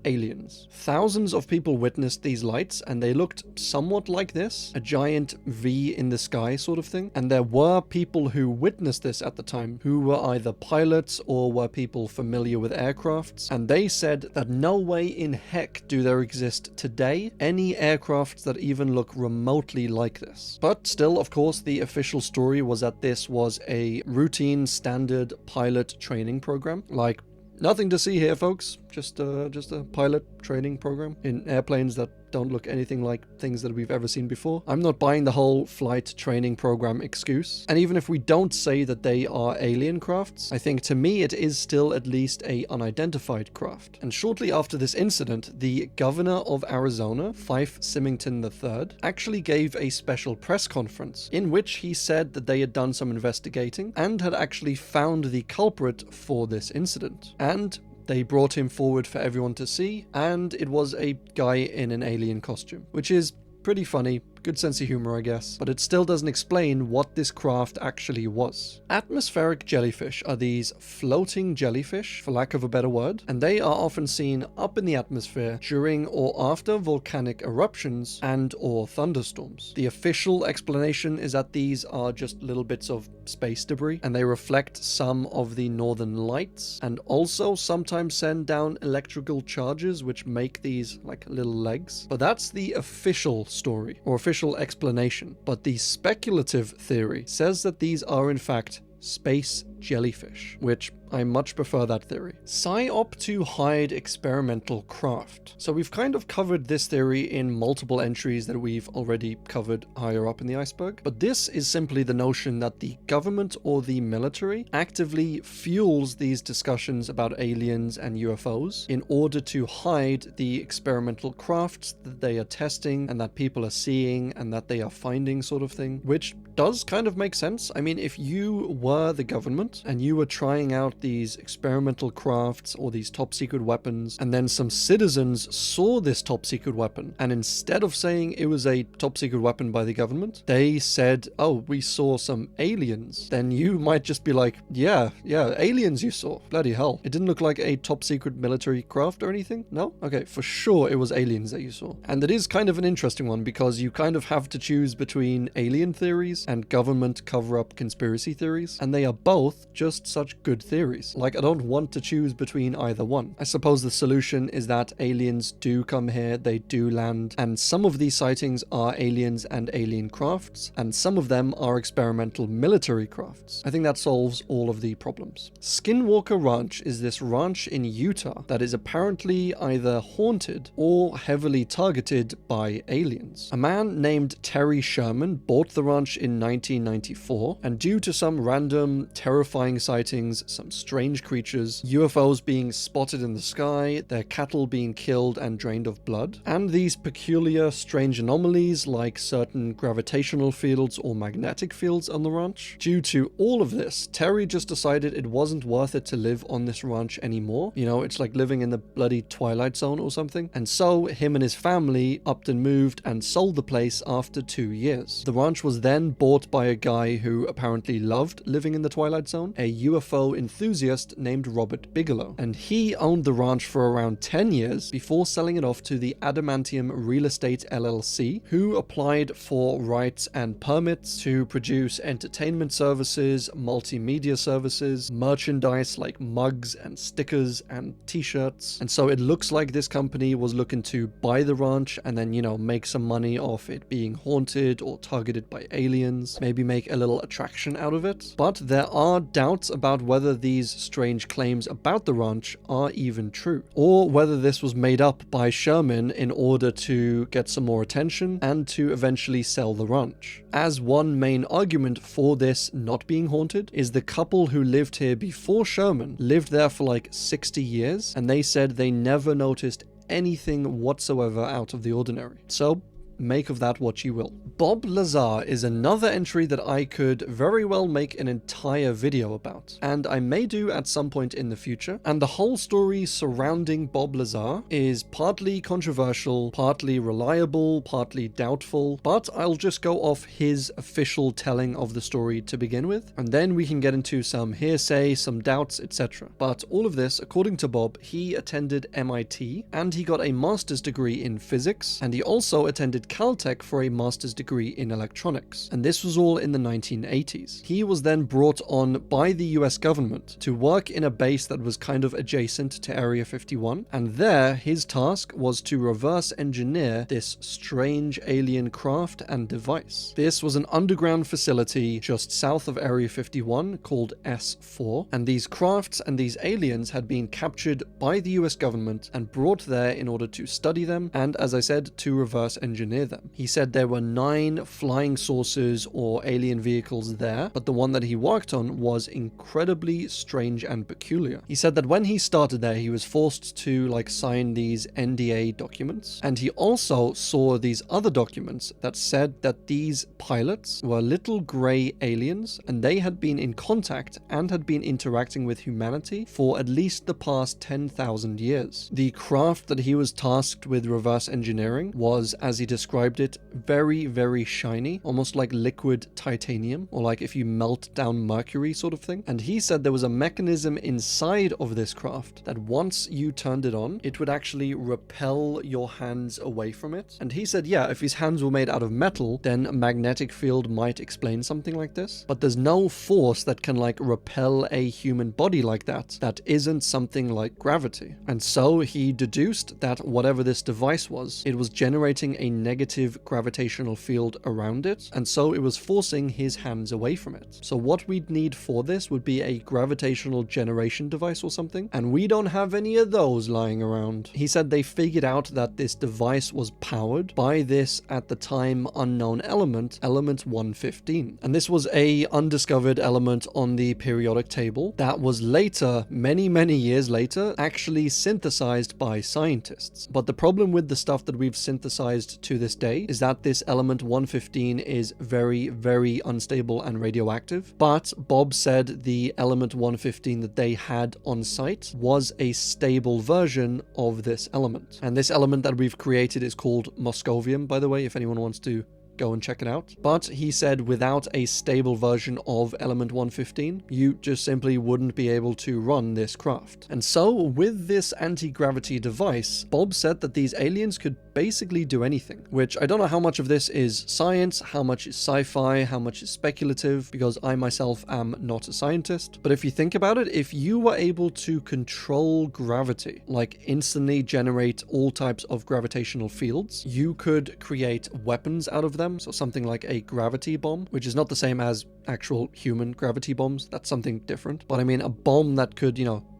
Aliens. Thousands of people witnessed these lights, and they looked somewhat like this, a giant V in the sky sort of thing. And there were people who witnessed this at the time, who were either pilots or were people familiar with aircrafts, and they said that no way in heck do there exist today any aircrafts that even look remotely like this. But still, of course, the official story was that this was a routine standard pilot training program. Like, nothing to see here, folks. Just a pilot training program in airplanes that don't look anything like things that we've ever seen before. I'm not buying the whole flight training program excuse. And even if we don't say that they are alien crafts, I think to me it is still at least a unidentified craft. And shortly after this incident, the governor of Arizona, Fife Symington III, actually gave a special press conference in which he said that they had done some investigating and had actually found the culprit for this incident. And they brought him forward for everyone to see, and it was a guy in an alien costume, which is pretty funny Good sense of humor, I guess. But it still doesn't explain what this craft actually was. Atmospheric jellyfish are these floating jellyfish, for lack of a better word, and they are often seen up in the atmosphere during or after volcanic eruptions and or thunderstorms. The official explanation is that these are just little bits of space debris, and they reflect some of the northern lights, and also sometimes send down electrical charges which make these like little legs. But that's the official story, or official explanation. But the speculative theory says that these are in fact space jellyfish, which I much prefer that theory. Psyop to hide experimental craft. So we've kind of covered this theory in multiple entries that we've already covered higher up in the iceberg, but this is simply the notion that the government or the military actively fuels these discussions about aliens and UFOs in order to hide the experimental crafts that they are testing and that people are seeing and that they are finding, sort of thing, which does kind of make sense. I mean, if you were the government and you were trying out these experimental crafts or these top secret weapons, and then some citizens saw this top secret weapon, and instead of saying it was a top secret weapon by the government, they said, oh, we saw some aliens, then you might just be like, yeah, aliens you saw. Bloody hell. It didn't look like a top secret military craft or anything? No? Okay, for sure it was aliens that you saw. And it is kind of an interesting one because you kind of have to choose between alien theories and government cover-up conspiracy theories, and they are both just such good theories. Like, I don't want to choose between either one. I suppose the solution is that aliens do come here, they do land, and some of these sightings are aliens and alien crafts, and some of them are experimental military crafts. I think that solves all of the problems. Skinwalker Ranch is this ranch in Utah that is apparently either haunted or heavily targeted by aliens. A man named Terry Sherman bought the ranch in 1994, and due to some random terrifying sightings, some strange creatures, UFOs being spotted in the sky, their cattle being killed and drained of blood, and these peculiar strange anomalies like certain gravitational fields or magnetic fields on the ranch. Due to all of this, Terry just decided it wasn't worth it to live on this ranch anymore. You know, it's like living in the bloody Twilight Zone or something. And so him and his family upped and moved and sold the place after 2 years. The ranch was then bought by a guy who apparently loved living in the Twilight Zone, a UFO enthusiast named Robert Bigelow, and he owned the ranch for around 10 years before selling it off to the Adamantium Real Estate LLC, who applied for rights and permits to produce entertainment services, multimedia services, merchandise like mugs and stickers and t-shirts. And so it looks like this company was looking to buy the ranch and then, you know, make some money off it being haunted or targeted by aliens, maybe make a little attraction out of it. But there are doubts about whether these strange claims about the ranch are even true, or whether this was made up by Sherman in order to get some more attention and to eventually sell the ranch. As one main argument for this not being haunted is the couple who lived here before Sherman lived there for like 60 years, and they said they never noticed anything whatsoever out of the ordinary. So make of that what you will. Bob Lazar is another entry that I could very well make an entire video about, and I may do at some point in the future. And the whole story surrounding Bob Lazar is partly controversial, partly reliable, partly doubtful, but I'll just go off his official telling of the story to begin with, and then we can get into some hearsay, some doubts, etc. But all of this, according to Bob, he attended MIT, and he got a master's degree in physics, and he also attended Caltech for a master's degree in electronics, and this was all in the 1980s. He was then brought on by the US government to work in a base that was kind of adjacent to Area 51, and there his task was to reverse engineer this strange alien craft and device. This was an underground facility just south of Area 51 called S4, and these crafts and these aliens had been captured by the US government and brought there in order to study them and, as I said, to reverse engineer them. He said there were 9 flying saucers or alien vehicles there, but the one that he worked on was incredibly strange and peculiar. He said that when he started there, he was forced to sign these NDA documents, and he also saw these other documents that said that these pilots were little gray aliens, and they had been in contact and had been interacting with humanity for at least the past 10,000 years. The craft that he was tasked with reverse engineering was, as he described described it very, very shiny, almost like liquid titanium, or like if you melt down mercury sort of thing. And he said there was a mechanism inside of this craft that once you turned it on, it would actually repel your hands away from it. And he said, yeah, if his hands were made out of metal, then a magnetic field might explain something like this. But there's no force that can like repel a human body like that isn't something like gravity. And so he deduced that whatever this device was, it was generating a negative gravitational field around it, and so it was forcing his hands away from it. So what we'd need for this would be a gravitational generation device or something, and we don't have any of those lying around. He said they figured out that this device was powered by this at the time unknown element 115, and this was a undiscovered element on the periodic table that was later, many years later, actually synthesized by scientists. But the problem with the stuff that we've synthesized to this day is that this element 115 is very, very unstable and radioactive. But Bob said the element 115 that they had on site was a stable version of this element. And this element that we've created is called Moscovium, by the way, if anyone wants to go and check it out. But he said without a stable version of element 115, you just simply wouldn't be able to run this craft. And so with this anti-gravity device, Bob said that these aliens could basically do anything, which I don't know how much of this is science, how much is sci-fi, how much is speculative, because I myself am not a scientist. But if you think about it, if you were able to control gravity, like instantly generate all types of gravitational fields, you could create weapons out of them. So something like a gravity bomb, which is not the same as actual human gravity bombs. That's something different. But I mean, a bomb that could,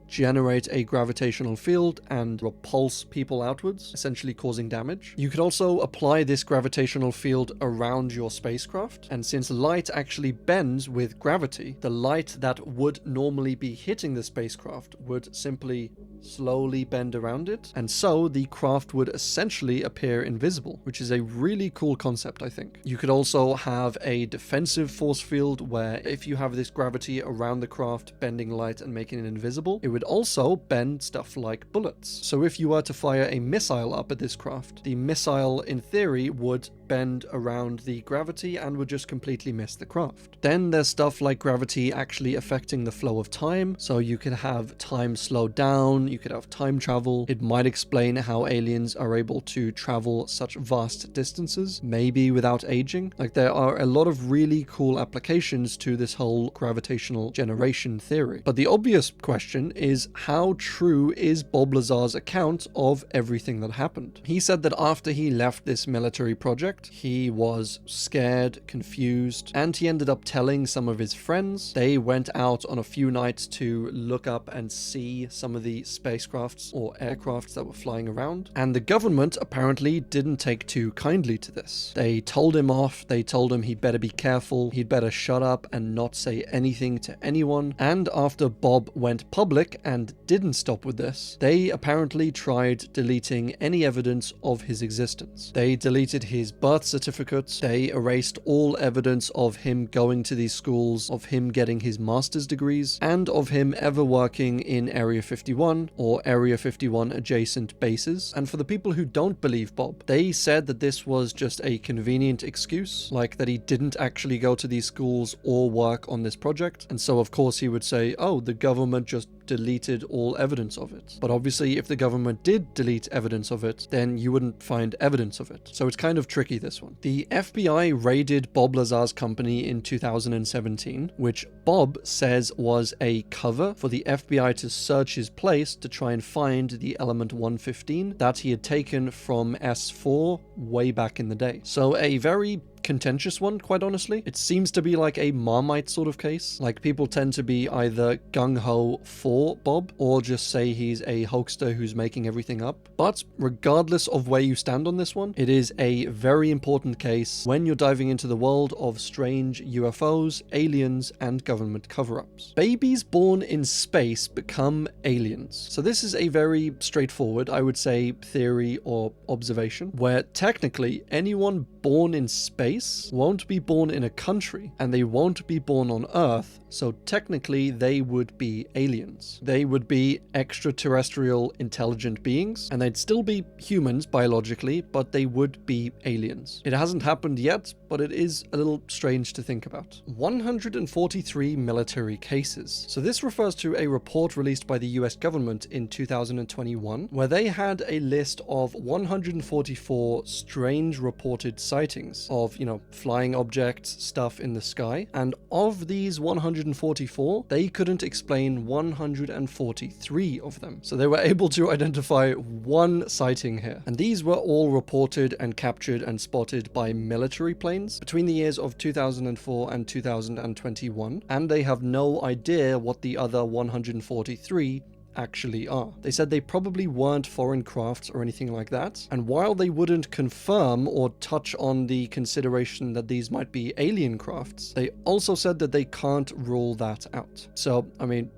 generate a gravitational field and repulse people outwards, essentially causing damage. You could also apply this gravitational field around your spacecraft, and since light actually bends with gravity, the light that would normally be hitting the spacecraft would simply slowly bend around it, and so the craft would essentially appear invisible, which is a really cool concept, I think. You could also have a defensive force field where if you have this gravity around the craft bending light and making it invisible, it would also bend stuff like bullets. So if you were to fire a missile up at this craft, the missile in theory would bend around the gravity and would just completely miss the craft. Then there's stuff like gravity actually affecting the flow of time, so you could have time slow down, you could have time travel. It might explain how aliens are able to travel such vast distances, maybe without aging. Like, there are a lot of really cool applications to this whole gravitational generation theory. But the obvious question is, how true is Bob Lazar's account of everything that happened? He said that after he left this military project, he was scared, confused, and he ended up telling some of his friends. They went out on a few nights to look up and see some of the spacecrafts or aircrafts that were flying around, and the government apparently didn't take too kindly to this. They told him off, they told him he'd better be careful, he'd better shut up and not say anything to anyone, and after Bob went public and didn't stop with this, they apparently tried deleting any evidence of his existence. They deleted his birth certificates, they erased all evidence of him going to these schools, of him getting his master's degrees, and of him ever working in Area 51 or Area 51 adjacent bases. And for the people who don't believe Bob, they said that this was just a convenient excuse, like that he didn't actually go to these schools or work on this project, and so of course he would say, oh, the government just deleted all evidence of it. But obviously if the government did delete evidence of it, then you wouldn't find evidence of it. So it's kind of tricky, this one. The FBI raided Bob Lazar's company in 2017, which Bob says was a cover for the FBI to search his place to try and find the element 115 that he had taken from S4 way back in the day. So a very contentious one, quite honestly. It seems to be like a Marmite sort of case. Like, people tend to be either gung-ho for Bob or just say he's a hoaxer who's making everything up. But regardless of where you stand on this one, it is a very important case when you're diving into the world of strange UFOs, aliens, and government cover-ups. Babies born in space become aliens. So this is a very straightforward, I would say, theory or observation, where technically anyone born in space, won't be born in a country, and they won't be born on Earth, so technically they would be aliens. They would be extraterrestrial intelligent beings, and they'd still be humans biologically, but they would be aliens. It hasn't happened yet, but it is a little strange to think about. 143 military cases. So this refers to a report released by the US government in 2021, where they had a list of 144 strange reported sightings of, flying objects, stuff in the sky. And of these 144, they couldn't explain 143 of them. So they were able to identify one sighting here. And these were all reported and captured and spotted by military planes between the years of 2004 and 2021, and they have no idea what the other 143 actually are. They said they probably weren't foreign crafts or anything like that, and while they wouldn't confirm or touch on the consideration that these might be alien crafts, they also said that they can't rule that out. So,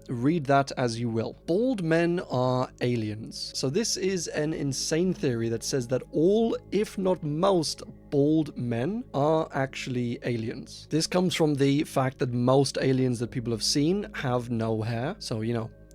read that as you will. Bald men are aliens. So this is an insane theory that says that all, if not most, bald men are actually aliens. This comes from the fact that most aliens that people have seen have no hair, so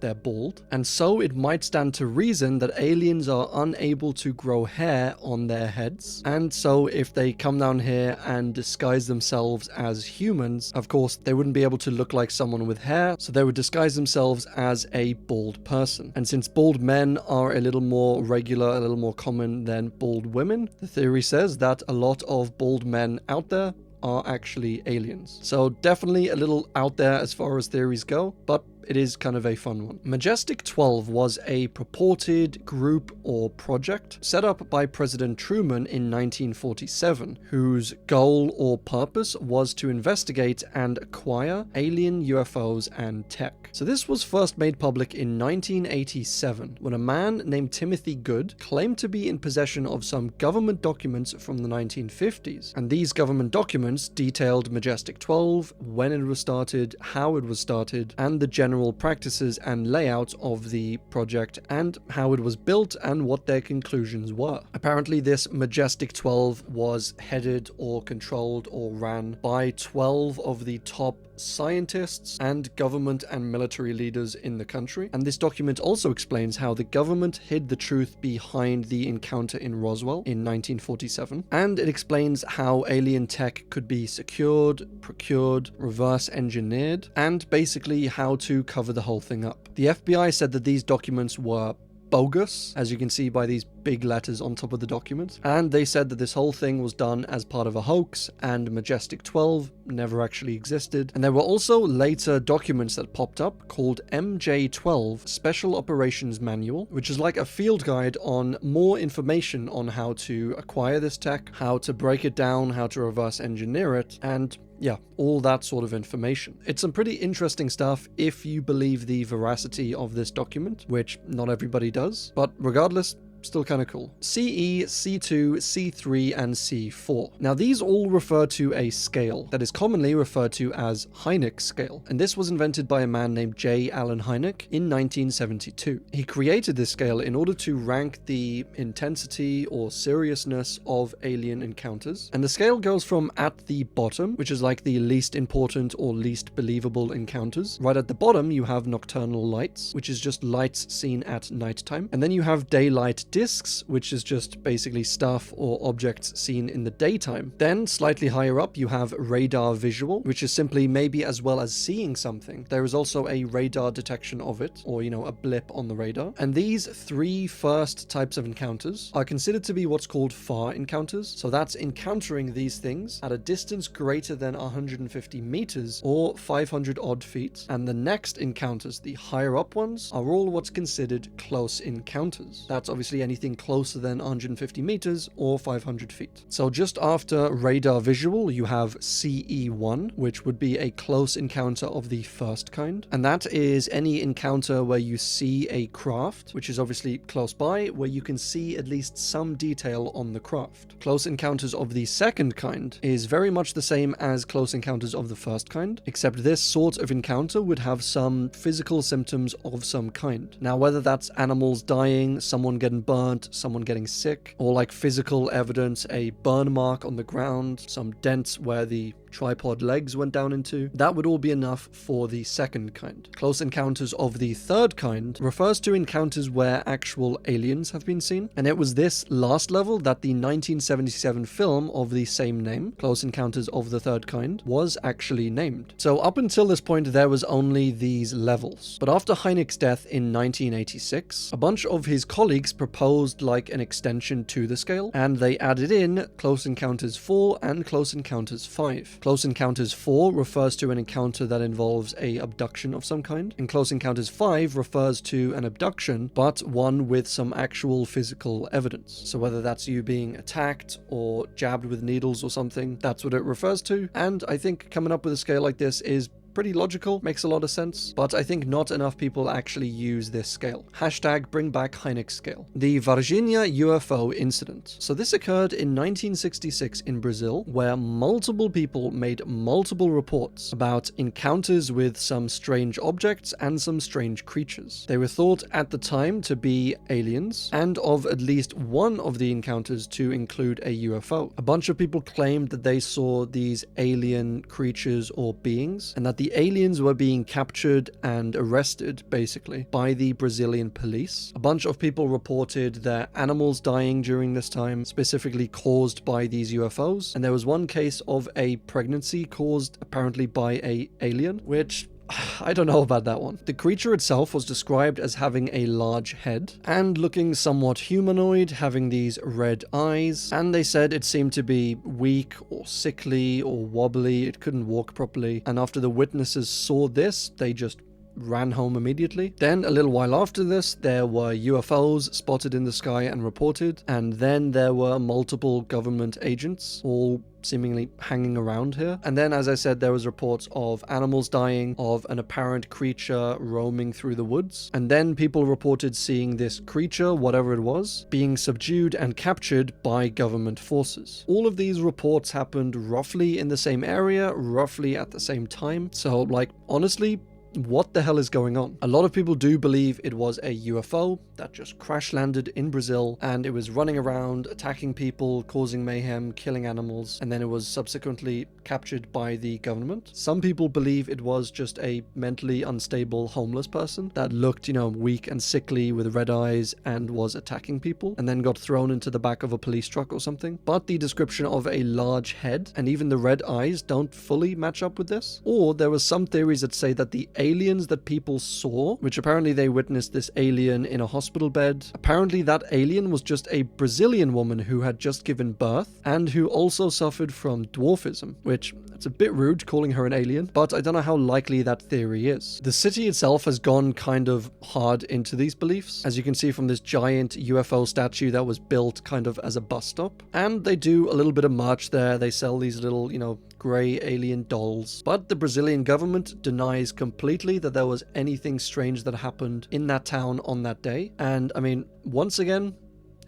they're bald, and so it might stand to reason that aliens are unable to grow hair on their heads, and so if they come down here and disguise themselves as humans, of course they wouldn't be able to look like someone with hair, so they would disguise themselves as a bald person. And since bald men are a little more regular, a little more common than bald women, the theory says that a lot of bald men out there are actually aliens. So definitely a little out there as far as theories go, but it is kind of a fun one. Majestic 12 was a purported group or project set up by President Truman in 1947, whose goal or purpose was to investigate and acquire alien UFOs and tech. So this was first made public in 1987, when a man named Timothy Good claimed to be in possession of some government documents from the 1950s. And these government documents detailed Majestic 12, when it was started, how it was started, and the general practices and layout of the project, and how it was built and what their conclusions were. Apparently this Majestic 12 was headed or controlled or ran by 12 of the top scientists and government and military leaders in the country. And this document also explains how the government hid the truth behind the encounter in Roswell in 1947. And it explains how alien tech could be secured, procured, reverse engineered, and basically how to cover the whole thing up. The FBI said that these documents were bogus, as you can see by these big letters on top of the document, and they said that this whole thing was done as part of a hoax and Majestic 12 never actually existed. And there were also later documents that popped up called MJ12 Special Operations Manual, which is like a field guide on more information on how to acquire this tech, how to break it down, how to reverse engineer it, and yeah, all that sort of information. It's some pretty interesting stuff if you believe the veracity of this document, which not everybody does, but regardless, still kind of cool. Ce, Ce2, Ce3, and Ce4. Now these all refer to a scale that is commonly referred to as Hynek scale, and this was invented by a man named J. Allen Hynek in 1972. He created this scale in order to rank the intensity or seriousness of alien encounters, and the scale goes from at the bottom, which is like the least important or least believable encounters. Right at the bottom you have nocturnal lights, which is just lights seen at nighttime, and then you have daylight discs, which is just basically stuff or objects seen in the daytime. Then slightly higher up you have radar visual, which is simply maybe as well as seeing something, there is also a radar detection of it, or a blip on the radar. And these three first types of encounters are considered to be what's called far encounters. So that's encountering these things at a distance greater than 150 meters or 500 odd feet. And the next encounters, the higher up ones, are all what's considered close encounters. That's obviously anything closer than 150 meters or 500 feet. So just after radar visual, you have CE1, which would be a close encounter of the first kind. And that is any encounter where you see a craft, which is obviously close by, where you can see at least some detail on the craft. Close encounters of the second kind is very much the same as close encounters of the first kind, except this sort of encounter would have some physical symptoms of some kind. Now, whether that's animals dying, someone getting burnt, someone getting sick, or like physical evidence, a burn mark on the ground, some dents where the tripod legs went down into, that would all be enough for the second kind. Close encounters of the third kind refers to encounters where actual aliens have been seen, and it was this last level that the 1977 film of the same name, Close Encounters of the Third Kind, was actually named. So up until this point there was only these levels. But after Hynek's death in 1986, a bunch of his colleagues proposed like an extension to the scale, and they added in Close Encounters 4 and Close Encounters 5. Close Encounters 4 refers to an encounter that involves a abduction of some kind, and Close Encounters 5 refers to an abduction, but one with some actual physical evidence. So whether that's you being attacked or jabbed with needles or something, that's what it refers to. And I think coming up with a scale like this is pretty logical, makes a lot of sense, but I think not enough people actually use this scale. Hashtag bring back Hynek's scale. The Varginha UFO Incident. So this occurred in 1966 in Brazil, where multiple people made multiple reports about encounters with some strange objects and some strange creatures. They were thought at the time to be aliens, and of at least one of the encounters to include a UFO. A bunch of people claimed that they saw these alien creatures or beings, and that the aliens were being captured and arrested, basically, by the Brazilian police. A bunch of people reported their animals dying during this time, specifically caused by these UFOs. And there was one case of a pregnancy caused apparently by an alien, which I don't know about that one. The creature itself was described as having a large head and looking somewhat humanoid, having these red eyes, and they said it seemed to be weak or sickly or wobbly, it couldn't walk properly, and after the witnesses saw this, they just ran home immediately. Then a little while after this, there were UFOs spotted in the sky and reported, and then there were multiple government agents all seemingly hanging around here. And then, as I said, there was reports of animals dying, of an apparent creature roaming through the woods, and then people reported seeing this creature, whatever it was, being subdued and captured by government forces. All of these reports happened roughly in the same area, roughly at the same time. So, like, honestly, what the hell is going on? A lot of people do believe it was a UFO that just crash landed in Brazil, and it was running around attacking people, causing mayhem, killing animals, and then it was subsequently captured by the government. Some people believe it was just a mentally unstable homeless person that looked, weak and sickly with red eyes and was attacking people, and then got thrown into the back of a police truck or something. But the description of a large head and even the red eyes don't fully match up with this. Or there were some theories that say that the aliens that people saw, which apparently they witnessed this alien in a hospital bed, apparently that alien was just a Brazilian woman who had just given birth and who also suffered from dwarfism, which it's a bit rude calling her an alien, but I don't know how likely that theory is. The city itself has gone kind of hard into these beliefs, as you can see from this giant UFO statue that was built kind of as a bus stop. And they do a little bit of merch there. They sell these little, grey alien dolls. But the Brazilian government denies completely that there was anything strange that happened in that town on that day. And I mean, once again,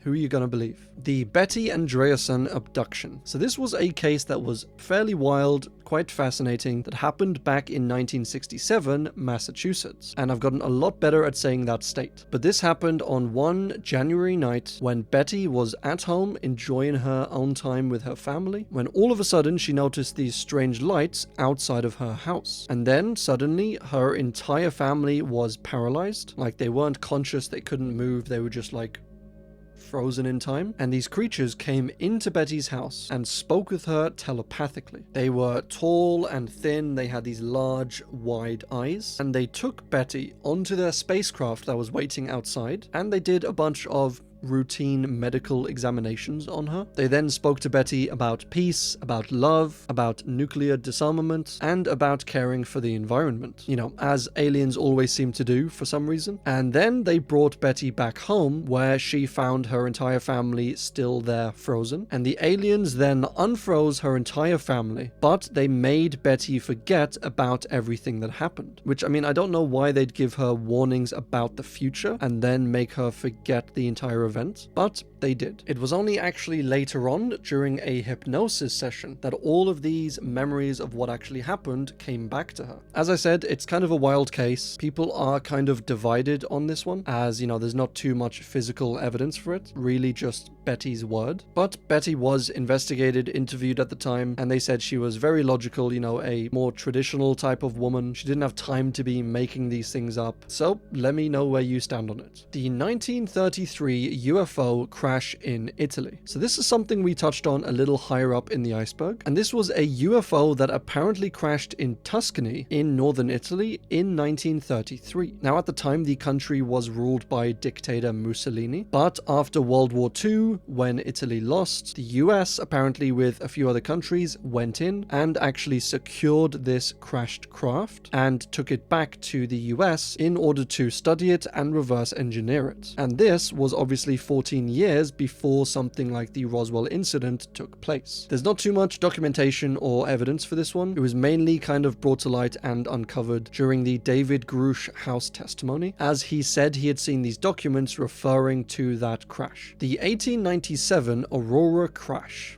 who are you gonna believe? The Betty Andreasson abduction. So this was a case that was fairly wild, quite fascinating, that happened back in 1967, Massachusetts. And I've gotten a lot better at saying that state. But this happened on one January night when Betty was at home enjoying her own time with her family, when all of a sudden she noticed these strange lights outside of her house. And then suddenly her entire family was paralyzed. Like they weren't conscious, they couldn't move, they were just like frozen in time, and these creatures came into Betty's house and spoke with her telepathically. They were tall and thin, they had these large, wide eyes, and they took Betty onto their spacecraft that was waiting outside, and they did a bunch of routine medical examinations on her. They then spoke to Betty about peace, about love, about nuclear disarmament, and about caring for the environment, as aliens always seem to do for some reason. And then they brought Betty back home, where she found her entire family still there frozen, and the aliens then unfroze her entire family, but they made Betty forget about everything that happened, which, I don't know why they'd give her warnings about the future and then make her forget the entire event event, but they did. It was only actually later on, during a hypnosis session, that all of these memories of what actually happened came back to her. As I said, it's kind of a wild case. People are kind of divided on this one, as, you know, there's not too much physical evidence for it, really just Betty's word. But Betty was investigated, interviewed at the time, and they said she was very logical, you know, a more traditional type of woman. She didn't have time to be making these things up. So let me know where you stand on it. The 1933 UFO crash in Italy. So this is something we touched on a little higher up in the iceberg, and this was a UFO that apparently crashed in Tuscany in northern Italy in 1933. Now at the time the country was ruled by dictator Mussolini, but after World War II, when Italy lost, the US, apparently with a few other countries, went in and actually secured this crashed craft and took it back to the US in order to study it and reverse engineer it. And this was obviously 14 years before something like the Roswell incident took place. There's not too much documentation or evidence for this one. It was mainly kind of brought to light and uncovered during the David Grusch house testimony, as he said he had seen these documents referring to that crash. The 1897 Aurora crash.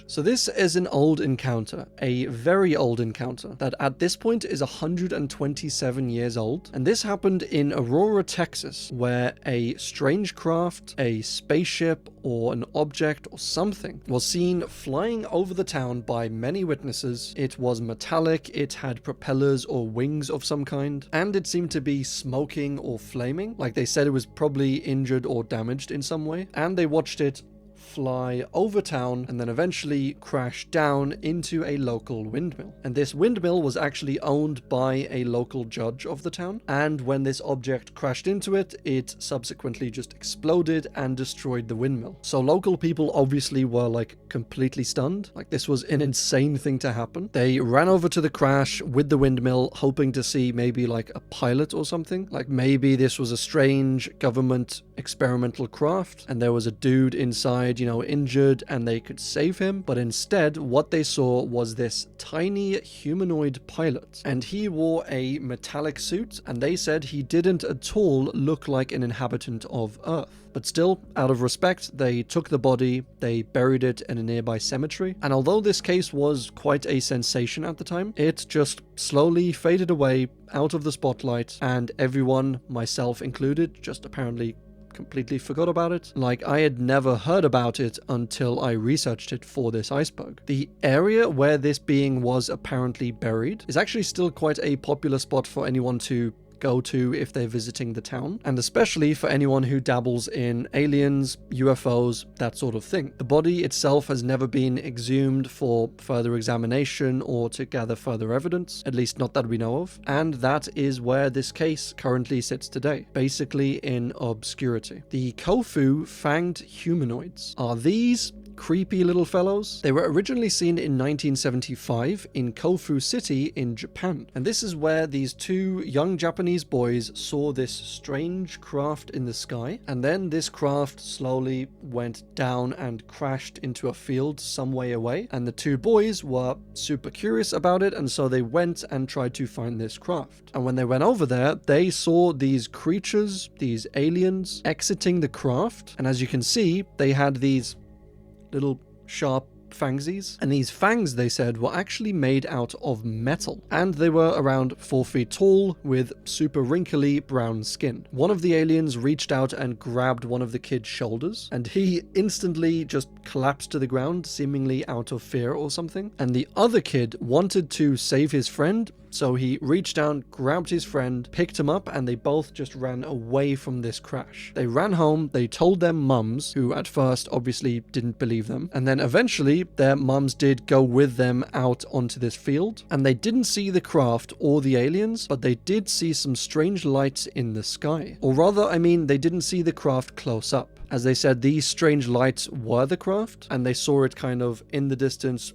So this is an old encounter, a very old encounter, that at this point is 127 years old. And this happened in Aurora, Texas, where a strange craft, a spaceship, or an object or something was seen flying over the town by many witnesses. It was metallic, it had propellers or wings of some kind, and it seemed to be smoking or flaming. Like they said, it was probably injured or damaged in some way, and they watched it fly over town and then eventually crash down into a local windmill. And this windmill was actually owned by a local judge of the town, and when this object crashed into it, it subsequently just exploded and destroyed the windmill. So local people obviously were like completely stunned. Like this was an insane thing to happen. They ran over to the crash with the windmill, hoping to see maybe like a pilot or something. Like maybe this was a strange government experimental craft and there was a dude inside, you know, injured, and they could save him. But instead, what they saw was this tiny humanoid pilot, and he wore a metallic suit, and they said he didn't at all look like an inhabitant of Earth. But still, out of respect, they took the body, they buried it in a nearby cemetery, and although this case was quite a sensation at the time, it just slowly faded away out of the spotlight, and everyone, myself included, just apparently completely forgot about it. Like, I had never heard about it until I researched it for this iceberg. The area where this being was apparently buried is actually still quite a popular spot for anyone to go to if they're visiting the town, and especially for anyone who dabbles in aliens, UFOs, that sort of thing. The body itself has never been exhumed for further examination or to gather further evidence, at least not that we know of, and that is where this case currently sits today, basically in obscurity. The Kofu fanged humanoids. Are these creepy little fellows? They were originally seen in 1975 in Kofu City in Japan, and this is where these two young Japanese boys saw this strange craft in the sky, and then this craft slowly went down and crashed into a field some way away, and the two boys were super curious about it, and so they went and tried to find this craft. And when they went over there, they saw these creatures, these aliens, exiting the craft, and as you can see, they had these little sharp fangsies, and these fangs, they said, were actually made out of metal, and they were around 4 feet tall with super wrinkly brown skin. One of the aliens reached out and grabbed one of the kid's shoulders, and he instantly just collapsed to the ground, seemingly out of fear or something. And the other kid wanted to save his friend, so he reached down, grabbed his friend, picked him up, and they both just ran away from this crash. They ran home, they told their mums, who at first obviously didn't believe them, and then eventually their mums did go with them out onto this field, and they didn't see the craft or the aliens, but they did see some strange lights in the sky. Or rather, I mean, they didn't see the craft close up. As they said, these strange lights were the craft, and they saw it kind of in the distance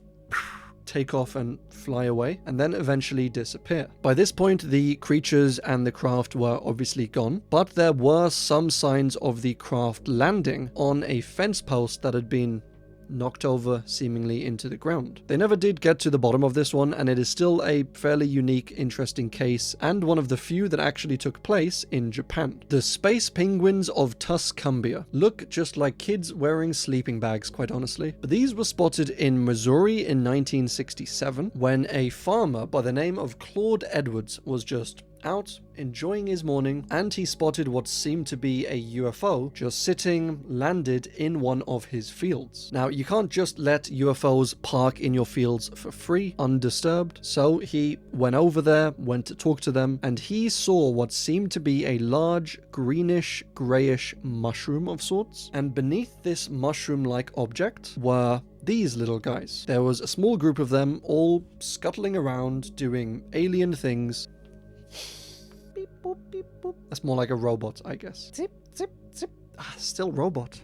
take off and fly away, and then eventually disappear. By this point, the creatures and the craft were obviously gone, but there were some signs of the craft landing on a fence post that had been knocked over seemingly into the ground. They never did get to the bottom of this one, and it is still a fairly unique, interesting case, and one of the few that actually took place in Japan. The space penguins of Tuscumbia look just like kids wearing sleeping bags, quite honestly. But these were spotted in Missouri in 1967 when a farmer by the name of Claude Edwards was just out enjoying his morning, and he spotted what seemed to be a UFO just sitting landed in one of his fields. Now, you can't just let UFOs park in your fields for free, undisturbed, so he went over there, went to talk to them, and he saw what seemed to be a large greenish, grayish mushroom of sorts, and beneath this mushroom-like object were these little guys. There was a small group of them all scuttling around doing alien things. Beep, boop, beep, boop. That's more like a robot, I guess. Zip, zip, zip. Still robot.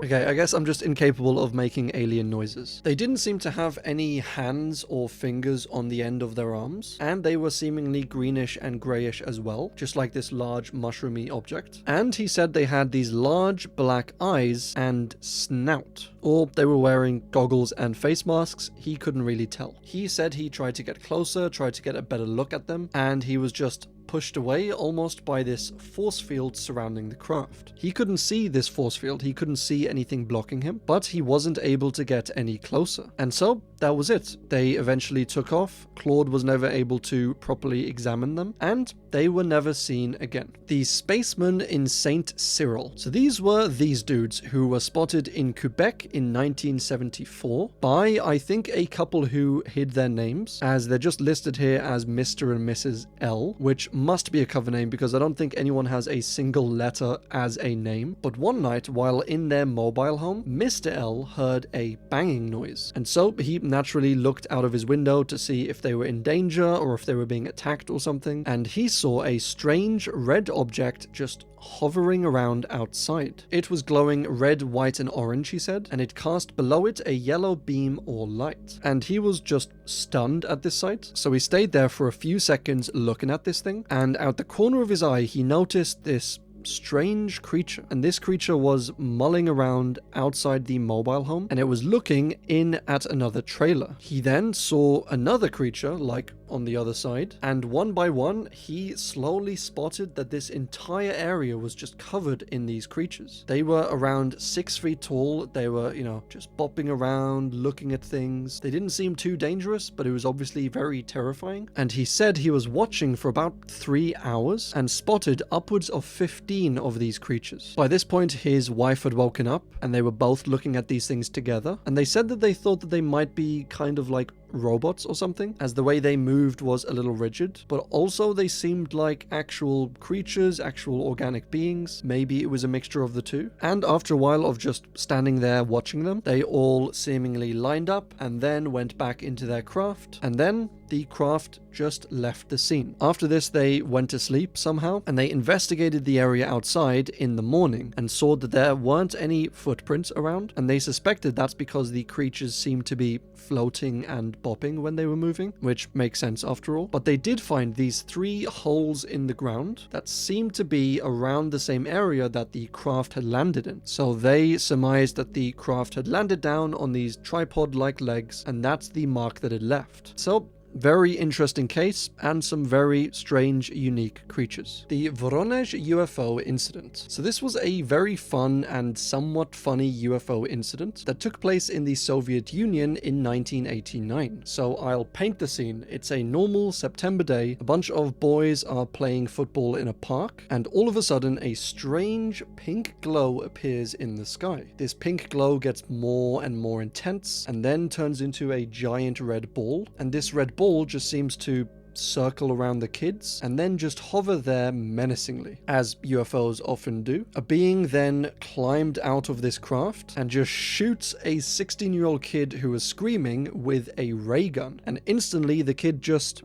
Okay, I guess I'm just incapable of making alien noises. They didn't seem to have any hands or fingers on the end of their arms, and they were seemingly greenish and grayish as well, just like this large mushroomy object. And he said they had these large black eyes and snout, or they were wearing goggles and face masks. He couldn't really tell. He said he tried to get closer, tried to get a better look at them, and he was just pushed away almost by this force field surrounding the craft. He couldn't see this force field, he couldn't see anything blocking him, but he wasn't able to get any closer. And so that was it. They eventually took off. Claude was never able to properly examine them, and they were never seen again. The spacemen in Saint Cyril. So these were these dudes who were spotted in Quebec in 1974 by, I think, a couple who hid their names, as they're just listed here as Mr. and Mrs. L, which must be a cover name because I don't think anyone has a single letter as a name. But one night, while in their mobile home, Mr. L heard a banging noise, and so he naturally looked out of his window to see if they were in danger or if they were being attacked or something, and he saw a strange red object just hovering around outside. It was glowing red, white, and orange, he said, and it cast below it a yellow beam or light. And he was just stunned at this sight, so he stayed there for a few seconds looking at this thing, and out the corner of his eye he noticed this strange creature, and this creature was mulling around outside the mobile home, and it was looking in at another trailer. He then saw another creature like on the other side, and one by one he slowly spotted that this entire area was just covered in these creatures. They were around 6 feet tall. They were, just bopping around, looking at things. They didn't seem too dangerous, but it was obviously very terrifying. And he said he was watching for about 3 hours and spotted upwards of 15 of these creatures. By this point, his wife had woken up, and they were both looking at these things together, and they said that they thought that they might be kind of like robots or something, as the way they moved was a little rigid, but also they seemed like actual creatures, actual organic beings. Maybe it was a mixture of the two. And after a while of just standing there watching them, they all seemingly lined up and then went back into their craft, and then the craft just left the scene. After this, they went to sleep somehow, and they investigated the area outside in the morning and saw that there weren't any footprints around, and they suspected that's because the creatures seemed to be floating and bopping when they were moving, which makes sense after all. But they did find these 3 holes in the ground that seemed to be around the same area that the craft had landed in. So they surmised that the craft had landed down on these tripod-like legs, and that's the mark that it left. So very interesting case, and some very strange, unique creatures. The Voronezh UFO Incident. So this was a very fun and somewhat funny UFO incident that took place in the Soviet Union in 1989. So I'll paint the scene. It's a normal September day. A bunch of boys are playing football in a park, and all of a sudden a strange pink glow appears in the sky. This pink glow gets more and more intense, and then turns into a giant red ball, and this red ball just seems to circle around the kids and then just hover there menacingly, as UFOs often do. A being then climbed out of this craft and just shoots a 16-year-old kid who was screaming with a ray gun, and instantly the kid just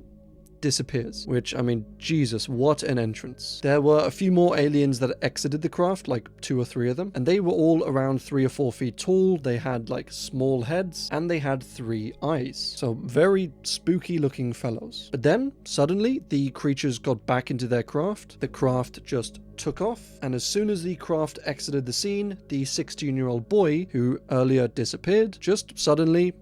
disappears, which, I mean, Jesus, what an entrance. There were a few more aliens that exited the craft, like 2 or 3 of them, and they were all around 3 or 4 feet tall. They had like small heads and they had 3 eyes. So very spooky looking fellows. But then suddenly the creatures got back into their craft. The craft just took off, and as soon as the craft exited the scene, the 16-year-old boy who earlier disappeared just suddenly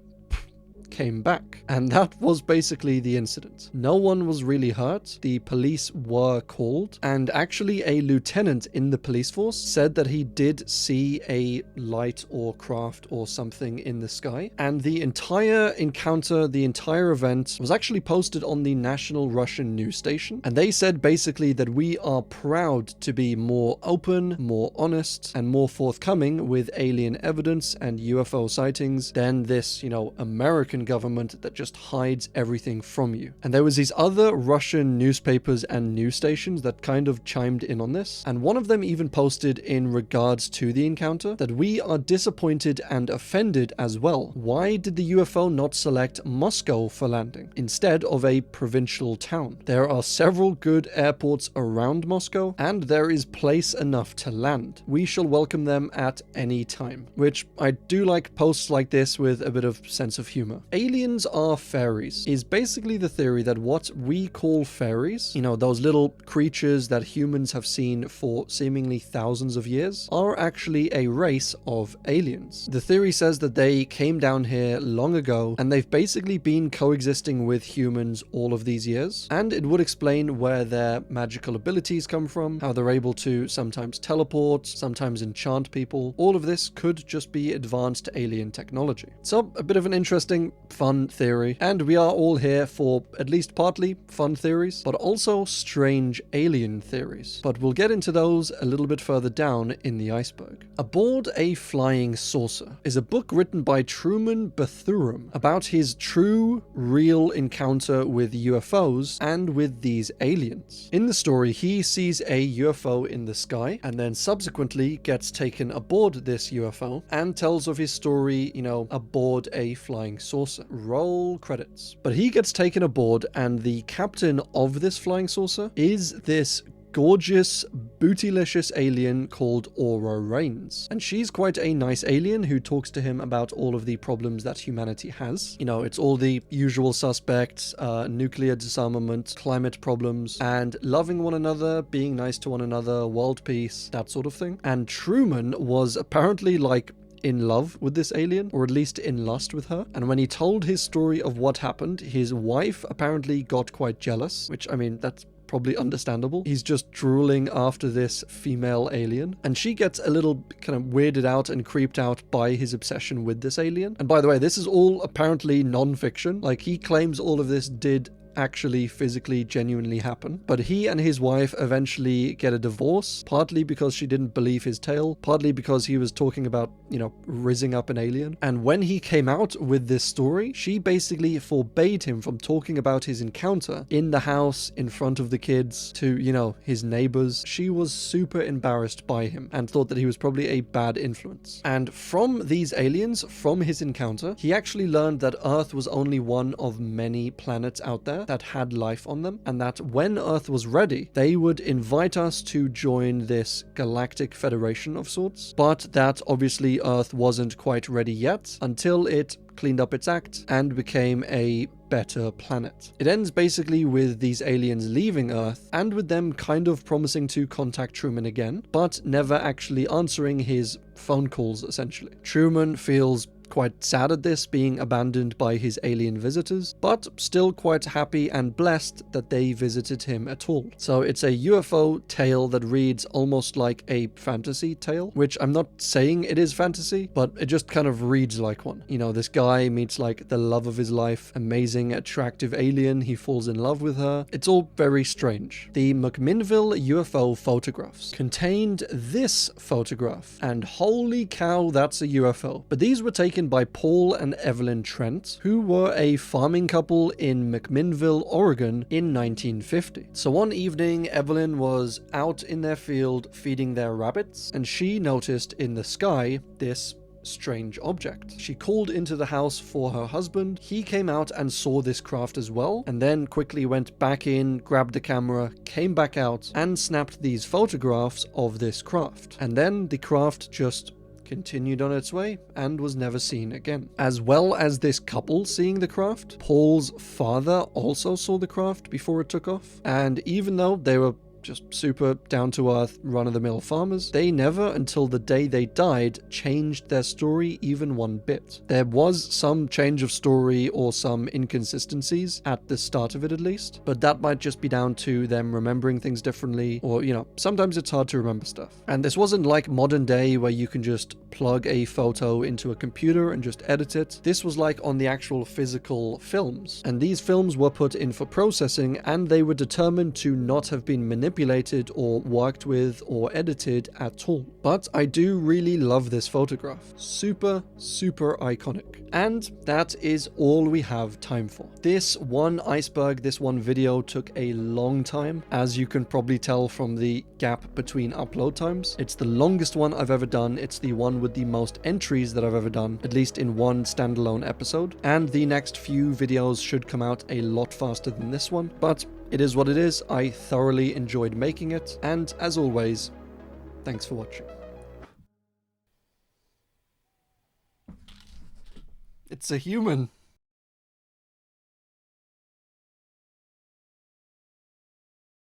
came back. And that was basically the incident. No one was really hurt. The police were called, and actually a lieutenant in the police force said that he did see a light or craft or something in the sky. And the entire encounter, the entire event was actually posted on the national Russian news station. And they said basically that we are proud to be more open, more honest, and more forthcoming with alien evidence and UFO sightings than this, American government that just hides everything from you. And there was these other Russian newspapers and news stations that kind of chimed in on this, and one of them even posted in regards to the encounter that we are disappointed and offended as well. Why did the UFO not select Moscow for landing instead of a provincial town? There are several good airports around Moscow, and there is place enough to land. We shall welcome them at any time. Which I do like posts like this with a bit of sense of humor. Aliens are fairies is basically the theory that what we call fairies, those little creatures that humans have seen for seemingly thousands of years, are actually a race of aliens. The theory says that they came down here long ago and they've basically been coexisting with humans all of these years, and it would explain where their magical abilities come from, how they're able to sometimes teleport, sometimes enchant people. All of this could just be advanced alien technology. So a bit of an interesting, fun theory, and we are all here for at least partly fun theories, but also strange alien theories. But we'll get into those a little bit further down in the iceberg. Aboard a Flying Saucer is a book written by Truman Bethurem about his true, real encounter with UFOs and with these aliens. In the story, he sees a UFO in the sky and then subsequently gets taken aboard this UFO and tells of his story, aboard a flying saucer. Roll credits. But he gets taken aboard, and the captain of this flying saucer is this gorgeous, bootylicious alien called Aura Reigns. And she's quite a nice alien who talks to him about all of the problems that humanity has. It's all the usual suspects, nuclear disarmament, climate problems, and loving one another, being nice to one another, world peace, that sort of thing. And Truman was apparently in love with this alien, or at least in lust with her. And when he told his story of what happened, his wife apparently got quite jealous, which, that's probably understandable. He's just drooling after this female alien, and she gets a little kind of weirded out and creeped out by his obsession with this alien. And by the way, this is all apparently non-fiction. He claims all of this did actually physically genuinely happen, but he and his wife eventually get a divorce, partly because she didn't believe his tale, partly because he was talking about rizzing up an alien. And when he came out with this story, she basically forbade him from talking about his encounter in the house, in front of the kids, to his neighbors. She was super embarrassed by him and thought that he was probably a bad influence. And from these aliens, from his encounter, he actually learned that Earth was only one of many planets out there that had life on them, and that when Earth was ready, they would invite us to join this galactic federation of sorts, but that obviously Earth wasn't quite ready yet until it cleaned up its act and became a better planet. It ends basically with these aliens leaving Earth and with them kind of promising to contact Truman again, but never actually answering his phone calls, essentially. Truman feels quite sad at this, being abandoned by his alien visitors, but still quite happy and blessed that they visited him at all. So it's a UFO tale that reads almost like a fantasy tale, which I'm not saying it is fantasy, but it just kind of reads like one. This guy meets the love of his life, amazing, attractive alien, he falls in love with her. It's all very strange. The McMinnville UFO Photographs contained this photograph, and holy cow, that's a UFO. But these were taken by Paul and Evelyn Trent, who were a farming couple in McMinnville, Oregon in 1950. So one evening, Evelyn was out in their field feeding their rabbits, and she noticed in the sky this strange object. She called into the house for her husband. He came out and saw this craft as well, and then quickly went back in, grabbed the camera, came back out, and snapped these photographs of this craft. And then the craft just continued on its way and was never seen again. As well as this couple seeing the craft, Paul's father also saw the craft before it took off, and even though they were just super down-to-earth, run-of-the-mill farmers, they never, until the day they died, changed their story even one bit. There was some change of story or some inconsistencies at the start of it at least, but that might just be down to them remembering things differently, or, you know, sometimes it's hard to remember stuff. And this wasn't like modern day where you can just plug a photo into a computer and just edit it. This was like on the actual physical films, and these films were put in for processing, and they were determined to not have been manipulated or worked with or edited at all. But I do really love this photograph. Super, super iconic. And that is all we have time for. This one iceberg, this one video took a long time, as you can probably tell from the gap between upload times. It's the longest one I've ever done. It's the one with the most entries that I've ever done, at least in one standalone episode. And the next few videos should come out a lot faster than this one, but it is what it is. I thoroughly enjoyed making it, and as always, thanks for watching. It's a human.